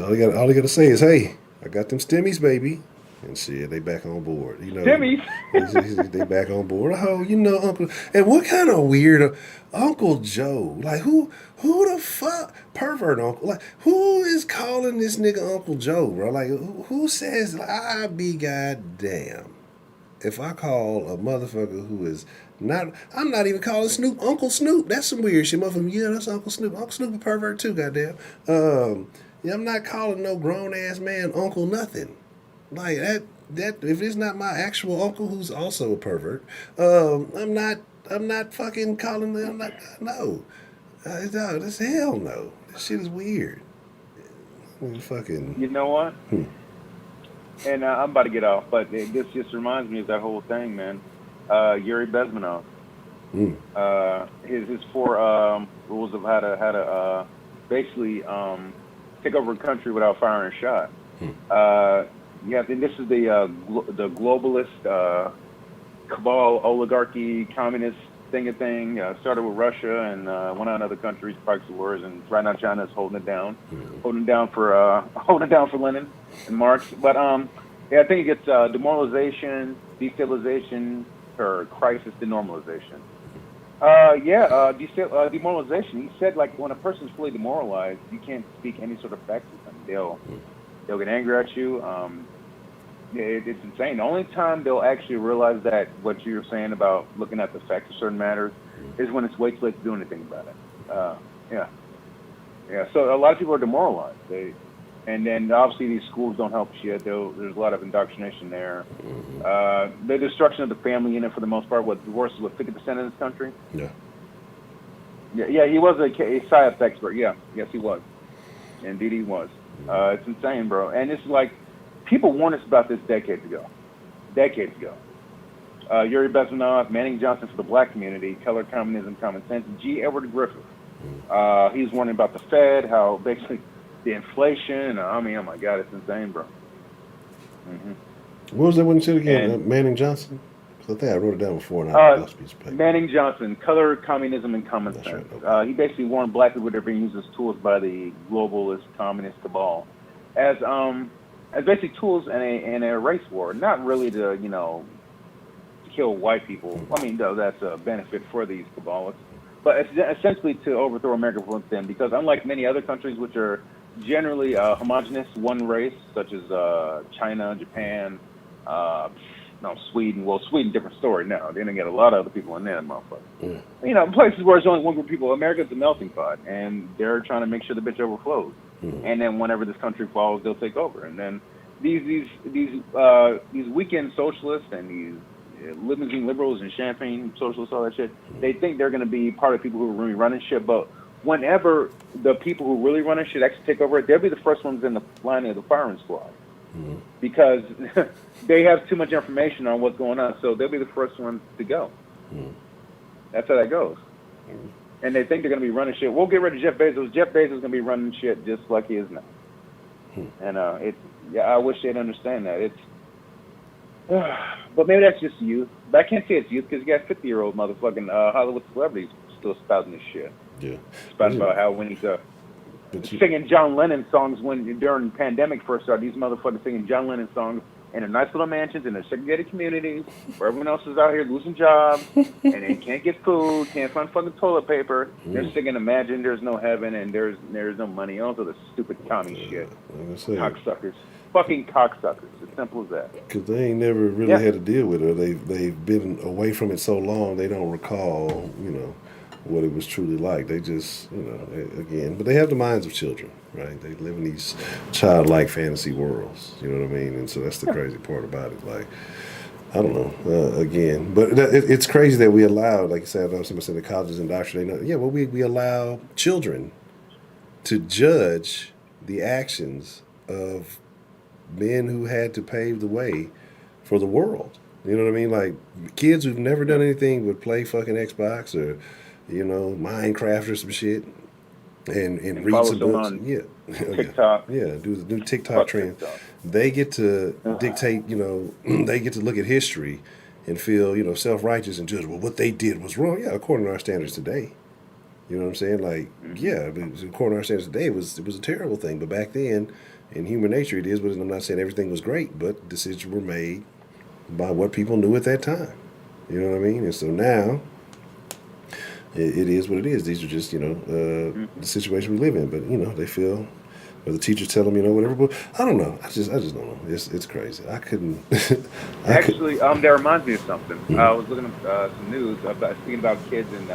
All they got to say is, "Hey, I got them stimmies, baby," and shit, they back on board. Stimmies. They back on board. Oh, Uncle. And what kind of weird Uncle Joe? Like who the fuck pervert uncle? Like who is calling this nigga Uncle Joe, bro? Like who says I be goddamn? If I call a motherfucker who is not, I'm not even calling Snoop Uncle Snoop. That's some weird shit, motherfucker. Yeah, that's Uncle Snoop. Uncle Snoop a pervert too, goddamn. I'm not calling no grown ass man Uncle nothing. Like that if it's not my actual uncle who's also a pervert, I'm not fucking calling them. No, that's hell no. This shit is weird. Fucking. You know what? And I'm about to get off, but this just reminds me of that whole thing, man. Yuri Bezmenov. His 4 rules of how to basically take over a country without firing a shot. Yeah, and this is the globalist cabal, oligarchy, communist thing. Started with Russia and went on other countries, proxy wars, and right now China is holding it down, holding down for Lenin and Marx. But yeah, I think it's demoralization, destabilization, or crisis denormalization. Demoralization. He said, like, when a person's fully demoralized, you can't speak any sort of facts with them. They'll get angry at you. It's insane. The only time they'll actually realize that what you're saying about looking at the facts of certain matters is when it's way too late to do anything about it. So a lot of people are demoralized. And then obviously these schools don't help shit. There's a lot of indoctrination there. The destruction of the family unit for the most part. What divorce is 50% in this country? Yeah. Yeah. He was a psyop expert. Yeah. Yes, he was. Indeed, he was. It's insane, bro. And it's like people warned us about this decades ago. Yuri Bezmenov, Manning Johnson for the black community, Color Communism, Common Sense, G. Edward Griffith. He was warning about the Fed, how basically the inflation. I mean, oh my God, it's insane, bro. What was that one you said again? Manning Johnson? 'Cause I think I wrote it down before and I lost a piece of paper. Manning Johnson, Color, Communism, and Common Sense. Right, okay. He basically warned black people they're being used as tools by the globalist communist cabal as basically tools in a race war, not really to kill white people. I mean, though that's a benefit for these cabalists, but it's essentially to overthrow America from within. Because unlike many other countries, which are generally homogenous, one race, such as China, Japan, Sweden. Well, Sweden, different story now. They didn't get a lot of other people in there, motherfucker. Places where there's only one group of people. America's a melting pot, and they're trying to make sure the bitch overflows. And then whenever this country falls, they'll take over. And then these weekend socialists and these limousine liberals and champagne socialists, all that shit, they think they're going to be part of people who are really running shit. But whenever the people who really run shit actually take over it, they'll be the first ones in the line of the firing squad. Because they have too much information on what's going on, so they'll be the first ones to go. That's how that goes. And they think they're going to be running shit. We'll get rid of Jeff Bezos. Jeff Bezos is going to be running shit just like he is now. And I wish they'd understand that. But maybe that's just youth. But I can't say it's youth because you got 50-year-old motherfucking Hollywood celebrities still spouting this shit. Yeah. Spouting about how when he's singing John Lennon songs during the pandemic first started. These motherfuckers singing John Lennon songs in their nice little mansions in their segregated communities where everyone else is out here losing jobs and they can't get food, can't find fucking toilet paper. They're singing Imagine There's No Heaven and there's no money. All the stupid commie shit. Cocksuckers. Fucking cocksuckers. As simple as that. Because they ain't never really had to deal with it. They've been away from it so long they don't recall, what it was truly like. They just, again, but they have the minds of children, right? They live in these childlike fantasy worlds, you know what I mean? And so that's the crazy part about it. Like, I don't know, again, but it's crazy that we allow, like you said, somebody said the colleges indoctrinate. Yeah, well, we allow children to judge the actions of men who had to pave the way for the world. You know what I mean? Like, kids who've never done anything but play fucking Xbox or Minecraft or some shit, and read some books. TikTok. Yeah, do the new TikTok trend. TikTok. They get to dictate. They get to look at history and feel self-righteous and judge. Well, what they did was wrong. Yeah, according to our standards today. You know what I'm saying? Like, yeah, according to our standards today, it was a terrible thing. But back then, in human nature, it is. But I'm not saying everything was great, but decisions were made by what people knew at that time. You know what I mean? And so now, it is what it is. These are just, the situation we live in. But, they feel, or the teachers tell them, whatever. But I don't know. I just don't know. It's crazy. I couldn't. Actually, that reminds me of something. I was looking at some news speaking about kids and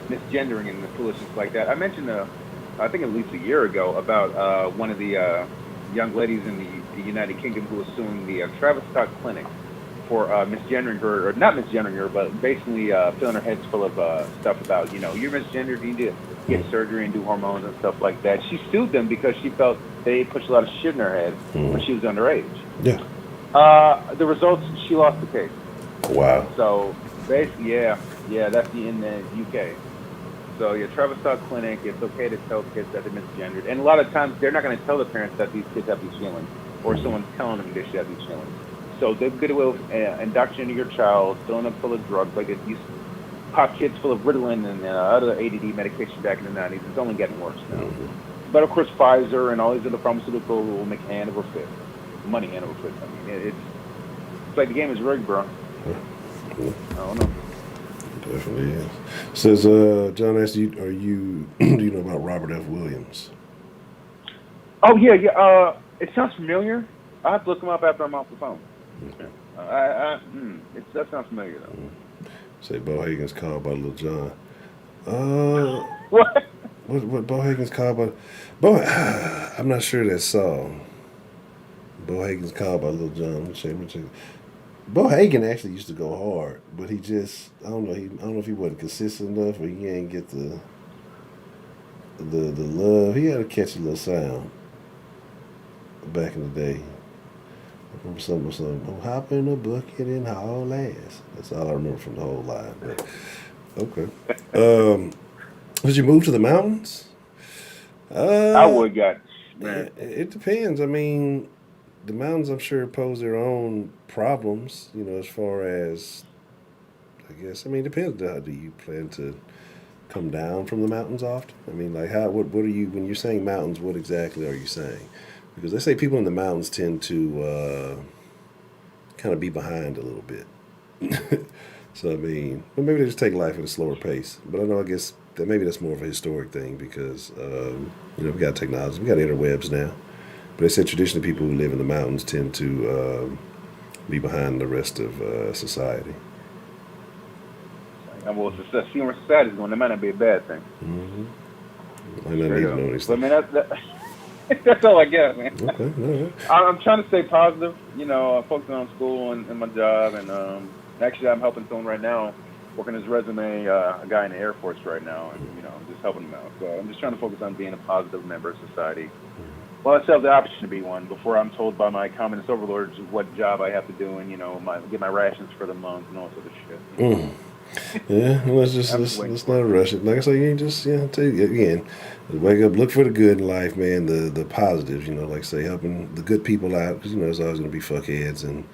misgendering and the foolishness like that. I mentioned, I think at least a year ago, about one of the young ladies in the United Kingdom who was suing the Travis Scott Clinic for misgendering her, or not misgendering her, but basically filling her heads full of stuff about, you're misgendered, you need to get surgery and do hormones and stuff like that. She sued them because she felt they pushed a lot of shit in her head when she was underage. Yeah. The results, she lost the case. Wow. So, basically, yeah, that's in the UK. So, Travis Scott Clinic, it's okay to tell kids that they're misgendered. And a lot of times, they're not going to tell the parents that these kids have these feelings. or someone's telling them they should have these feelings. So they're good way of indoctrinating your child, filling up full of drugs. Like these pop kids full of Ritalin and other ADD medication back in the 90s. It's only getting worse now. But of course, Pfizer and all these other pharmaceuticals will make hand over fist, money hand over fist. I mean, it's like the game is rigged, bro. I don't know. Definitely is. Says John asked you, do you know about Robert F. Williams? Oh yeah. It sounds familiar. I have to look him up after I'm off the phone. That sounds familiar though. Say Bo Hagen's called by Lil Jon. What? What Bo Hagen's called by? Bo, I'm not sure that song. Bo Hagen's called by Lil Jon. Let me check. Bo Hagen actually used to go hard, but he just I don't know if he wasn't consistent enough or he ain't get the love. He had a catchy little sound back in the day. I remember something. Oh, hop in the bucket and haul ass. That's all I remember from the whole line. But, okay. Did you move to the mountains? I would got. Man. It depends. I mean, the mountains, I'm sure, pose their own problems. You know, as far as I guess. I mean, it depends. Do you plan to come down from the mountains often? I mean, like what are you when you're saying mountains? What exactly are you saying? Because they say people in the mountains tend to kind of be behind a little bit. So I mean, well, maybe they just take life at a slower pace. But I guess that maybe that's more of a historic thing because we got technology, we got interwebs now. But they said traditionally people who live in the mountains tend to be behind the rest of society. Well, seeing where society's going, that might not be a bad thing. I might not need to know these things. But I mean, that's all I got, man. Okay, all right. I'm trying to stay positive, focusing on school and my job, and actually I'm helping someone right now, working his resume, a guy in the Air Force right now, and just helping him out. So I'm just trying to focus on being a positive member of society. Well, I still have the option to be one before I'm told by my communist overlords what job I have to do and get my rations for the month and all sort of shit. Yeah, well, let's not rush it. Like I say, you just tell you again, wake up, look for the good in life, man. The positives, like I say, helping the good people out because there's always going to be fuckheads and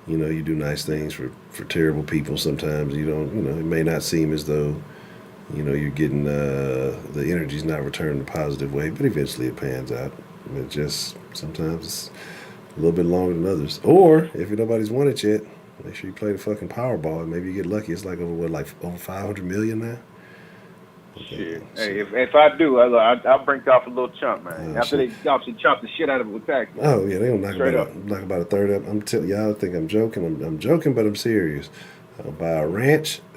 you do nice things for terrible people. Sometimes you don't, it may not seem as though you're getting the energy's not returned in a positive way, but eventually it pans out. It just sometimes it's a little bit longer than others. Or if nobody's won it yet, make sure you play the fucking Powerball and maybe you get lucky. It's like over 500 million now. Shit. Hey, if I do, I'll bring off a little chunk, man. After they obviously chop the shit out of it with taxes. Oh yeah, they gonna knock about a third up. I'm telling y'all, think I'm joking. I'm joking, but I'm serious. I'll buy a ranch /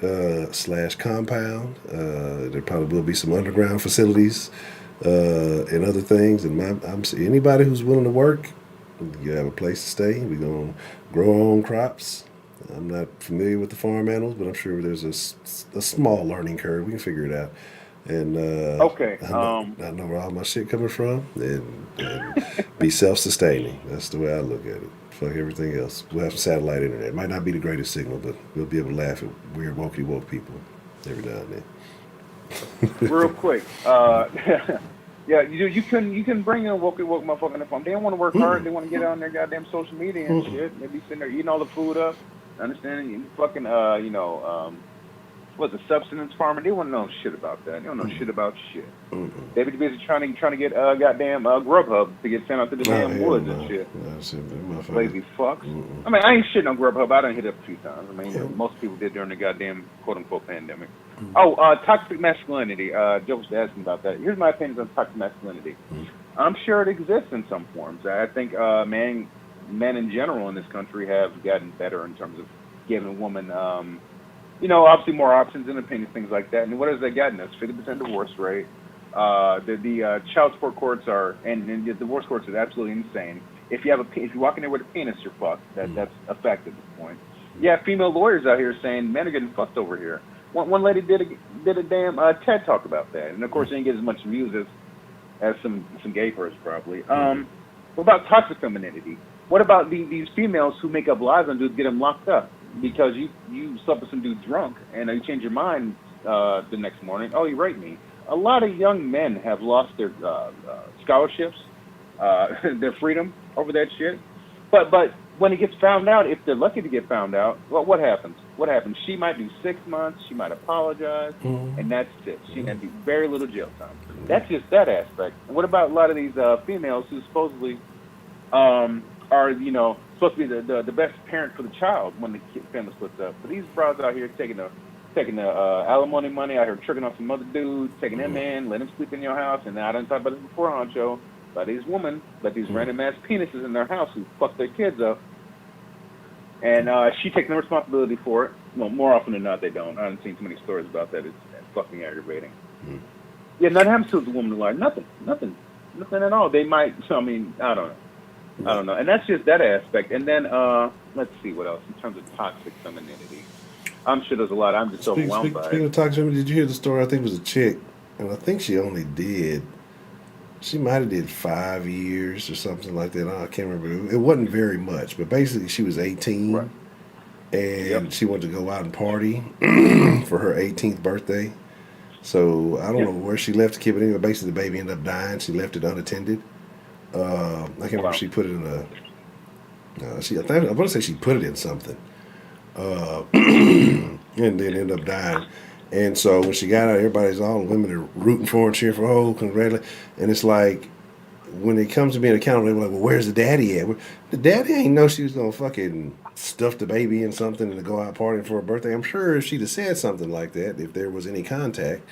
compound. There probably will be some underground facilities and other things. And I'm anybody who's willing to work, you have a place to stay. We're gonna grow our own crops. I'm not familiar with the farm animals, but I'm sure there's a small learning curve. We can figure it out. And okay, I know where all my shit coming from, and be self-sustaining. That's the way I look at it. Fuck everything else. We'll have some satellite internet. It might not be the greatest signal, but we'll be able to laugh at weird woke people every now and then. Real quick, yeah, you can bring in a woke motherfucker on the phone. They don't want to work hard. They want to get on their goddamn social media and shit. They be sitting there eating all the food up. Understanding you fucking what's the subsistence farmer? They won't know shit about that. They don't know shit about shit. They be busy trying to get goddamn Grubhub to get sent out to the damn woods and shit. Lazy fucks. I mean, I ain't shitting on Grubhub. I done hit it up a few times. I mean, most people did during the goddamn quote unquote pandemic. Toxic masculinity. Joe was asking about that. Here's my opinions on toxic masculinity. I'm sure it exists in some forms. I think men in general in this country have gotten better in terms of giving a woman, obviously more options and opinions, things like that. And what has that gotten us? 50% divorce rate. The child support courts and the divorce courts are absolutely insane. If you walk in there with a penis, you're fucked. That's a fact at this point. Yeah, female lawyers out here saying men are getting fucked over here. One lady did a damn TED talk about that, and of course they didn't get as much views as some gay person probably. What about toxic femininity? What about these females who make up lies on dudes, get them locked up because you slept with some dude drunk and you change your mind the next morning? Oh, you raped me. A lot of young men have lost their scholarships their freedom over that shit. But when it gets found out, if they're lucky to get found out, well, what happens? What happens? She might do 6 months. She might apologize, and that's it. She can do very little jail time. That's just that aspect. And what about a lot of these females who supposedly are, supposed to be the best parent for the child when the family splits up? But these broads out here taking the alimony money out here, tricking off some other dudes, taking them in, letting them sleep in your house. And I didn't talk about this before, Honcho. By these women, but these random ass penises in their house who fuck their kids up, and she takes no responsibility for it. Well, more often than not, they don't. I haven't seen too many stories about that. It's fucking aggravating. Yeah, nothing happens to the woman in life. Nothing at all. They might. So I mean, I don't know. And that's just that aspect. And then let's see what else in terms of toxic femininity. I'm sure there's a lot. I'm just overwhelmed by it. Speaking of toxic femininity, did you hear the story? I think it was a chick, and I think she only did. She might have did 5 years or something like that. I can't remember. It wasn't very much, but basically she was 18, right. And she wanted to go out and party for her 18th birthday. So I don't know where she left the kid, but anyway, basically the baby ended up dying. She left it unattended. I can't remember if she put it in a. I want to say she put it in something, and then ended up dying. And so when she got out, all the women are rooting for her and cheering for her, oh, congratulations. And it's like, when it comes to being accountable, they were like, well, where's the daddy at? The daddy ain't know she was going to fucking stuff the baby in something and to go out partying for her birthday. I'm sure if she'd have said something like that, if there was any contact,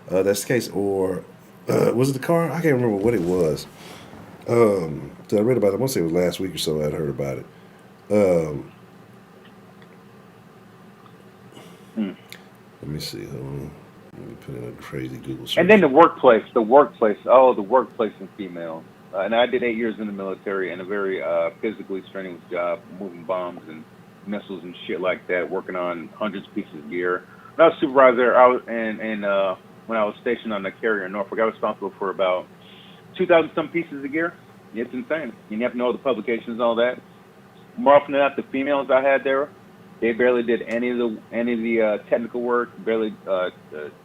that's the case. Or was it the car? I can't remember what it was. So I read about it. I want to say it was last week or so I'd heard about it. Let me see. Hold on. Let me put in a crazy Google search. And then the workplace. Oh, the workplace and females. And I did 8 years in the military in a very physically strenuous job, moving bombs and missiles and shit like that, working on hundreds of pieces of gear. When I was supervisor, when I was stationed on the carrier in Norfolk, I was responsible for about 2,000 some pieces of gear. It's insane. You have to know the publications and all that. More often than not, the females I had there, they barely did any of the technical work. Barely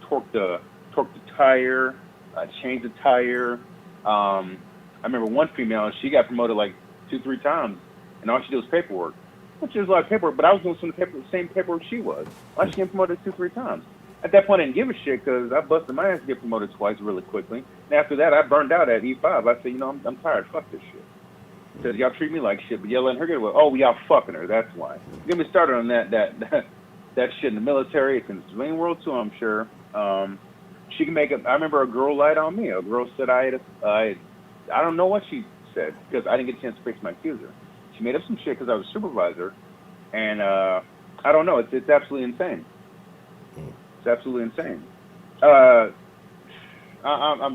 torqued the tire, changed the tire. I remember one female, she got promoted like 2-3 times, and all she did was paperwork, which is a lot of paperwork. But I was doing the same paperwork she was. Why she getting promoted 2-3 times? At that point, I didn't give a shit because I busted my ass to get promoted twice really quickly. And after that, I burned out at E5. I said, I'm tired. Fuck this shit. Said, y'all treat me like shit, but y'all letting her get away. Oh, y'all fucking her. That's why. Get me started on that shit in the military. It's in the civilian world too, I'm sure. She can make it. I remember a girl lied on me. A girl said I don't know what she said because I didn't get a chance to fix my accuser. She made up some shit because I was a supervisor, and I don't know. It's absolutely insane. It's absolutely insane. I'm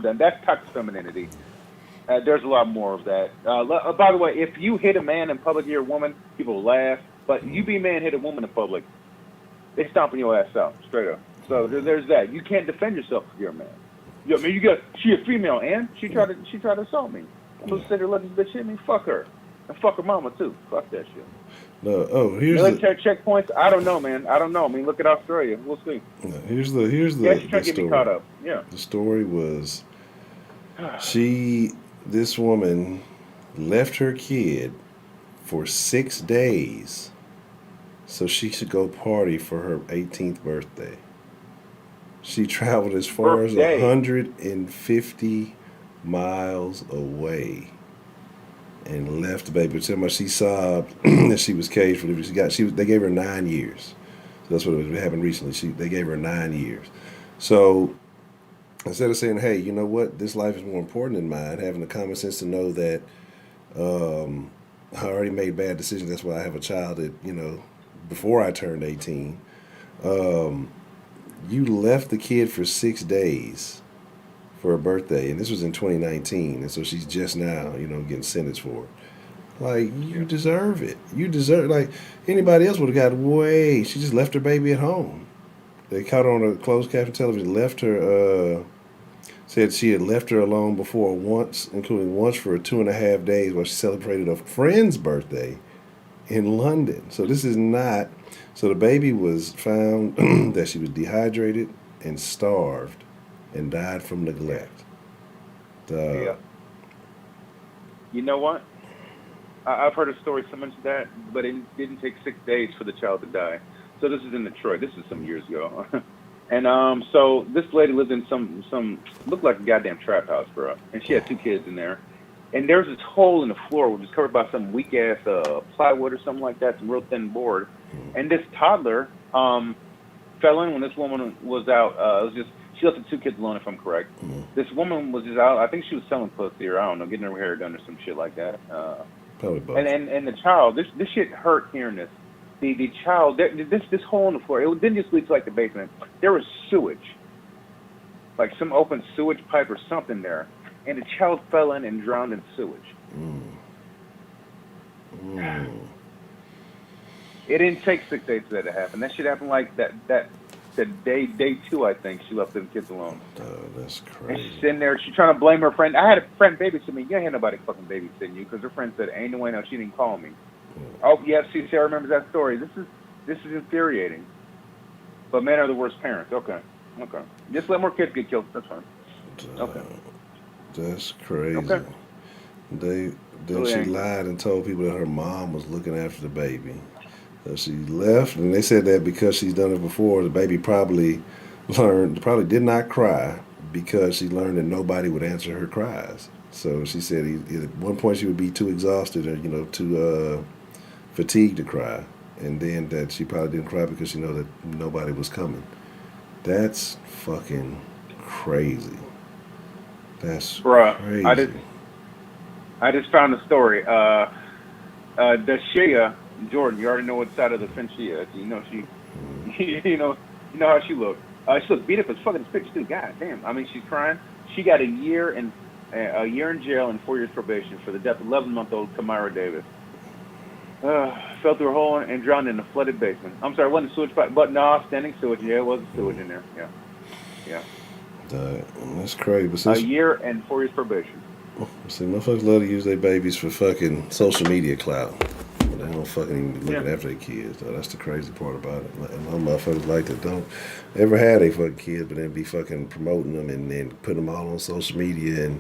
done. That's toxic femininity. There's a lot more of that. By the way, if you hit a man in public, you're a woman, people laugh. But you be a man, hit a woman in public, they stomping your ass out, straight up. So there's that. You can't defend yourself if you're a man. She a female, and she tried to assault me. I'm supposed to sit there let this bitch hit me? Fuck her. And fuck her mama, too. Fuck that shit. No, here's military checkpoints. I don't know, man. I don't know. I mean, look at Australia. We'll see. No, here's the she's trying to get me caught up. Yeah. The story was this woman left her kid for 6 days so she could go party for her 18th birthday. She traveled as far as 150 miles away and left the baby. Tell me she sobbed that she was caged for they gave her 9 years. So that's what happened recently. They gave her 9 years. So instead of saying, hey, you know what, this life is more important than mine, having the common sense to know that I already made bad decisions. That's why I have a child that, before I turned 18. You left the kid for 6 days for her birthday, and this was in 2019, and so she's just now, getting sentenced for it. Like, you deserve it. Like, anybody else would have got away. She just left her baby at home. They caught her on a closed caption television, left her, said she had left her alone before once, including once for 2.5 days while she celebrated a friend's birthday in London. So this is not, so the baby was found that she was dehydrated and starved and died from neglect. You know what? I've heard a story similar to that, but it didn't take 6 days for the child to die. So this is in Detroit. This is some years ago. And so this lady lived in some looked like a goddamn trap house, bro. And she had 2 kids in there. And there's this hole in the floor which is covered by some weak ass plywood or something like that, some real thin board. And this toddler fell in when this woman was out. It was just she left the 2 kids alone, if I'm correct. This woman was just out. I think she was selling pussy or I don't know, getting her hair done or some shit like that. Probably both. And the child, this shit hurt hearing this. The child, this hole in the floor, it didn't just lead to like the basement. There was sewage, like some open sewage pipe or something there, and the child fell in and drowned in sewage. It didn't take 6 days for that to happen. That shit happened like that day 2, I think. She left them kids alone. Oh, that's crazy. And she's sitting there, she's trying to blame her friend. I had a friend babysit me. You ain't had nobody fucking babysitting you because her friend said, "Ain't no way, no, she didn't call me." Oh, yes, see, Sarah remembers that story. This is infuriating. But men are the worst parents. Okay. Just let more kids get killed. That's fine. Okay. That's crazy. Okay. Then Really she angry. lied and told people that her mom was looking after the baby. So she left, and they said that because she's done it before, the baby probably did not cry because she learned that nobody would answer her cries. So she said at one point she would be too exhausted or too fatigued to cry, and then that she probably didn't cry because she know that nobody was coming. That's fucking crazy. That's crazy. I just found a story. Dashia Jordan, you already know what side of the fence she is. You know you know how she looked. She looked beat up as fucking bitch too. God damn. I mean, she's crying. She got a year in jail and 4 years probation for the death of 11-month-old Kamara Davis. Fell through a hole and drowned in a flooded basement. I'm sorry, it wasn't a sewage pipe, but no, standing sewage. Yeah, it was sewage in there. Yeah. That's crazy. But A year and 4 years probation. See, motherfuckers love to use their babies for fucking social media clout. But they don't fucking even be looking after their kids, though. That's the crazy part about it. And some motherfuckers like that don't ever have their fucking kids, but then be fucking promoting them and then putting them all on social media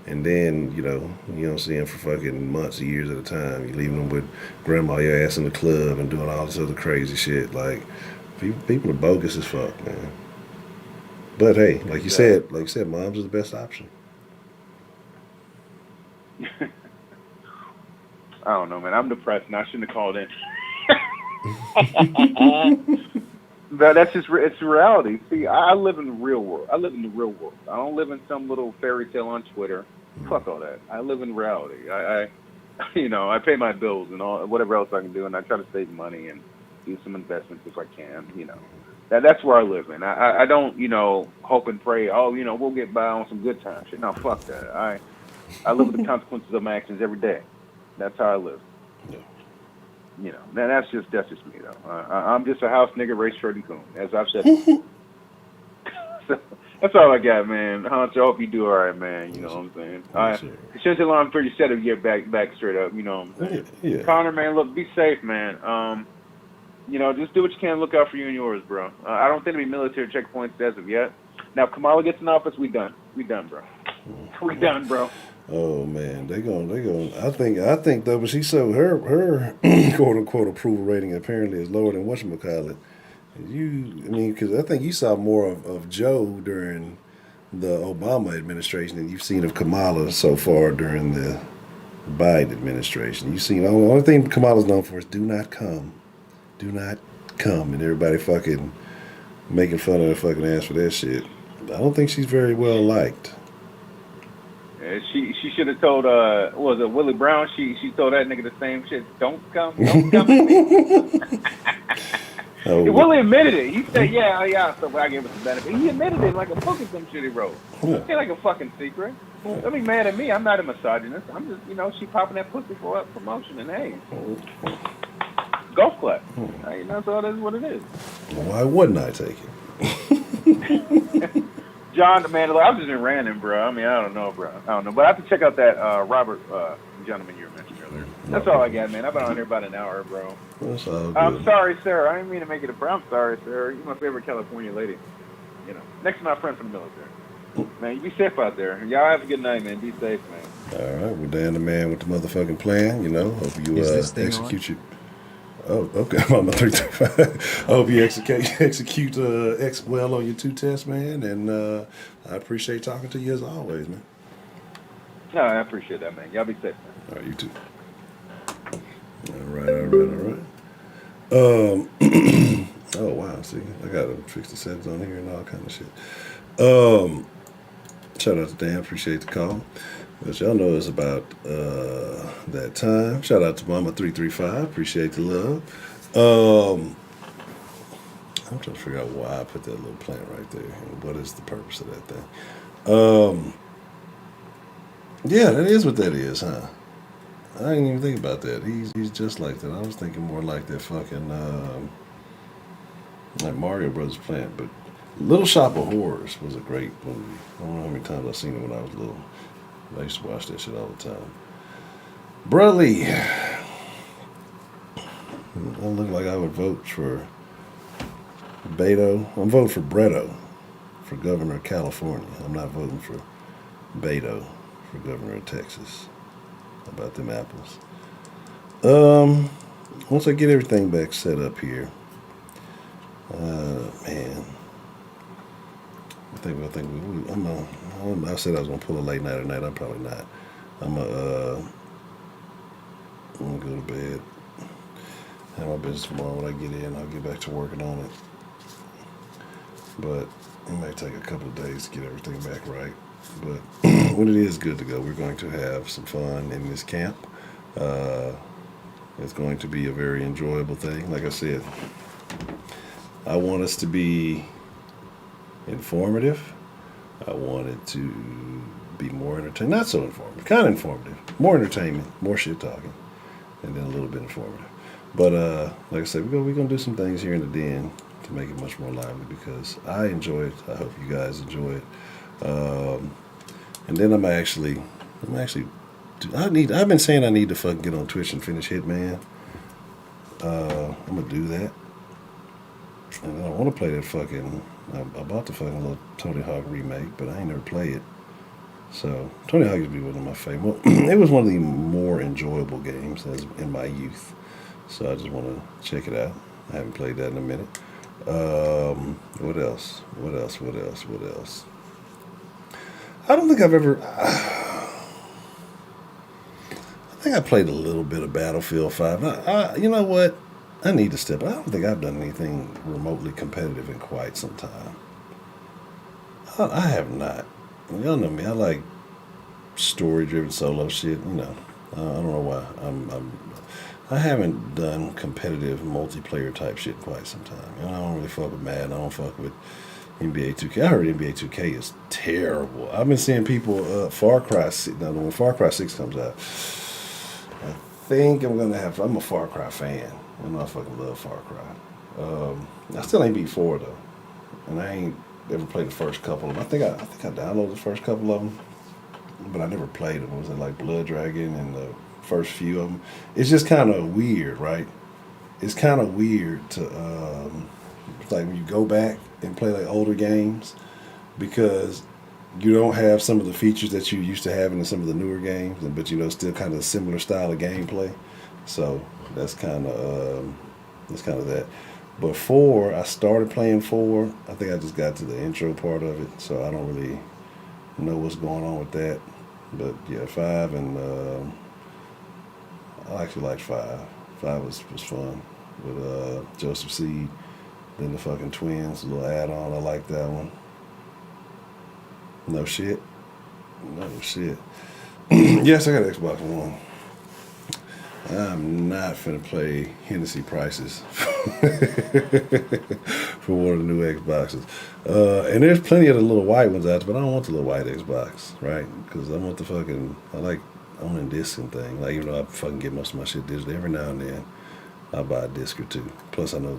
and then, you don't see them for fucking months or years at a time. You leaving them with grandma, your ass in the club and doing all this other crazy shit. Like, people are bogus as fuck, man. But hey, like you said, moms are the best option. I don't know, man. I'm depressed and I shouldn't have called in. But that's just, it's reality. See, I live in the real world. I don't live in some little fairy tale on Twitter. Fuck all that. I live in reality. I pay my bills and all, whatever else I can do, and I try to save money and do some investments if I can, That's where I live in. I don't, hope and pray, we'll get by on some good times. Shit. No, fuck that. I live with the consequences of my actions every day. That's how I live. Yeah. That's just me, though. I'm just a house nigga, race shirt and coon, as I've said before. So, that's all I got, man. Honcho, I hope you do all right, man. You know what I'm saying? It shouldn't take long for you to get back straight up. You know what I'm saying? Yeah. Connor, man, look, be safe, man. Just do what you can. Look out for you and yours, bro. I don't think there'll be military checkpoints as of yet. Now, if Kamala gets in office, we done. We done, bro. We done, bro. Oh man, they going. I think though, but she showed her quote unquote approval rating apparently is lower than whatchamacallit. Because I think you saw more of Joe during the Obama administration than you've seen of Kamala so far during the Biden administration. You've seen the only thing Kamala's known for is do not come, and everybody fucking making fun of her fucking ass for that shit. I don't think she's very well liked. She should have told was it Willie Brown? She told that nigga the same shit. Don't come to me. Willie admitted it. He said, yeah. So I gave it the benefit. He admitted it like a book or some shit he wrote. It ain't like a fucking secret. Don't be mad at me. I'm not a misogynist. I'm just she popping that pussy for promotion and hey, golf clap. That's all. That's what it is. Why wouldn't I take it? John, man, I was just in random, bro. I mean, I don't know, bro. But I have to check out that Robert gentleman you were mentioning earlier. That's all I got, man. I've been on here about an hour, bro. That's all good. I'm sorry, Sarah. I didn't mean to make it a problem. I'm sorry, Sarah. You're my favorite California lady. Next to my friend from the military. Man, you be safe out there. Y'all have a good night, man. Be safe, man. All right, we're Dan the man with the motherfucking plan. You know, hope you Is this thing execute your. Oh, okay. I'm on my 335. I hope you execute well on your 2 tests, man. And I appreciate talking to you as always, man. No, I appreciate that, man. Y'all be safe, man. All right, you too. All right. Oh wow, see, I gotta fix the settings on here and all kind of shit. Shout out to Dan, appreciate the call. But y'all know it's about that time. Shout out to Mama 335, appreciate the love. I'm trying to figure out why I put that little plant right there and what is the purpose of that thing. Yeah, that is what that is, huh? I didn't even think about that. He's just like that. I was thinking more like that fucking like Mario Brothers plant. But Little Shop of Horrors was a great movie. I don't know how many times I've seen it when I was little. I used to watch that shit all the time. Brudley. I look like I would vote for Beto. I'm voting for Breto for governor of California. I'm not voting for Beto for governor of Texas. How about them apples? Once I get everything back set up here, man, I said I was gonna pull a late night tonight. I'm probably not. I'm gonna go to bed. Have my business tomorrow when I get in. I'll get back to working on it. But it may take a couple of days to get everything back right. But when it is good to go, we're going to have some fun in this camp. It's going to be a very enjoyable thing. Like I said, I want us to be informative. I want it to be more entertaining. Not so informative, kind of informative. More entertainment, more shit talking, and then a little bit informative. But like I said, we're gonna do some things here in the den to make it much more lively because I enjoy it. I hope you guys enjoy it. And then I've been saying I need to fucking get on Twitch and finish Hitman. I'm gonna do that. And I want to play that fucking. I bought the fucking little Tony Hawk remake, but I ain't never played it. So Tony Hawk used to be one of my favorite. Well, it was one of the more enjoyable games as in my youth. So I just want to check it out. I haven't played that in a minute. What else? I don't think I've ever. I think I played a little bit of Battlefield 5. You know what? I need to step. I don't think I've done anything remotely competitive in quite some time. I have not. Y'all know me. I like story-driven solo shit. You know. I don't know why. I haven't done competitive multiplayer type shit in quite some time. You know, I don't really fuck with Madden. I don't fuck with NBA 2K. I heard NBA 2K is terrible. I've been seeing people Far Cry 6. Now, when Far Cry 6 comes out, I think I'm a Far Cry fan. I know I fucking love Far Cry. I still ain't beat 4 though, and I ain't ever played the first couple of them. I think I downloaded the first couple of them, but I never played them. Was it like Blood Dragon and the first few of them? It's just kind of weird, right? It's kind of weird to like when you go back and play like older games because you don't have some of the features that you used to have in some of the newer games, but you know still kind of a similar style of gameplay. So that's kind of that. But 4, I started playing 4. I think I just got to the intro part of it, so I don't really know what's going on with that. But yeah, 5 and I actually liked 5. 5 was fun with Joseph Seed. Then the fucking twins, a little add-on. I like that one. No shit. Yes, I got Xbox One. I'm not finna play Hennessy prices for one of the new Xboxes. And there's plenty of the little white ones out there, but I don't want the little white Xbox, right? Because I want the fucking, I like owning discs and thing. Like, even though I fucking get most of my shit digital, every now and then I'll buy a disc or two. Plus, I know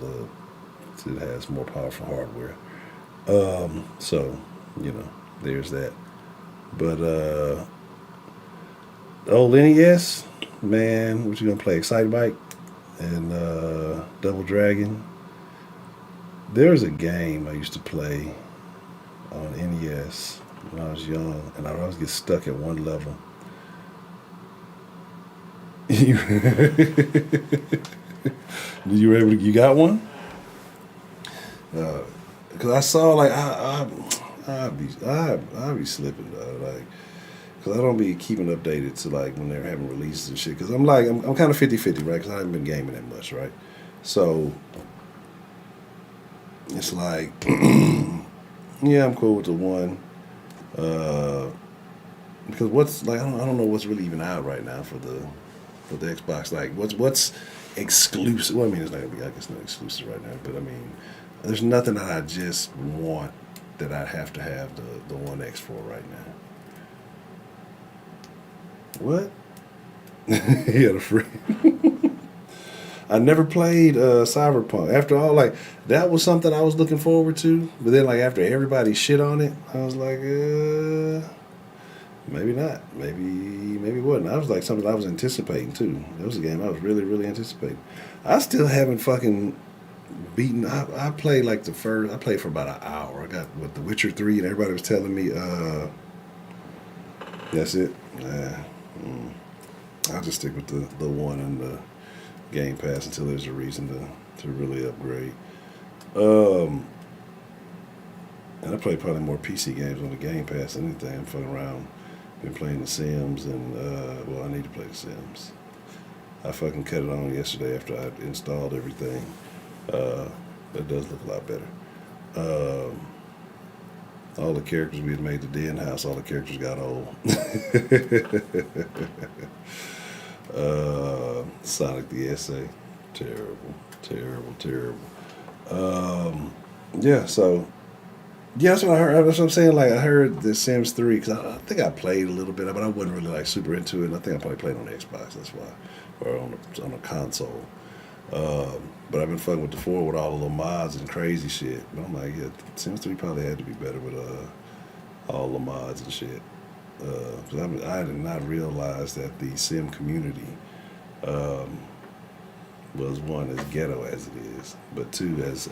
it has more powerful hardware. So, you know, there's that. But, old NES, man, what you gonna play? Excitebike and Double Dragon. There's a game I used to play on NES. when I was young, and I always get stuck at one level. You were able to, you got one? Cause I saw like I'd be slipping, like, cause I don't be keeping updated to like when they're having releases and shit. Cause I'm kind of 50-50, right? Cause I haven't been gaming that much, right? So it's like, yeah, I'm cool with the one. Because what's like, I don't know what's really even out right now for the Xbox. Like what's exclusive? Well, I mean, it's not gonna be, I guess, not exclusive right now, but I mean, there's nothing that I just want that I have to have the One X for right now. What? He had a friend. I never played Cyberpunk. After all, like, that was something I was looking forward to. But then, like, after everybody shit on it, I was like, maybe not. Maybe it wasn't. I was like something I was anticipating, too. That was a game I was really, really anticipating. I still haven't fucking beaten. I played like I played for about an hour. I got with The Witcher 3, and everybody was telling me, that's it. I'll just stick with the one and the Game Pass until there's a reason to really upgrade. And I play probably more PC games on the Game Pass than anything. I'm fucking around. Been playing The Sims, and well, I need to play The Sims. I fucking cut it on yesterday after I installed everything. That does look a lot better. All the characters we had made the Den house, all the characters got old. Sonic the Essay, terrible. Yeah, so yeah, that's what I heard. That's what I'm saying. Like, I heard The Sims 3 because I think I played a little bit, but I wasn't really like super into it. And I think I probably played on the Xbox. That's why, or on a console. But I've been fucking with the 4 with all the little mods and crazy shit. But I'm like, yeah, Sims 3 probably had to be better with all the mods and shit. Because I did not realize that the Sim community was, one, as ghetto as it is, but two, as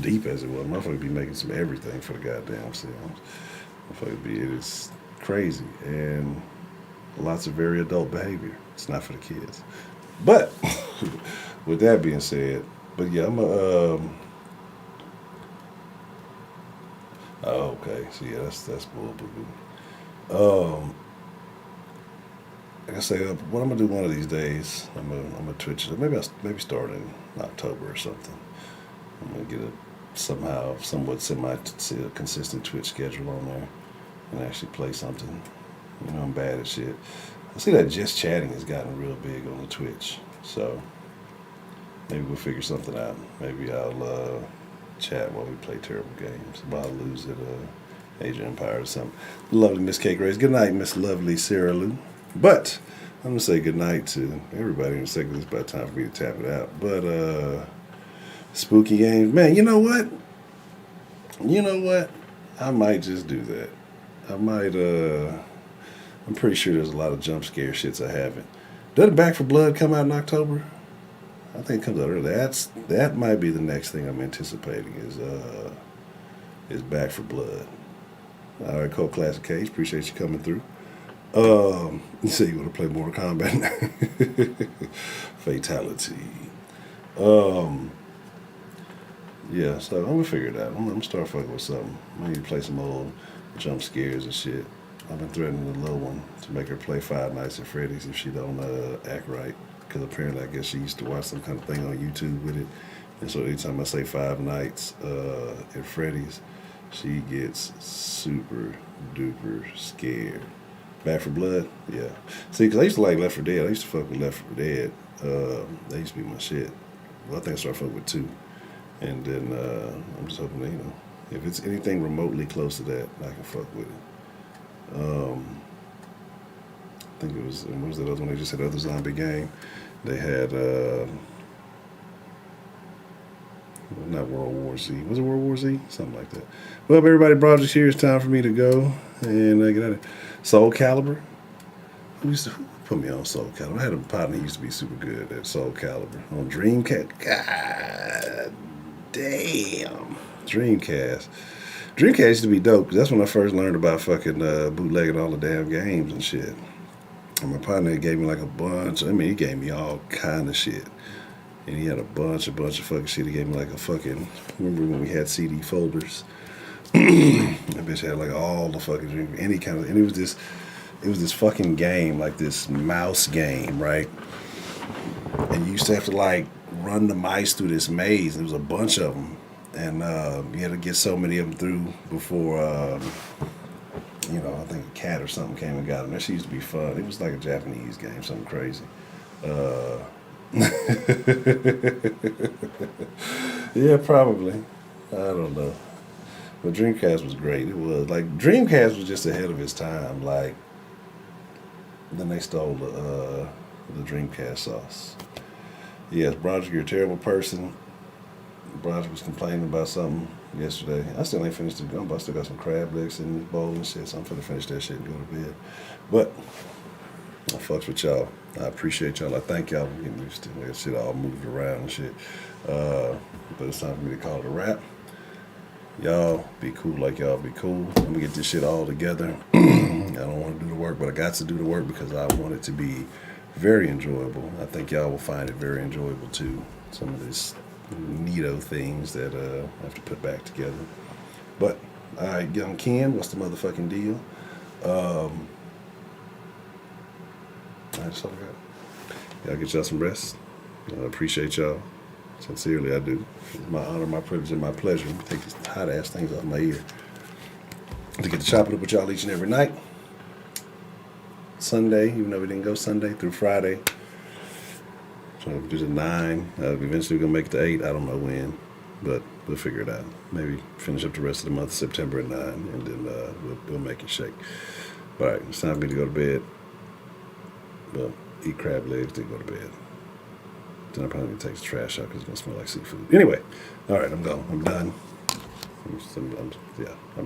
deep as it was. Motherfucker be making some everything for the goddamn Sims. It is crazy, and lots of very adult behavior. It's not for the kids. But with that being said, but yeah, I'm a oh, okay. So yeah, that's bull boo. Like I say, what I'm gonna do one of these days, I'm gonna Twitch it. Maybe start in October or something. I'm gonna get a somewhat consistent Twitch schedule on there and actually play something. You know, I'm bad at shit. I see that just chatting has gotten real big on the Twitch, so maybe we'll figure something out. Maybe I'll chat while we play terrible games. While I lose at Age of Empire or something. Lovely Miss K. Grace. Good night, Miss Lovely Sarah Lou. But I'm gonna say good night to everybody in a second. It's about time for me to tap it out. But spooky games, man. You know what? I might just do that. I might. I'm pretty sure there's a lot of jump scare shits I haven't. Doesn't Back for Blood come out in October? I think it comes out early. That might be the next thing I'm anticipating is Back for Blood. All right, Cold Classic Cage. Appreciate you coming through. You say you want to play Mortal Kombat? Fatality. Yeah, so I'm gonna figure it out. I'm gonna start fucking with something. I need to play some old jump scares and shit. I've been threatening the little one to make her play Five Nights at Freddy's if she don't act right. Because apparently, I guess she used to watch some kind of thing on YouTube with it. And so anytime I say Five Nights at Freddy's, she gets super duper scared. Back for Blood? Yeah. See, because I used to like Left 4 Dead. I used to fuck with Left 4 Dead. That used to be my shit. Well, I think I started fucking with 2. And then I'm just hoping that, you know, if it's anything remotely close to that, I can fuck with it. I think it was, what was that other one? They just had other zombie game. They had, not World War Z. Was it World War Z? Something like that. Well, everybody, Project here. It's time for me to go and get out of here. Soul Calibur. Who used to put me on Soul Calibur? I had a partner who used to be super good at Soul Calibur. On Dreamcast. God damn. Dreamcast. Dreamcast used to be dope, 'cause that's when I first learned about fucking bootlegging all the damn games and shit. And my partner gave me like a bunch. I mean, he gave me all kind of shit. And he had a bunch of fucking shit. He gave me like a fucking, remember when we had CD folders? That bitch had like all the fucking dream, any kind of, and it was this fucking game, like this mouse game, right? And you used to have to like run the mice through this maze. And there was a bunch of them. And you had to get so many of them through before, you know, I think a cat or something came and got them. That shit used to be fun. It was like a Japanese game, something crazy. Yeah, probably. I don't know. But Dreamcast was great. It was like Dreamcast was just ahead of its time. Like then they stole the Dreamcast sauce. Yes, Broderick, you're a terrible person. Broderick was complaining about something yesterday. I still ain't finished the gumbo. I still got some crab legs in this bowl and shit, so I'm finna finish that shit and go to bed. But I fucks with y'all. I appreciate y'all. I thank y'all for getting used to that shit all moved around and shit. But it's time for me to call it a wrap. Y'all be cool like y'all be cool. I'm gonna get this shit all together. I don't want to do the work, but I got to do the work because I want it to be very enjoyable. I think y'all will find it very enjoyable too. Some of these neato things that I have to put back together. But all right, young Ken, what's the motherfucking deal? That's all I got. Y'all get y'all some rest. I appreciate y'all. Sincerely, I do. It's my honor, my privilege, and my pleasure. Let me take these hot ass things off my ear. To get to chop it up with y'all each and every night. Sunday, even though we didn't go Sunday, through Friday. So we'll do the 9. Eventually we're going to make it to 8. I don't know when, but we'll figure it out. Maybe finish up the rest of the month, September at 9, and then we'll make it shake. All right, it's time for me to go to bed. Well, eat crab legs, then go to bed. Then I probably need to take the trash out because it's going to smell like seafood. Anyway, all right, I'm gone. I'm done. Yeah, I'm